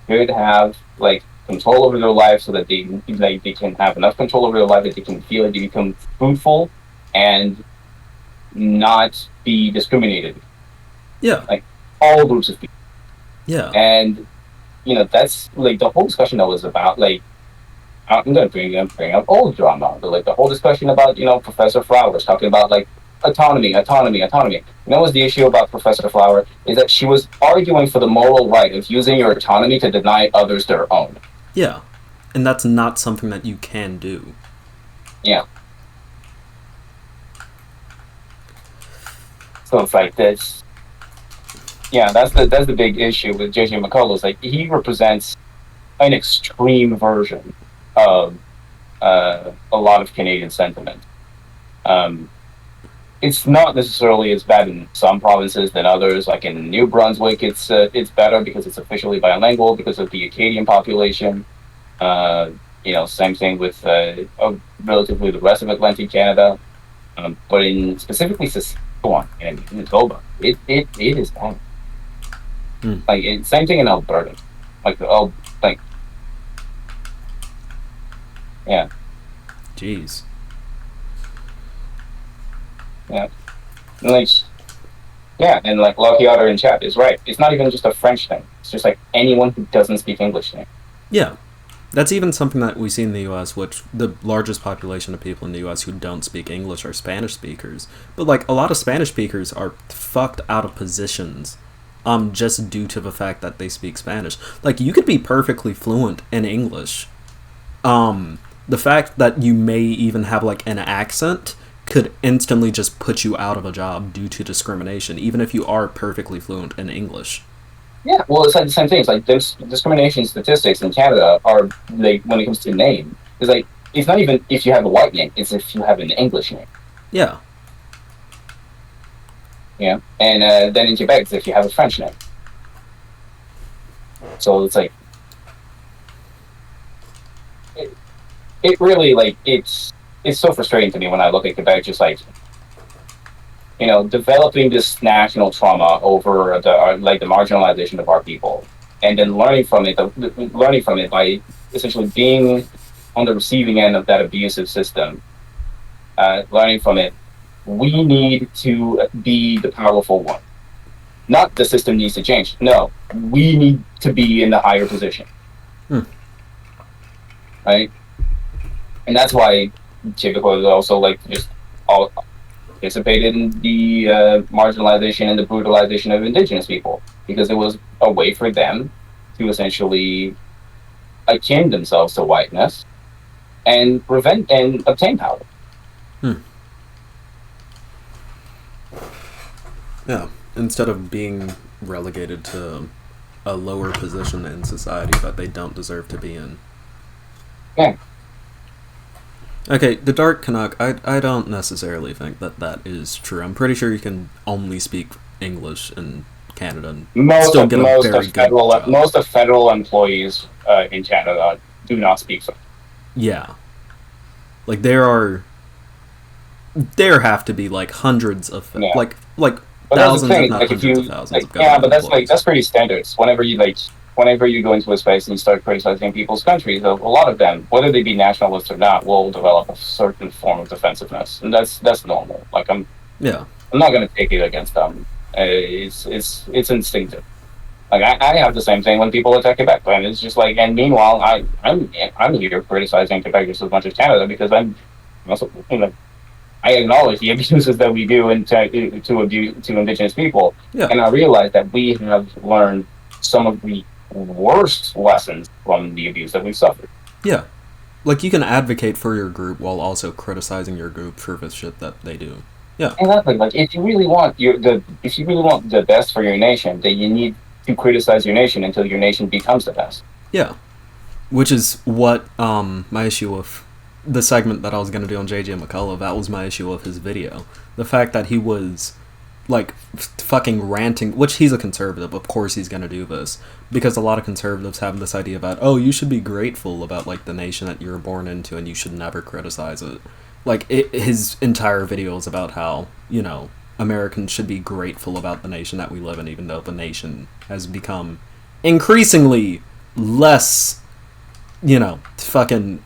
should have like control over their life so that they can have enough control over their life that they can feel like they become fruitful and not be discriminated. yeah, Like all groups of people. yeah, And that's like the whole discussion that was about like I'm going to bring up old drama, but like the whole discussion about Professor Flowers talking about like autonomy, autonomy, autonomy. What's the issue about Professor Flower is that she was arguing for the moral right of using your autonomy to deny others their own. yeah, and that's not something that you can do. Yeah. So it's like this. Yeah, that's the big issue with JJ McCullough. Like he represents an extreme version of a lot of Canadian sentiment. Um, it's not necessarily as bad in some provinces than others. Like in New Brunswick, it's better because it's officially bilingual because of the Acadian population. Same thing with relatively the rest of Atlantic Canada. But in specifically Saskatchewan and Manitoba, it is bad. Mm. Like same thing in Alberta. Like yeah, Jeez. yeah, and like yeah, and like Lucky Otter in chat is right. It's not even just a French thing. It's just like anyone who doesn't speak English now. Yeah. That's even something that we see in the U.S., which the largest population of people in the U.S. who don't speak English are Spanish speakers. But, like, a lot of Spanish speakers are fucked out of positions just due to the fact that they speak Spanish. Like, you could be perfectly fluent in English. The fact that you may even have, like, an accent could instantly just put you out of a job due to discrimination, even if you are perfectly fluent in English. Yeah, well, it's like the same thing. It's like those discrimination statistics in Canada are like when it comes to name. It's like it's not even if you have a white name; it's if you have an English name. Yeah. Yeah, and then in Quebec, it's if you have a French name. So it's like it really like it's so frustrating to me when I look at Quebec, just like developing this national trauma over the marginalization of our people, and then learning from it by essentially being on the receiving end of that abusive system. Learning from it, we need to be the powerful one. Not the system needs to change. No, we need to be in the higher position, right? And that's why Quebec is also like just all participated in the marginalization and the brutalization of Indigenous people because it was a way for them to essentially akin themselves to whiteness and prevent and obtain power. Yeah. Instead of being relegated to a lower position in society that they don't deserve to be in. Yeah. Okay, the Dark Canuck, I don't necessarily think that is true. I'm pretty sure you can only speak English in Canada and still get a very good job. Most of federal employees in Canada do not speak French. Yeah. Like, there have to be, like, hundreds of, Yeah. like But thousands, that's the thing, if not like if hundreds you of thousands like of government but employees. that's pretty standard. Whenever you go into a space and you start criticizing people's countries, a lot of them, whether they be nationalists or not, will develop a certain form of defensiveness, and that's normal. Like I'm not going to take it against them. It's instinctive. Like I have the same thing when people attack Quebec, and it's just like. And meanwhile, I'm here criticizing Quebec just as much as Canada because I'm also I acknowledge the abuses that we do to Indigenous people, and I realize that we have learned some of the worst lessons from the abuse that we've suffered. Yeah. Like, you can advocate for your group while also criticizing your group for the shit that they do. Yeah. Exactly. Like, if you really want the best for your nation, then you need to criticize your nation until your nation becomes the best. Yeah. Which is what my issue with the segment that I was going to do on JJ McCullough, that was my issue with his video. The fact that he was like fucking ranting, which he's a conservative, of course he's gonna do this, because a lot of conservatives have this idea about, oh, you should be grateful about like the nation that you were born into and you should never criticize it. Like his entire video is about how, you know, Americans should be grateful about the nation that we live in, even though the nation has become increasingly less, you know, fucking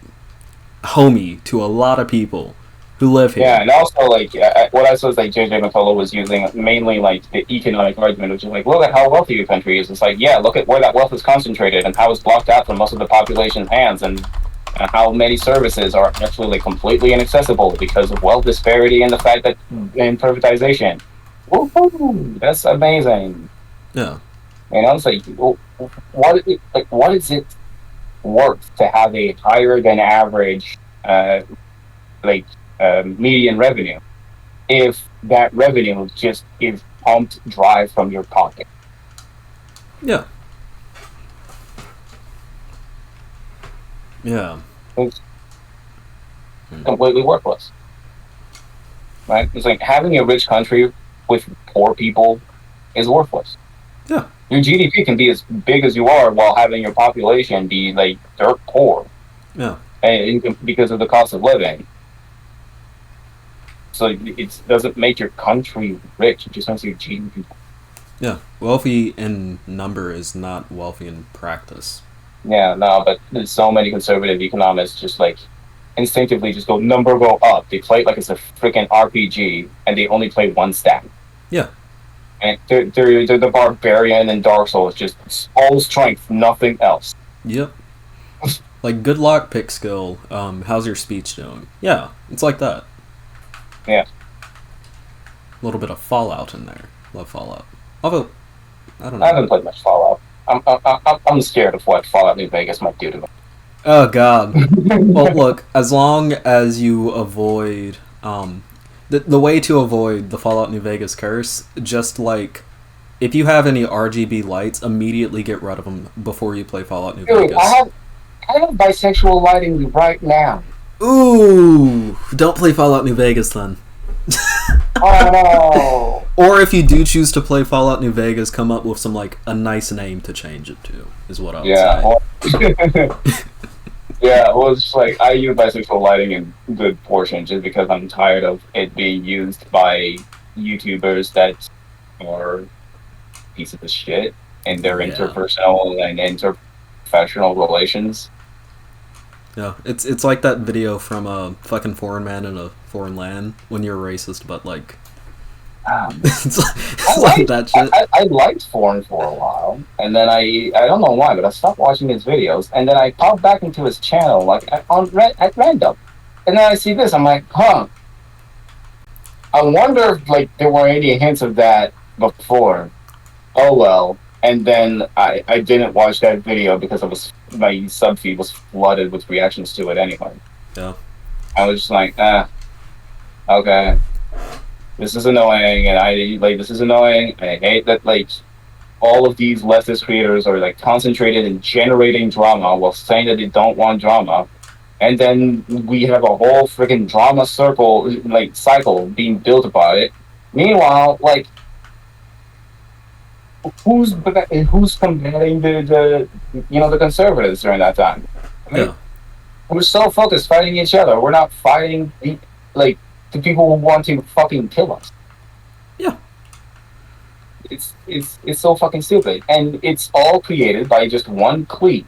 homey to a lot of people who live here. Yeah, and also, like, what I saw is, like, JJ McCullough was using mainly, like, the economic argument, which is, like, look at how wealthy your country is. It's like, yeah, look at where that wealth is concentrated and how it's blocked out from most of the population's hands, and how many services are actually, like, completely inaccessible because of wealth disparity and the fact that, and privatization. Woohoo! That's amazing. Yeah. And I was like, what is it worth to have a higher than average, median revenue if that revenue just is pumped dry from your pocket? Yeah. Yeah. It's completely worthless. Right? It's like having a rich country with poor people is worthless. Yeah. Your GDP can be as big as you are while having your population be like dirt poor. Yeah. And because of the cost of living. So it doesn't make your country rich, it just makes your GDP. Yeah. Wealthy in number is not wealthy in practice. Yeah, no, but there's so many conservative economists just like instinctively just go up. They play it like it's a freaking RPG, and they only play one stat. Yeah. And they're the barbarian in Dark Souls, just all strength, nothing else. Yep. Like, good lockpick skill. How's your speech doing? Yeah, it's like that. Yeah. A little bit of Fallout in there. Love Fallout. Although, I don't know. I haven't played much Fallout. I'm scared of what Fallout New Vegas might do to me. Oh God. Well, look, as long as you avoid, the way to avoid the Fallout New Vegas curse, just like, if you have any RGB lights, immediately get rid of them before you play Fallout New Dude, Vegas. I have bisexual lighting right now. Ooh, don't play Fallout New Vegas then. Oh no. Or if you do choose to play Fallout New Vegas, come up with some, like, a nice name to change it to, is what I would say. Well, yeah, well, it's just like, I use bisexual lighting in good portion just because I'm tired of it being used by YouTubers that are pieces of shit in their interpersonal and interprofessional relations. Yeah, it's like that video from a fucking foreign man in a foreign land when you're racist, but like, it's like that shit. I liked Foreign for a while, and then I don't know why, but I stopped watching his videos, and then I popped back into his channel like at random, and then I see this, I'm like, huh. I wonder if like there were any hints of that before. Oh well. And then I didn't watch that video because my sub feed was flooded with reactions to it anyway. Yeah. I was just like, okay, this is annoying, and this is annoying. I hate that like all of these leftist creators are like concentrated in generating drama while saying that they don't want drama, and then we have a whole freaking drama cycle being built about it. Meanwhile, like, who's combating the conservatives during that time? I mean, we're so focused fighting each other. We're not fighting the people who want to fucking kill us. Yeah. It's so fucking stupid, and it's all created by just one clique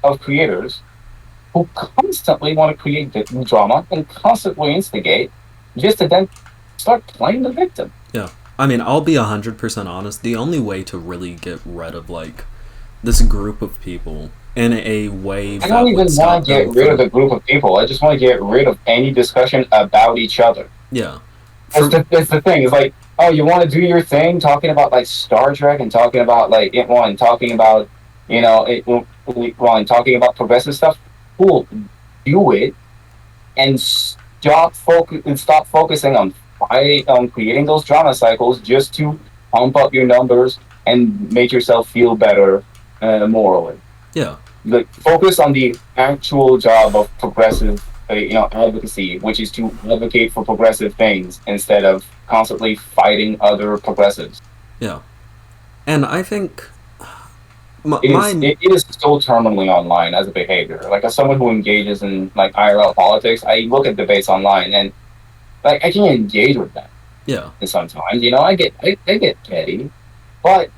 of creators who constantly want to create the drama and constantly instigate, just to then start playing the victim. Yeah. I mean, I'll be 100% honest. The only way to really get rid of, like, this group of people in a way I don't even want to get rid of the group of people. I just want to get rid of any discussion about each other. Yeah. That's the thing. It's like, oh, you want to do your thing, talking about, like, Star Trek and talking about, like, talking about, talking about progressive stuff? Cool. Do it. And stop focusing on creating those drama cycles just to pump up your numbers and make yourself feel better morally. Yeah. Like, focus on the actual job of progressive advocacy, which is to advocate for progressive things instead of constantly fighting other progressives. Yeah. And I think It is so terminally online as a behavior. Like, as someone who engages in like IRL politics, I look at debates online and like I can engage with them. yeah. And sometimes, I get petty, but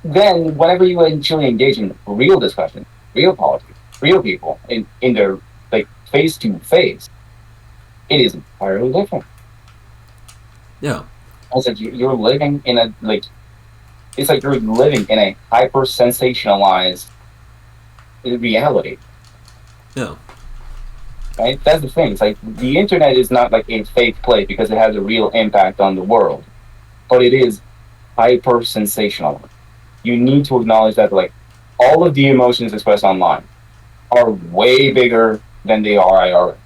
then whenever you actually engage in real discussion, real politics, real people in their like face to face, it is entirely different. Yeah. It's like you're living in a like it's like you're living in a hyper sensationalized reality. Yeah. Right? That's the thing. It's like the internet is not like a fake place because it has a real impact on the world, but it is hyper sensational. You need to acknowledge that like all of the emotions expressed online are way bigger than they are IRL.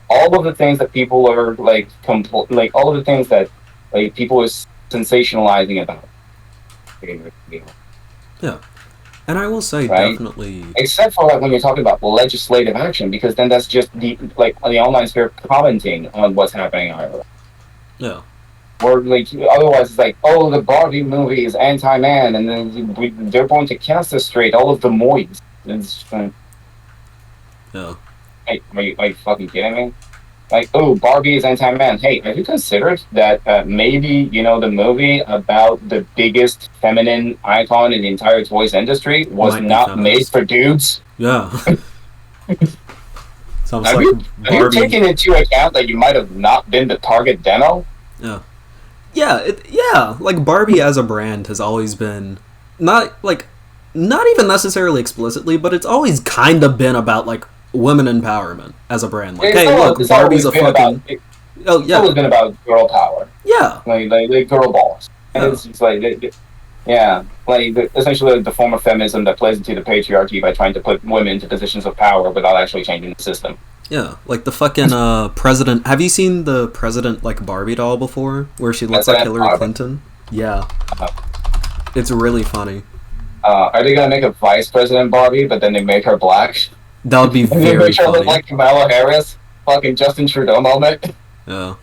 All of the things that people are like like all of the things that like people are sensationalizing about, Yeah. And I will say right? definitely. Except for like when you're talking about legislative action, because then that's just the online sphere commenting on what's happening in Ireland. Yeah. Or like otherwise, it's like, oh, the Barbie movie is anti-man, and then they're going to castrate all of the moids. It's just, Yeah. hey, are you fucking kidding me? Like, oh, Barbie is anti-man. Hey, have you considered that maybe the movie about the biggest feminine icon in the entire toys industry was Might be not made feminist. for dudes? Yeah. Sounds Have like you Barbie. taken into account that you might have not been the target demo? Yeah. Yeah. Like Barbie as a brand has always been not even necessarily explicitly, but it's always kind of been about like women empowerment as a brand. Like, hey, look, It's Barbie's always a been about fucking. Oh it's always yeah. been about girl power, Yeah. like girl balls, and Yeah. it's just like yeah, like essentially the form of feminism that plays into the patriarchy by trying to put women into positions of power without actually changing the system. Yeah, like the fucking president. Have you seen the president like Barbie doll before, where she looks That's like an Hillary Clinton? Yeah, uh, it's really funny. are they gonna make a vice president Barbie, but then they make her black, That would be and they very make her look funny. like Kamala Harris? Fucking Justin Trudeau moment. Yeah,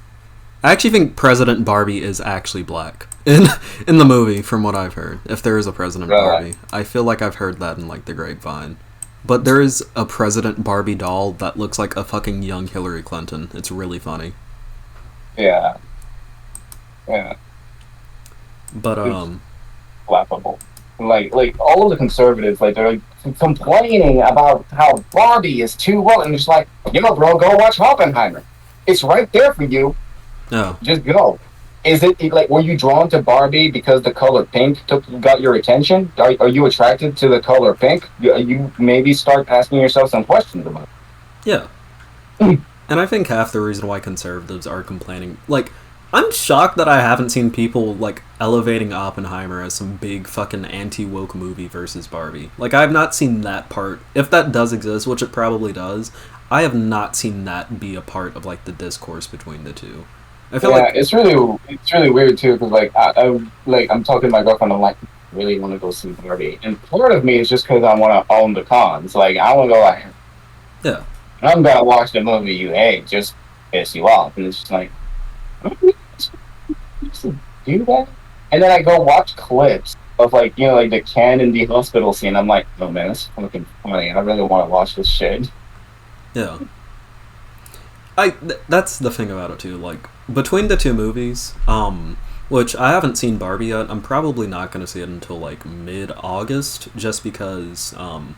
I actually think President Barbie is actually black in the movie, from what I've heard. If there is a President Barbie, I feel like I've heard that in like the grapevine. But there is a President Barbie doll that looks like a fucking young Hillary Clinton. It's really funny. Yeah, yeah. But Laughable. Like all of the conservatives, like they're like complaining about how Barbie is too well, and it's like, bro, go watch Oppenheimer. It's right there for you. yeah, Just go. Is it like, were you drawn to Barbie because the color pink got your attention? Are you attracted to the color pink? You maybe start asking yourself some questions about yeah. And I think half the reason why conservatives are complaining, like, I'm shocked that I haven't seen people, like, elevating Oppenheimer as some big fucking anti-woke movie versus Barbie. Like, I have not seen that part. If that does exist, which it probably does, I have not seen that be a part of, like, the discourse between the two. I feel like... it's really weird, too, because, I'm talking to my girlfriend, I'm like, I really want to go see Barbie. And part of me is just because I want to own the cons. Like, I want to go, like, yeah. I'm going to watch the movie you hate, just piss you off. And it's just like, do that? And then I go watch clips of like the Ken in the hospital scene. I'm like, oh man, that's fucking funny. I really want to watch this shit. Yeah. That's the thing about it too. Like between the two movies, which I haven't seen Barbie yet. I'm probably not going to see it until like mid-August, just because I'm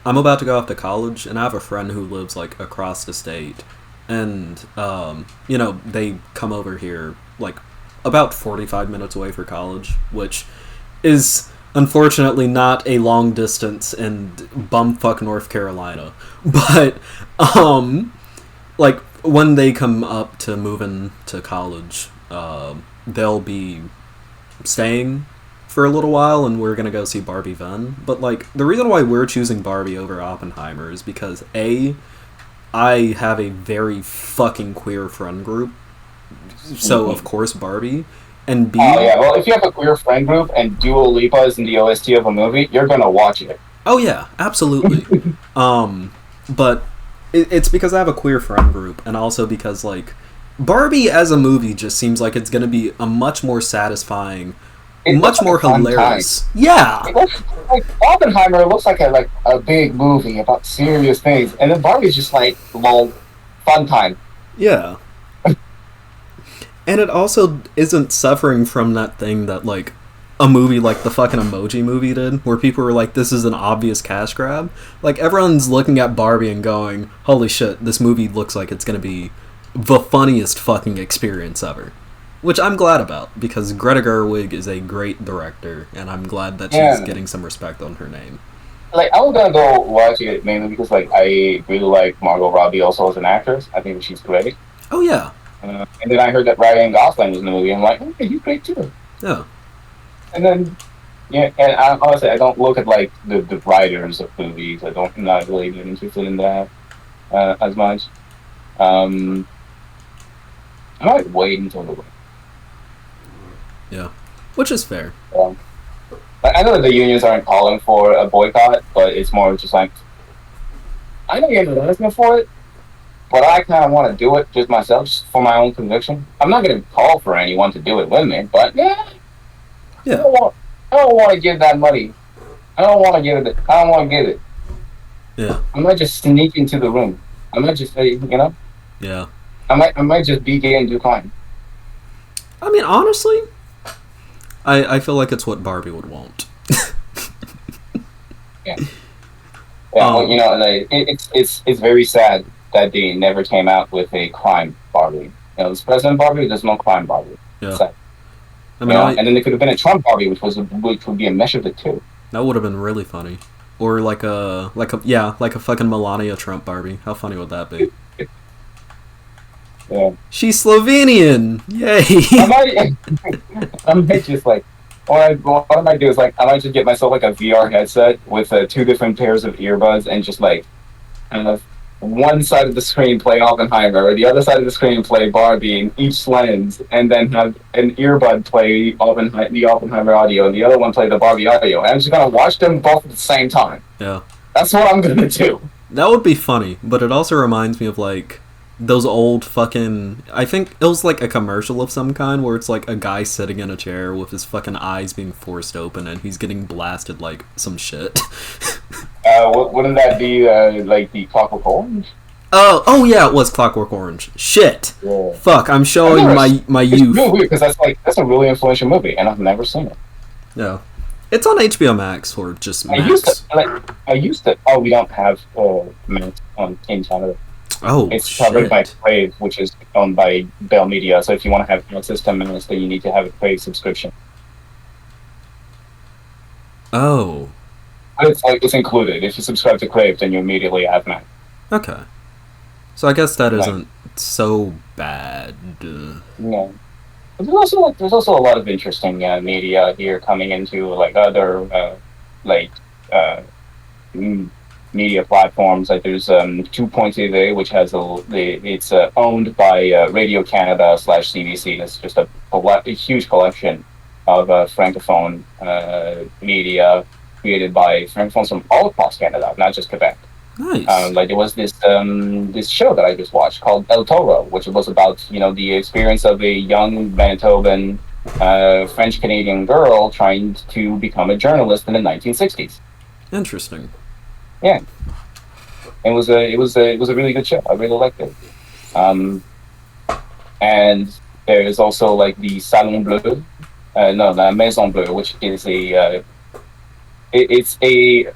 about to go off to college, and I have a friend who lives like across the state, and they come over here like about 45 minutes away for college, which is unfortunately not a long distance in bumfuck North Carolina. But like when they come up to move into college, they'll be staying for a little while, and we're gonna go see Barbie then. But like the reason why we're choosing Barbie over Oppenheimer is because I have a very fucking queer friend group, so of course Barbie, and B. Oh yeah, well if you have a queer friend group and Dua Lipa is in the OST of a movie, you're gonna watch it. Oh yeah, absolutely. But it's because I have a queer friend group, and also because, like, Barbie as a movie just seems like it's going to be a much more satisfying, much more hilarious. Yeah. It looks like Oppenheimer looks like a big movie about serious things, and then Barbie's just like, lol, fun time. Yeah. And it also isn't suffering from that thing that, like, a movie like the fucking Emoji Movie did, where people were like, this is an obvious cash grab. Like, everyone's looking at Barbie and going, holy shit, this movie looks like it's gonna be the funniest fucking experience ever. Which I'm glad about, because Greta Gerwig is a great director, and I'm glad that she's getting some respect on her name. Like, I was gonna go watch it mainly because, like, I really like Margot Robbie also as an actress. I think she's great. Oh, yeah. And then I heard that Ryan Gosling was in the movie, and I'm like, okay, he's great too. Yeah. And then, yeah, and honestly, I don't look at, like, the writers of movies. I'm not really interested in that as much. I might wait until the... Yeah. Which is fair. I know that the unions aren't calling for a boycott, but it's more just like, I know you're not asking for it, but I kind of want to do it just myself, just for my own conviction. I'm not going to call for anyone to do it with me, but yeah. I don't want to give that money. I don't want to give it. I don't want to give it. Yeah. I might just sneak into the room. I might just say, Yeah. I might just be gay and decline. I mean, honestly, I feel like it's what Barbie would want. Yeah. Yeah. Well, like, it's very sad that they never came out with a crime Barbie. This President Barbie, there's no crime Barbie. Yeah. Sad. I mean, and then there could have been a Trump Barbie, which would be a mesh of the two. That would have been really funny. Or like a fucking Melania Trump Barbie. How funny would that be? Yeah. She's Slovenian! Yay! I might just, like, what I might do is, like, I might just get myself, like, a VR headset with 2 different pairs of earbuds and just, like, have one side of the screen play Oppenheimer, or the other side of the screen play Barbie in each lens, and then have an earbud play the Oppenheimer audio, and the other one play the Barbie audio. And I'm just gonna watch them both at the same time. Yeah. That's what I'm gonna do. That would be funny, but it also reminds me of, like, those old fucking... I think it was like a commercial of some kind where it's like a guy sitting in a chair with his fucking eyes being forced open and he's getting blasted like some shit. Wouldn't that be like the Clockwork Orange? Oh yeah, it was Clockwork Orange. Shit. Yeah. Fuck, I'm showing my youth. It's really weird because that's a really influential movie and I've never seen it. Yeah. It's on HBO Max or just Max. I used to. Oh, we don't have Max in Canada. Oh, it's covered by Crave, which is owned by Bell Media. So if you want to have access to Max, then you need to have a Crave subscription. Oh. But it's included. If you subscribe to Crave, then you immediately have Max. Okay. So I guess that isn't so bad. No. But there's also a lot of interesting media here coming into like other media platforms. Like there's 2.TV, which has it's owned by Radio Canada / CBC. It's just a huge collection of francophone media created by francophones from all across Canada, not just Quebec. Nice. Like there was this show that I just watched called El Toro, which was about the experience of a young Manitoban French Canadian girl trying to become a journalist in the 1960s. Interesting. Yeah, it was a really good show. I really liked it. And there is also like the Salon Bleu, la Maison Bleue, which is it's a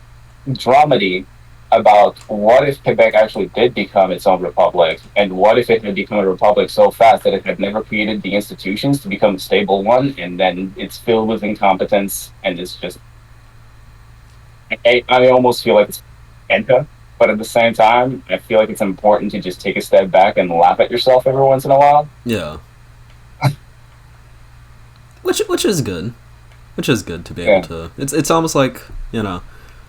dramedy about what if Quebec actually did become its own republic, and what if it had become a republic so fast that it had never created the institutions to become a stable one, and then it's filled with incompetence, and it's just... I almost feel like it's Enka, but at the same time, I feel like it's important to just take a step back and laugh at yourself every once in a while. Yeah. Which is good. Which is good to be able to... It's almost like,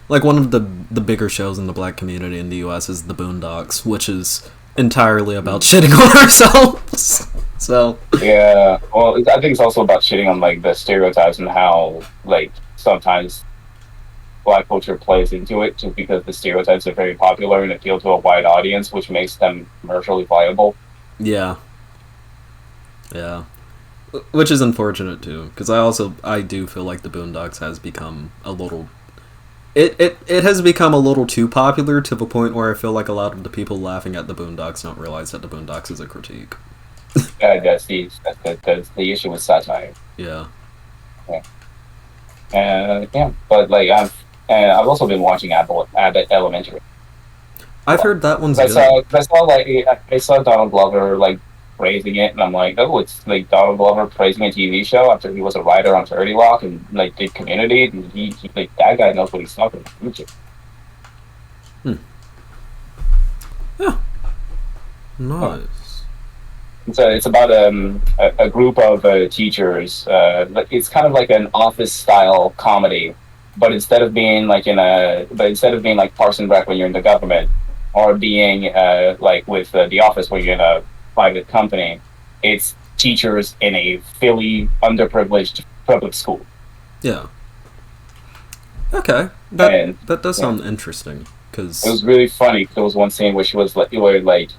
like one of the bigger shows in the black community in the US is The Boondocks, which is entirely about shitting on ourselves. So yeah, well, I think it's also about shitting on like the stereotypes and how like sometimes black culture plays into it, just because the stereotypes are very popular and appeal to a wide audience, which makes them commercially viable. Yeah. Yeah. Which is unfortunate too, because I do feel like the Boondocks has become a little. It has become a little too popular to the point where I feel like a lot of the people laughing at the Boondocks don't realize that the Boondocks is a critique. That's the issue with satire. Yeah. Yeah. Yeah, but like I've also been watching Abbott Elementary. I've heard that one's I good. saw Donald Glover like praising it, and I'm like, oh, it's like Donald Glover praising a TV show after he was a writer on 30 Rock and like did Community, and he like that guy knows what he's talking about. Yeah. Nice. It's about a group of teachers. It's kind of like an office style comedy, but instead of being like Parks and Rec when you're in the government, or being like with The Office where you're in a private company, it's teachers in a Philly underprivileged public school. Yeah. Okay. And That does sound interesting, because it was really funny. There was one scene where she was like, the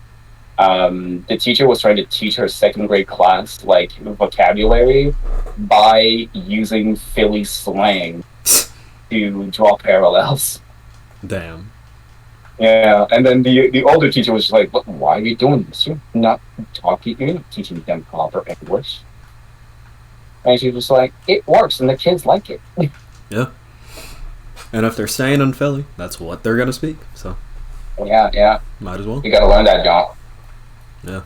teacher was trying to teach her second grade class like vocabulary by using Philly slang to draw parallels. Damn. Yeah, and then the older teacher was just like, "Look, why are you doing this? You're not teaching them proper English." And she was like, "It works, and the kids like it." Yeah. And if they're staying in Philly, that's what they're gonna speak. So. Yeah. Might as well. You gotta learn that, John. Yeah.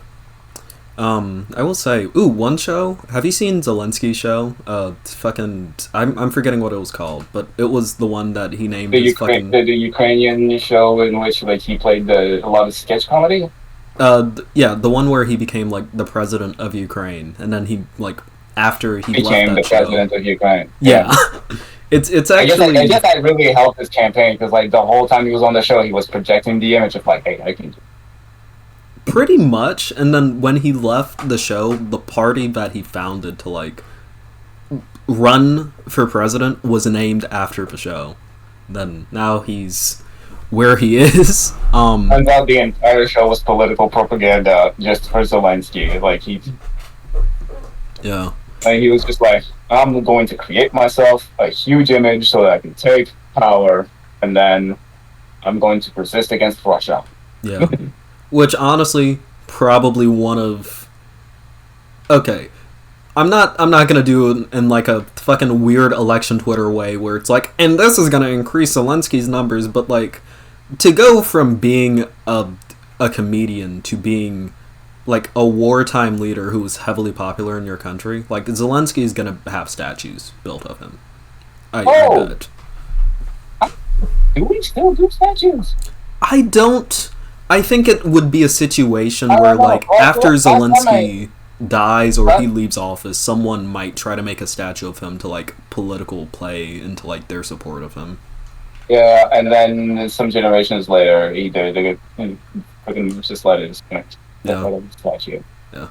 I will say, one show. Have you seen Zelensky's show? I'm forgetting what it was called, but it was the one that he named the Ukrainian show in which like he played a lot of sketch comedy. Yeah, the one where he became like the president of Ukraine, and then he like after he became the president of Ukraine. Yeah. It's actually. I guess that really helped his campaign because like the whole time he was on the show, he was projecting the image of like, hey, I can do. Pretty much, and then when he left the show, the party that he founded to like run for president was named after the show. Then now he's where he is. Turns out the entire show was political propaganda just for Zelensky. Like he was just like, I'm going to create myself a huge image so that I can take power, and then I'm going to persist against Russia. Yeah. Which honestly, probably one of. Okay, I'm not gonna do it in like a fucking weird election Twitter way where it's like, and this is gonna increase Zelensky's numbers, but like, to go from being a comedian to being like a wartime leader who was heavily popular in your country, like Zelensky is gonna have statues built of him. I bet. Do we still do statues? I don't. I think it would be a situation where, like, after Zelensky dies or he leaves office, someone might try to make a statue of him to, like, political play into, like, their support of him. Yeah, and then some generations later, they're gonna just let it disconnect. Statue. Yeah,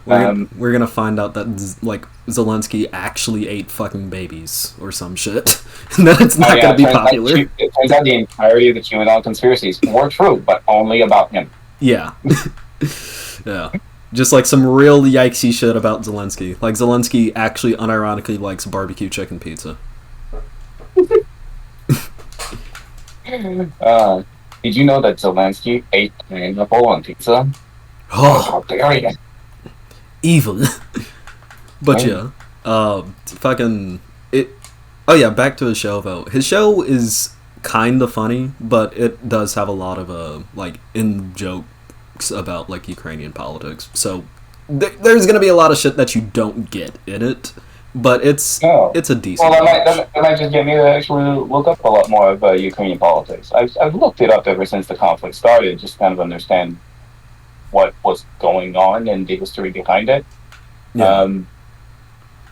we're gonna find out that like Zelensky actually ate fucking babies or some shit, and then it's not gonna be popular. It turns out the entirety of the QAnon conspiracies were true, but only about him. Yeah, yeah, just like some real yikesy shit about Zelensky. Like Zelensky actually unironically likes barbecue chicken pizza. Did you know that Zelensky ate pineapple on pizza? Oh, how dare you! Evil. But yeah, fucking it. Oh yeah, back to his show though. His show is kind of funny, but it does have a lot of like in jokes about like Ukrainian politics. So there's gonna be a lot of shit that you don't get in it, but it's a decent. Well, that might just get me to actually look up a lot more of Ukrainian politics. I've looked it up ever since the conflict started, just kind of understand what was going on and the history behind it. Yeah.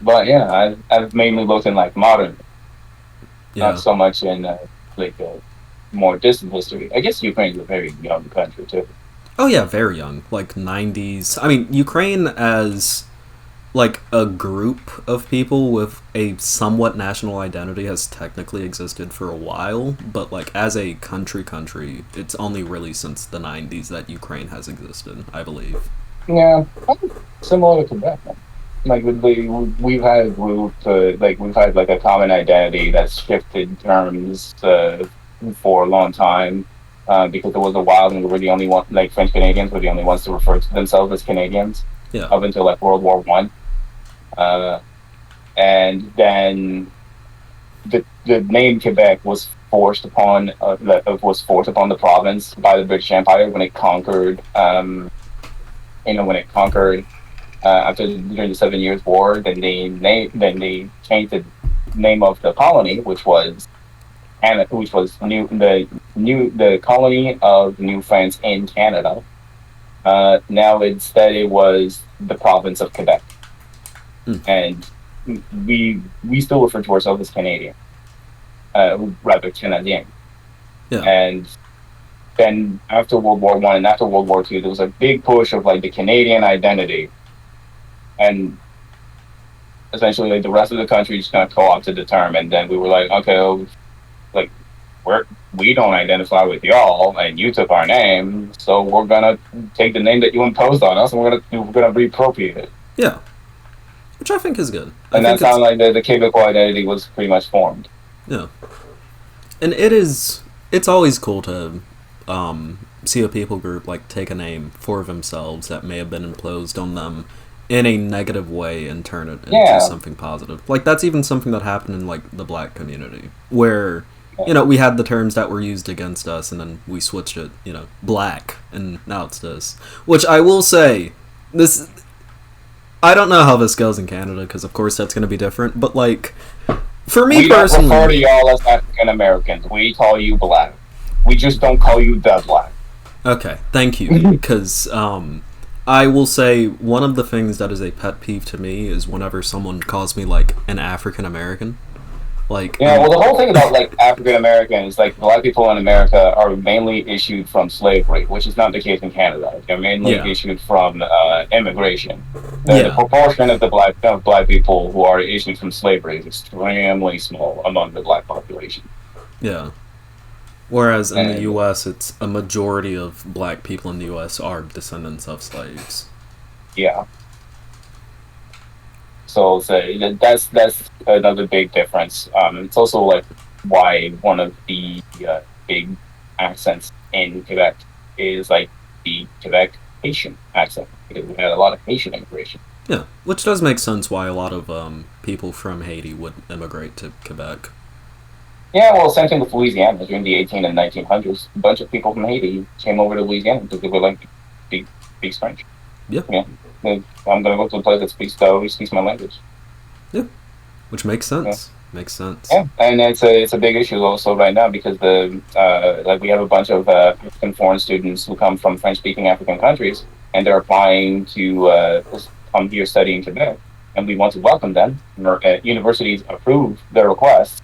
But yeah, I've mainly looked in like modern, not so much in more distant history. I guess Ukraine is a very young country too. Oh yeah, very young, like 90s. I mean, Ukraine as like a group of people with a somewhat national identity has technically existed for a while, but like as a country, it's only really since the 90s that Ukraine has existed, I believe. Yeah, similar to Quebec. Like we've had like a common identity that's shifted terms for a long time because there was a while when we were the only one, like French Canadians were the only ones to refer to themselves as Canadians Yeah. up until like World War I, and then the name Quebec was forced upon the province by the British Empire when it conquered. When it conquered after during the 7 Years' War, then they changed the name of the colony, which was the colony of New France in Canada. Now instead it was the province of Quebec, and we still refer to ourselves as Canadian, rather Canadien. Yeah. And then after World War I and after World War II, there was a big push of like the Canadian identity, and essentially like the rest of the country just kind of co-opted the term, and then we were like, okay, well, like we don't identify with y'all, and you took our name, so we're gonna take the name that you imposed on us, and we're gonna reappropriate it. Yeah, which I think is good. And that's how like the Quebecois identity was pretty much formed. Yeah, and it's always cool to see a people group like take a name for themselves that may have been imposed on them in a negative way and turn it into something positive. Like that's even something that happened in like the black community where we had the terms that were used against us and then we switched it, black, and now it's this. Which I will say, I don't know how this goes in Canada because of course that's going to be different, but like for me personally, we don't refer to y'all as African Americans. We call you black. We just don't call you the black. Okay, thank you. Because I will say one of the things that is a pet peeve to me is whenever someone calls me like an African American. Like well, the whole thing about like African Americans, like black people in America, are mainly issued from slavery, which is not the case in Canada. They're mainly issued from immigration. The proportion of the black people who are issued from slavery is extremely small among the black population. Yeah. Whereas in the U.S., it's a majority of black people in the U.S. are descendants of slaves. Yeah. So that's another big difference. It's also like why one of the big accents in Quebec is like the Quebec Haitian accent, because we had a lot of Haitian immigration. Yeah, which does make sense why a lot of people from Haiti would immigrate to Quebec. Yeah, well, same thing with Louisiana. During the 18 and 1900s, a bunch of people from Haiti came over to Louisiana because they were like, speak French. Yeah. I'm going to go to a place that speaks my language. Yeah, which makes sense. Yeah. Makes sense. Yeah, and it's a big issue also right now because we have a bunch of African foreign students who come from French-speaking African countries, and they're applying to come here study in Quebec, and we want to welcome them. Universities approve their requests.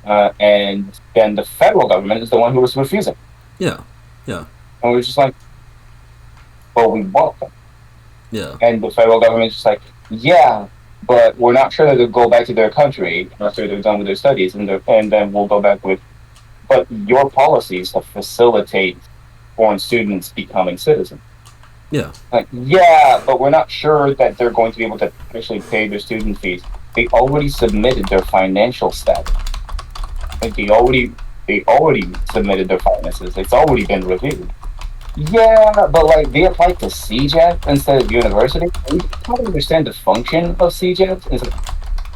And then the federal government is the one who was refusing. Yeah. And we're just like, well, we want them. Yeah. And the federal government is just like, yeah, but we're not sure that they'll go back to their country after they're done with their studies, and then we'll go back with, but your policies to facilitate foreign students becoming citizens. Yeah. Like, yeah, but we're not sure that they're going to be able to actually pay their student fees. They already submitted their financial status. Like they already submitted their finances. It's already been reviewed. Yeah, but like they applied to CJET instead of university. We don't understand the function of CJET. It's like,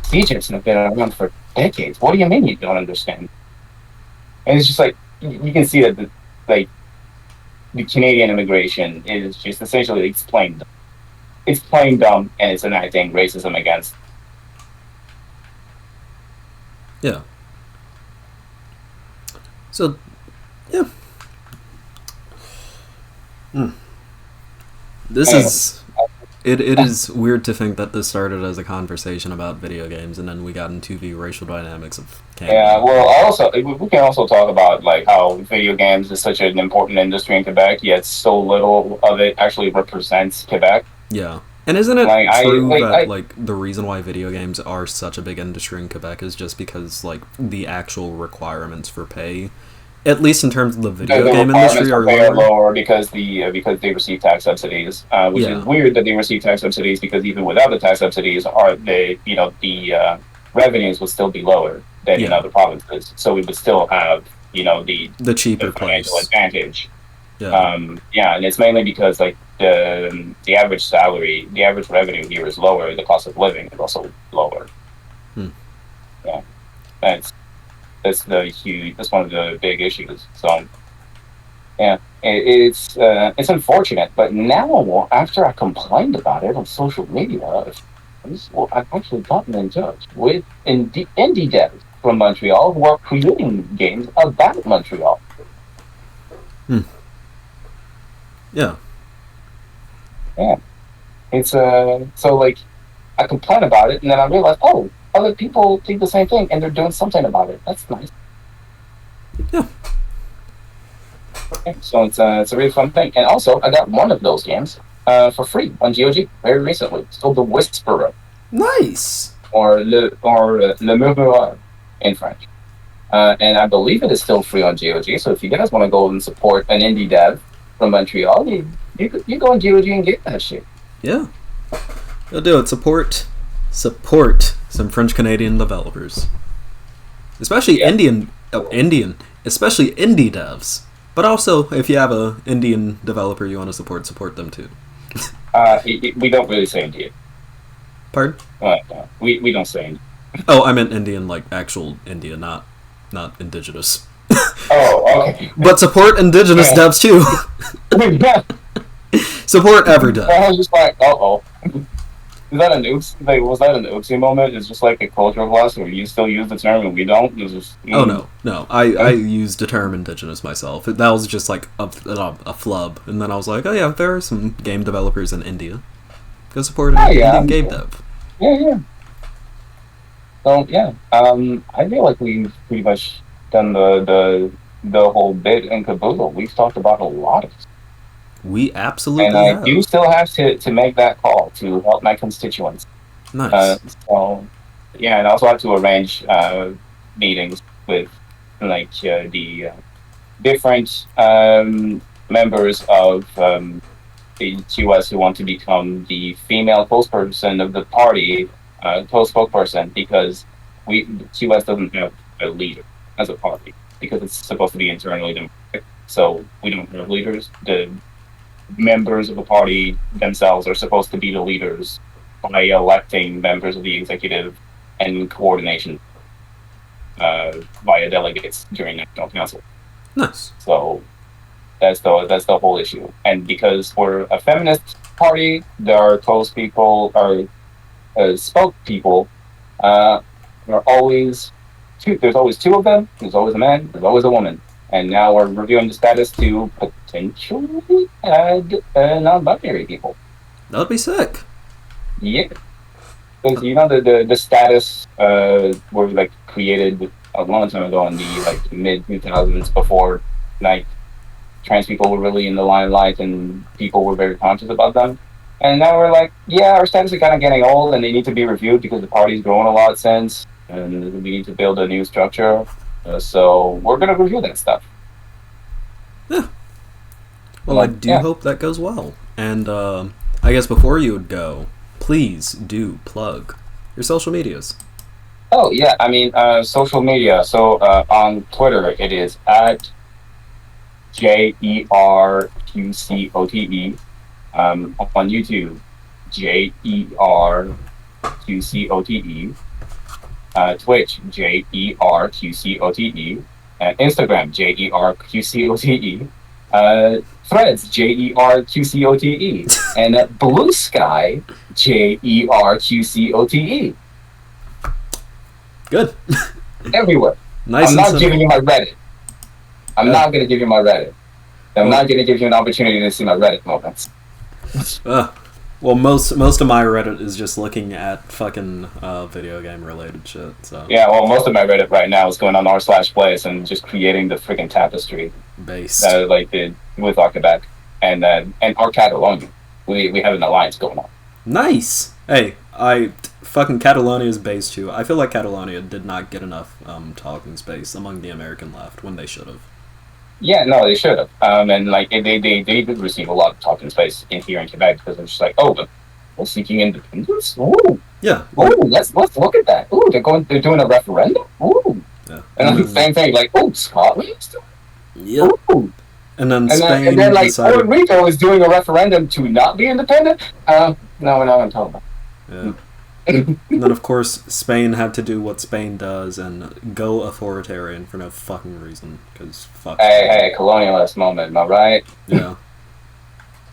CJETs have been around for decades. What do you mean you don't understand? And it's just like you can see that the Canadian immigration is just essentially explained. It's plain dumb, and it's enacting racism against. Yeah. So, yeah. This is... It is weird to think that this started as a conversation about video games, and then we got into the racial dynamics of Canada. Yeah, well, we can also talk about like how video games is such an important industry in Quebec, yet so little of it actually represents Quebec. Yeah. And isn't it Like true that like the reason why video games are such a big industry in Quebec is just because like the actual requirements for pay, at least in terms of the video game industry, are lower because because they receive tax subsidies, which is weird that they receive tax subsidies because even without the tax subsidies, the revenues would still be lower than in other provinces. So we would still have the cheaper financial place advantage. Yeah. And it's mainly because like the average salary, the average revenue here is lower. The cost of living is also lower. Yeah, that's that's one of the big issues. So yeah, it's unfortunate. But now after I complained about it on social media, I've actually gotten in touch with indie devs from Montreal who are creating games about Montreal. Yeah. Yeah. It's so like I complain about it and then I realize, oh, other people think the same thing and they're doing something about it. That's nice. Yeah. Okay, so it's a really fun thing. And also I got one of those games for free on GOG very recently. It's called The Whisperer. Nice. Or Le Murmureur in French. And I believe it is still free on GOG. So if you guys want to go and support an indie dev from Montreal, you go on GOG and get that shit. Yeah. You'll do it. Support some French Canadian developers. Especially especially indie devs. But also, if you have a Indian developer you want to support them too. We don't really say Indian. Pardon? We don't say Indian. Oh, I meant Indian, like actual India, not indigenous. Oh, okay. But support indigenous devs too. Support every dev. I was just like, is that an oops? Like, was that an oopsie moment? It's just like a cultural loss where you still use the term and we don't. It's just, Oh no. I used the term indigenous myself. That was just like a flub, and then I was like, oh yeah, there are some game developers in India. Go support an Indian game dev. Yeah. So yeah, I feel like we've pretty much done the whole bit and caboodle. We've talked about a lot of stuff. We absolutely and I do still have to make that call to help my constituents. Nice. So yeah, and I also have to arrange meetings with like the different members of the QS who want to become the female spokesperson of the party, co-spokesperson, because QS doesn't have a leader as a party because it's supposed to be internally democratic. So we don't have leaders. The members of the party themselves are supposed to be the leaders by electing members of the executive and coordination via delegates during national council. Nice. So that's the whole issue. And because we're a feminist party, there are spokespeople are always two. There's always two of them. There's always a man. There's always a woman. And now we're reviewing the status to potentially add non-binary people. That'd be sick. Yeah. Because the status were like created a long time ago in the like mid 2000s, before like trans people were really in the limelight and people were very conscious about them. And now we're like, yeah, our status is kind of getting old and they need to be reviewed because the party's grown a lot since, and we need to build a new structure. So we're going to review that stuff. Yeah. Well, I do hope that goes well. And I guess before you would go, please do plug your social medias. Oh, yeah. I mean, social media. So on Twitter, it is at JerQCote. On YouTube, JerQCote. Twitch, JerQCote. Instagram, JerQCote. Threads, JerQCote. And Blue Sky, JerQCote. Good. Everywhere. Nice. I'm not giving you my Reddit. I'm not going to give you my Reddit. I'm not going to give you an opportunity to see my Reddit moments. Well, most of my Reddit is just looking at fucking video game related shit. So yeah, well, most of my Reddit right now is going on r/place and just creating the freaking tapestry based that I like did with our Quebec and our Catalonia. We have an alliance going on. Nice. Hey, fucking Catalonia's base too. I feel like Catalonia did not get enough talking space among the American left when they should have. Yeah, no, they should have. And like they did receive a lot of talking space in here in Quebec because it's just like, oh, but we're seeking independence. Ooh, Yeah, oh, let's look at that. Ooh, they're doing a referendum. Ooh, yeah. and like, same thing. Like, oh, Scotland. Yep. Ooh, And then and Spain then like decided. Puerto Rico is doing a referendum to not be independent. No, we're not going to talk about. Yeah. And then, of course, Spain had to do what Spain does and go authoritarian for no fucking reason. Because fuck. Hey, colonialist moment, am I right? Yeah.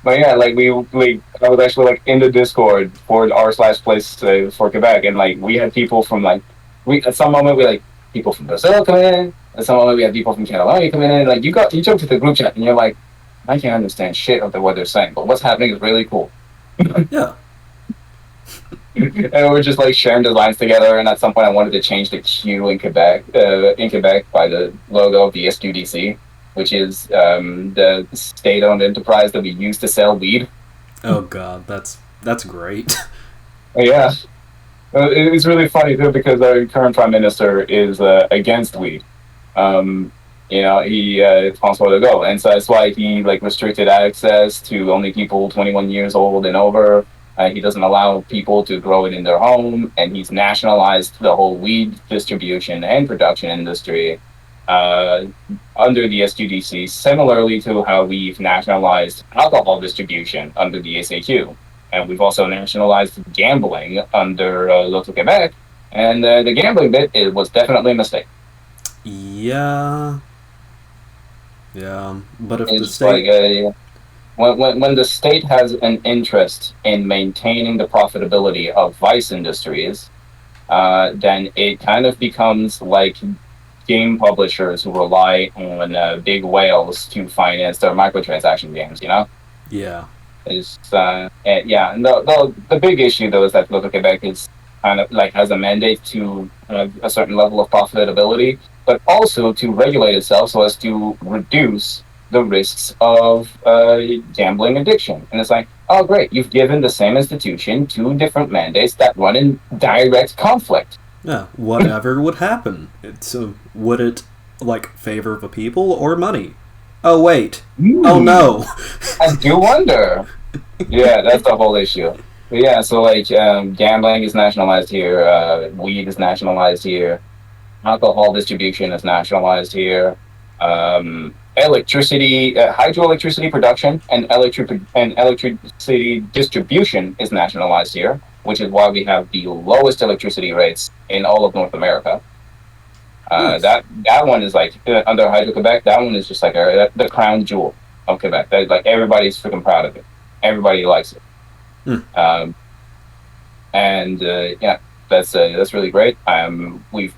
But yeah, like I was actually like in the Discord for r/place for Quebec, and like we had people from like we at some moment we had, like people from Brazil coming in, at some moment we had people from Catalonia coming in. Like you jump to the group chat and you're like, I can't understand shit of what they're saying, but what's happening is really cool. Yeah. And we're just like sharing designs together. And at some point, I wanted to change the Q in Quebec by the logo of the SQDC, which is the state-owned enterprise that we use to sell weed. Oh god, that's great. Yeah, it's really funny too because our current prime minister is against weed. Um, he François Legault, and so that's why he like restricted access to only people 21 years old and over. He doesn't allow people to grow it in their home, and he's nationalized the whole weed distribution and production industry uh, under the SQDC, similarly to how we've nationalized alcohol distribution under the SAQ. And we've also nationalized gambling under Local Quebec. And the gambling bit, it was definitely a mistake. Yeah. Yeah. But if the It's state. like when the state has an interest in maintaining the profitability of vice industries, then it kind of becomes like game publishers who rely on big whales to finance their microtransaction games. Yeah. Is yeah, and the big issue though is that Local Quebec is kind of like has a mandate to have a certain level of profitability, but also to regulate itself so as to reduce the risks of gambling addiction. And it's like, oh great, you've given the same institution two different mandates that run in direct conflict. Yeah. Whatever would happen. Would it like favor the people or money? Oh wait. Oh no. I do wonder. Yeah, that's the whole issue. But yeah, so like gambling is nationalized here, weed is nationalized here, alcohol distribution is nationalized here, electricity, hydroelectricity production and electricity distribution is nationalized here, which is why we have the lowest electricity rates in all of North America. Nice. That one is like under Hydro Quebec. That one is just like the crown jewel of Quebec. That, like everybody's freaking proud of it. Everybody likes it. Hmm. And yeah, that's really great. We've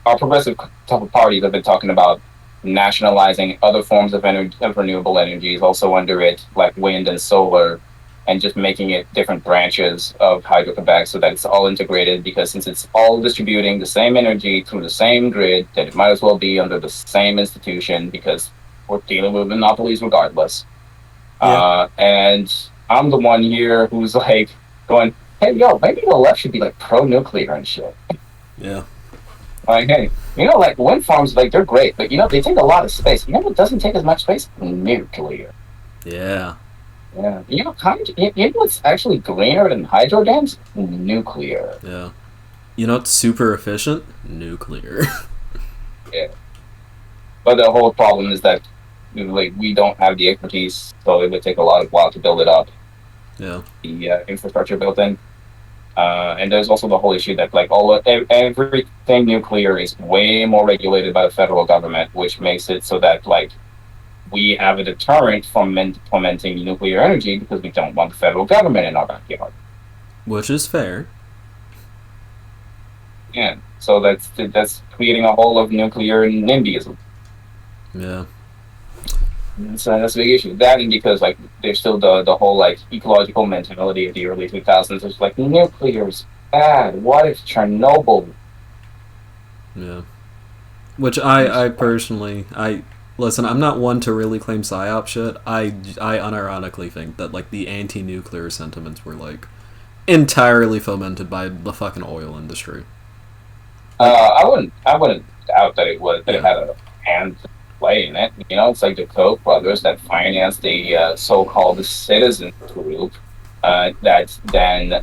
our progressive parties have been talking about nationalizing other forms of energy, of renewable energies, also under it, like wind and solar, and just making it different branches of Hydro Quebec so that it's all integrated. Because since it's all distributing the same energy through the same grid, that it might as well be under the same institution because we're dealing with monopolies regardless. Yeah. And I'm the one here who's like going, hey, yo, maybe the left should be like pro-nuclear and shit. Yeah. Like, hey, like wind farms, like they're great, but they take a lot of space. You know what doesn't take as much space? Nuclear. Yeah. Yeah. What's actually greener than hydro dams? Nuclear. Yeah. You know what's super efficient? Nuclear. Yeah. But the whole problem is that like we don't have the expertise, so it would take a lot of while to build it up. Yeah. The infrastructure built in. And there's also the whole issue that like everything nuclear is way more regulated by the federal government, which makes it so that like we have a deterrent from implementing nuclear energy because we don't want the federal government in our backyard. Which is fair. Yeah, so that's creating a whole of nuclear NIMBYism. Yeah. So that's a big issue. That and because like there's still the whole like ecological mentality of the early 2000s. It's like nuclear is bad. What if Chernobyl? Yeah. Which I personally Listen, I'm not one to really claim psyop shit. I unironically think that like the anti-nuclear sentiments were like entirely fomented by the fucking oil industry. Like, I wouldn't doubt that it was that it yeah, had a hand to play in it. You know, it's like the Koch brothers that financed the so-called citizen group that then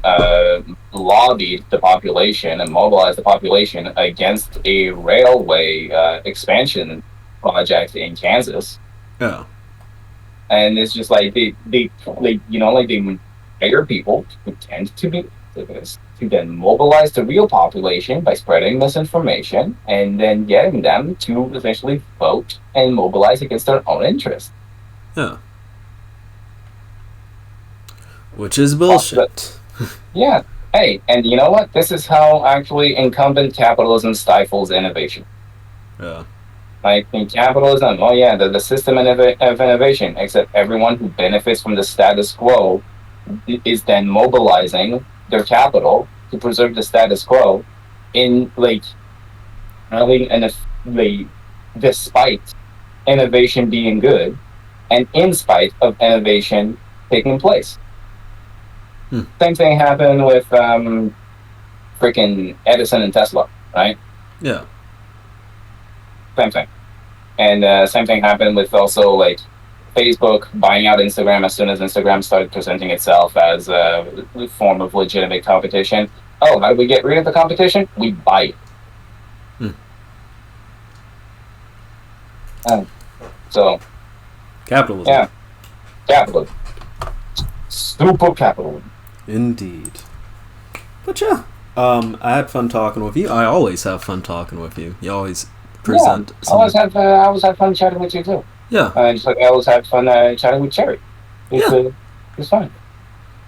lobbied the population and mobilized the population against a railway expansion project in Kansas. yeah, And it's just like they you know like they hire people who tend to be activists to then mobilize the real population by spreading misinformation and then getting them to essentially vote and mobilize against their own interests. yeah. Which is But bullshit. yeah, hey, and you know what? This is how actually incumbent capitalism stifles innovation. Yeah, Like in capitalism, oh yeah, the system of innovation, except everyone who benefits from the status quo is then mobilizing their capital to preserve the status quo in like having an like despite innovation being good and in spite of innovation taking place. hmm. Same thing happened with freaking Edison and Tesla, right? Yeah, Same thing. And same thing happened with also like Facebook buying out Instagram as soon as Instagram started presenting itself as a form of legitimate competition. Oh, how do we get rid of the competition? We buy it. hmm. Uh, so, Capitalism. yeah, capitalism. Super capitalism. Indeed. But yeah, I had fun talking with you. I always have fun talking with you. You always Yeah, present some. I always have fun chatting with you too. Yeah, Just like I always had fun chatting with Cherry. yeah. It's fun.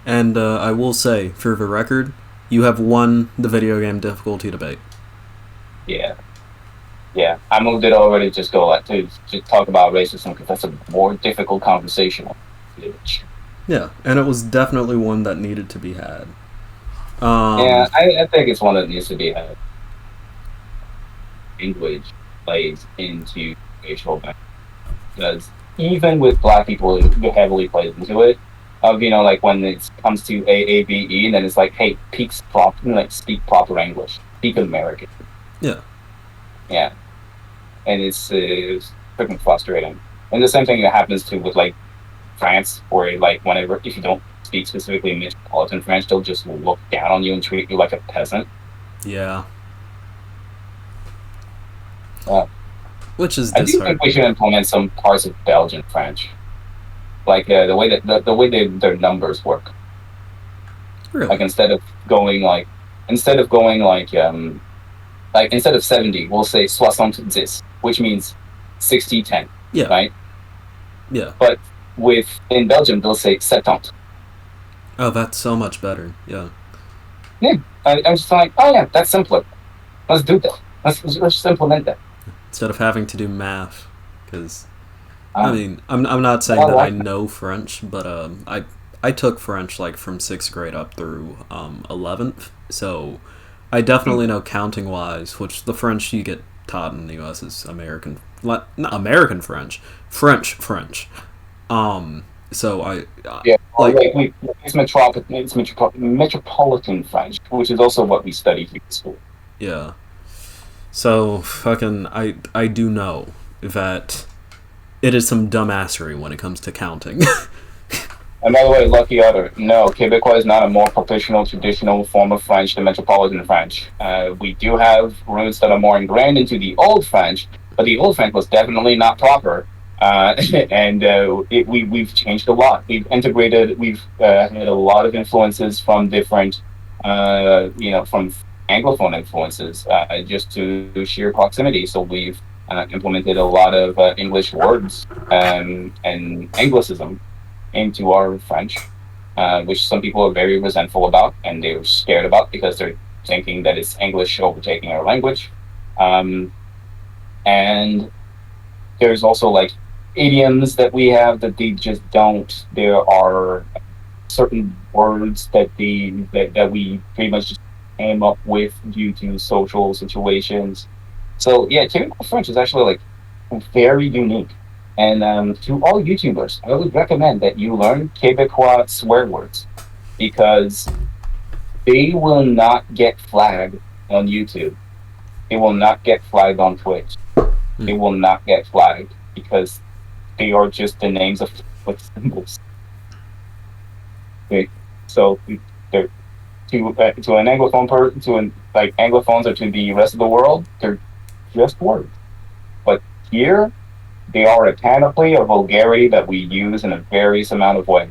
And I will say, for the record, you have won the video game difficulty debate. Yeah, yeah. I moved it already. Just go like to just talk about racism because that's a more difficult conversation. Yeah, and it was definitely one that needed to be had. Yeah, I think it's one that needs to be had. Language plays into racial bias because even with black people, it heavily plays into it. Of like when it comes to AABE, and then it's like, hey, speak proper English, speak American. Yeah, Yeah, and it's freaking frustrating. And the same thing that happens too with like France, where like whenever if you don't speak specifically metropolitan French, they'll just look down on you and treat you like a peasant. yeah. Uh, Which is I do think we should disheartening. implement some parts of Belgian French, like the way that the way their numbers work. Like Really? instead of going like instead of 70, we'll say 70, which means 60-10, Yeah, right? yeah. But in Belgium, they'll say 70. Oh, that's so much better. Yeah. Yeah, I'm just like, oh yeah, that's simpler. Let's do that. Let's just implement that. Instead of having to do math, because I Um, mean, I'm not I saying that I like that. know French, but I took French like from sixth grade up through 11th, so I definitely know counting wise. Which the French you get taught in the U.S. is American, not American French, French. So Yeah, or like like metropolitan French, which is also what we study here at school. yeah. So fucking I do know that it is some dumbassery when it comes to counting. And by the way, lucky other, no, Quebecois is not a more professional, traditional form of French than Metropolitan French. We do have roots that are more ingrained into the Old French, but the Old French was definitely not proper. And we've changed a lot. We've had a lot of influences from different, from Anglophone influences, just to sheer proximity. So we've implemented a lot of English words and Anglicism into our French, which some people are very resentful about and they're scared about because they're thinking that it's English overtaking our language. Um, and there's also like idioms that we have that they just don't. There are certain words that we pretty much just came up with due to social situations. So yeah, technical French is actually like very unique. And to all YouTubers, I would recommend that you learn Quebecois swear words because they will not get flagged on YouTube. They will not get flagged on Twitch. They will not get flagged because they are just the names of with symbols. So they're to an anglophone person, like anglophones or to the rest of the world, they're just words. But here, they are a panoply of vulgarity that we use in a various amount of ways.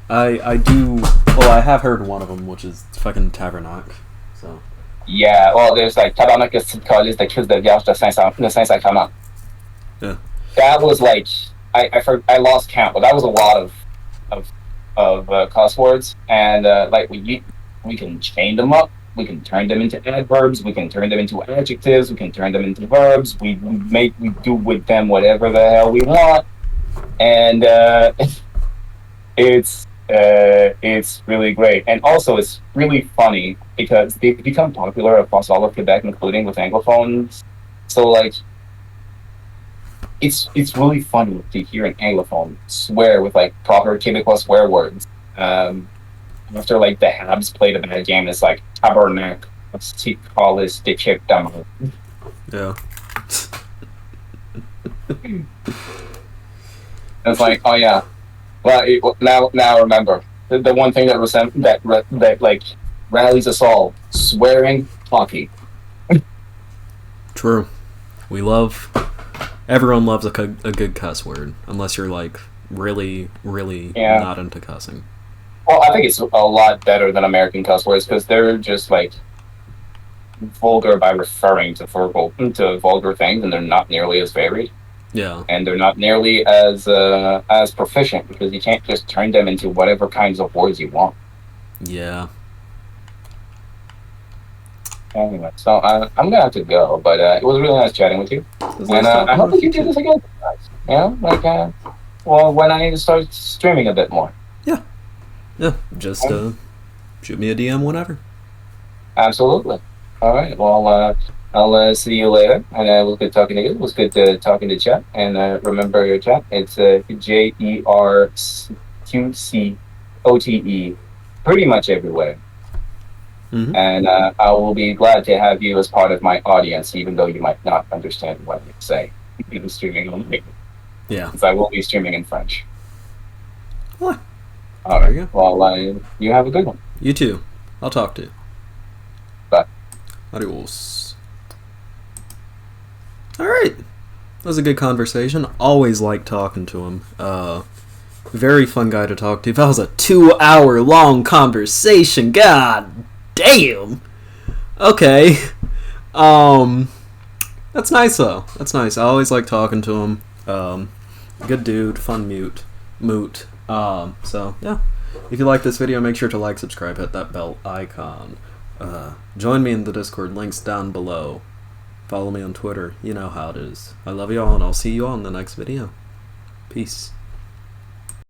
I do. Well, I have heard one of them, which is fucking Tabernacle. So. Yeah, well, there's like Tabernacle is the Christ de Vierge de Saint Sacrament. Yeah. That was like I lost count, but that was a lot of cuss words, and like we can chain them up. We can turn them into adverbs. We can turn them into adjectives. We can turn them into verbs. We do with them whatever the hell we want, and it's really great. And also, it's really funny because they've become popular across all of Quebec, including with anglophones. So like, it's really funny to hear an anglophone swear with like proper Quebecois swear words. After like the Habs played a bad game, it's like tabernacle, collis, de chip demo. Yeah. It's like, oh yeah. Well, now I remember the one thing that like rallies us all: swearing hockey. True. Everyone loves a good cuss word, unless you're like really not into cussing. Well, I think it's a lot better than American cuss words because they're just like vulgar by referring to vulgar things, and they're not nearly as varied. Yeah. And they're not nearly as proficient because you can't just turn them into whatever kinds of words you want. Yeah. Anyway, so I'm gonna have to go, but it was really nice chatting with you, and I hope we can do this again. Well, when I start streaming a bit more. Yeah, just shoot me a DM whenever. Absolutely. All right. Well, I'll see you later. And it was good talking to you. It was good talking to chat. And remember your chat. It's JerQCote pretty much everywhere. Mm-hmm. And I will be glad to have you as part of my audience, even though you might not understand what you say. I'm streaming only. Yeah. Because I will be streaming in French. What? All right. Well, you have a good one. You too. I'll talk to you. Bye. Adios. Alright. That was a good conversation. Always like talking to him. Very fun guy to talk to. That was a 2-hour long conversation. God damn. Okay. That's nice though. That's nice. I always like talking to him. Good dude. Fun moot. So yeah, if you like this video, make sure to like, subscribe, hit that bell icon. Join me in the Discord, links down below. Follow me on Twitter, you know how it is. I love you all, and I'll see you all in the next video. Peace.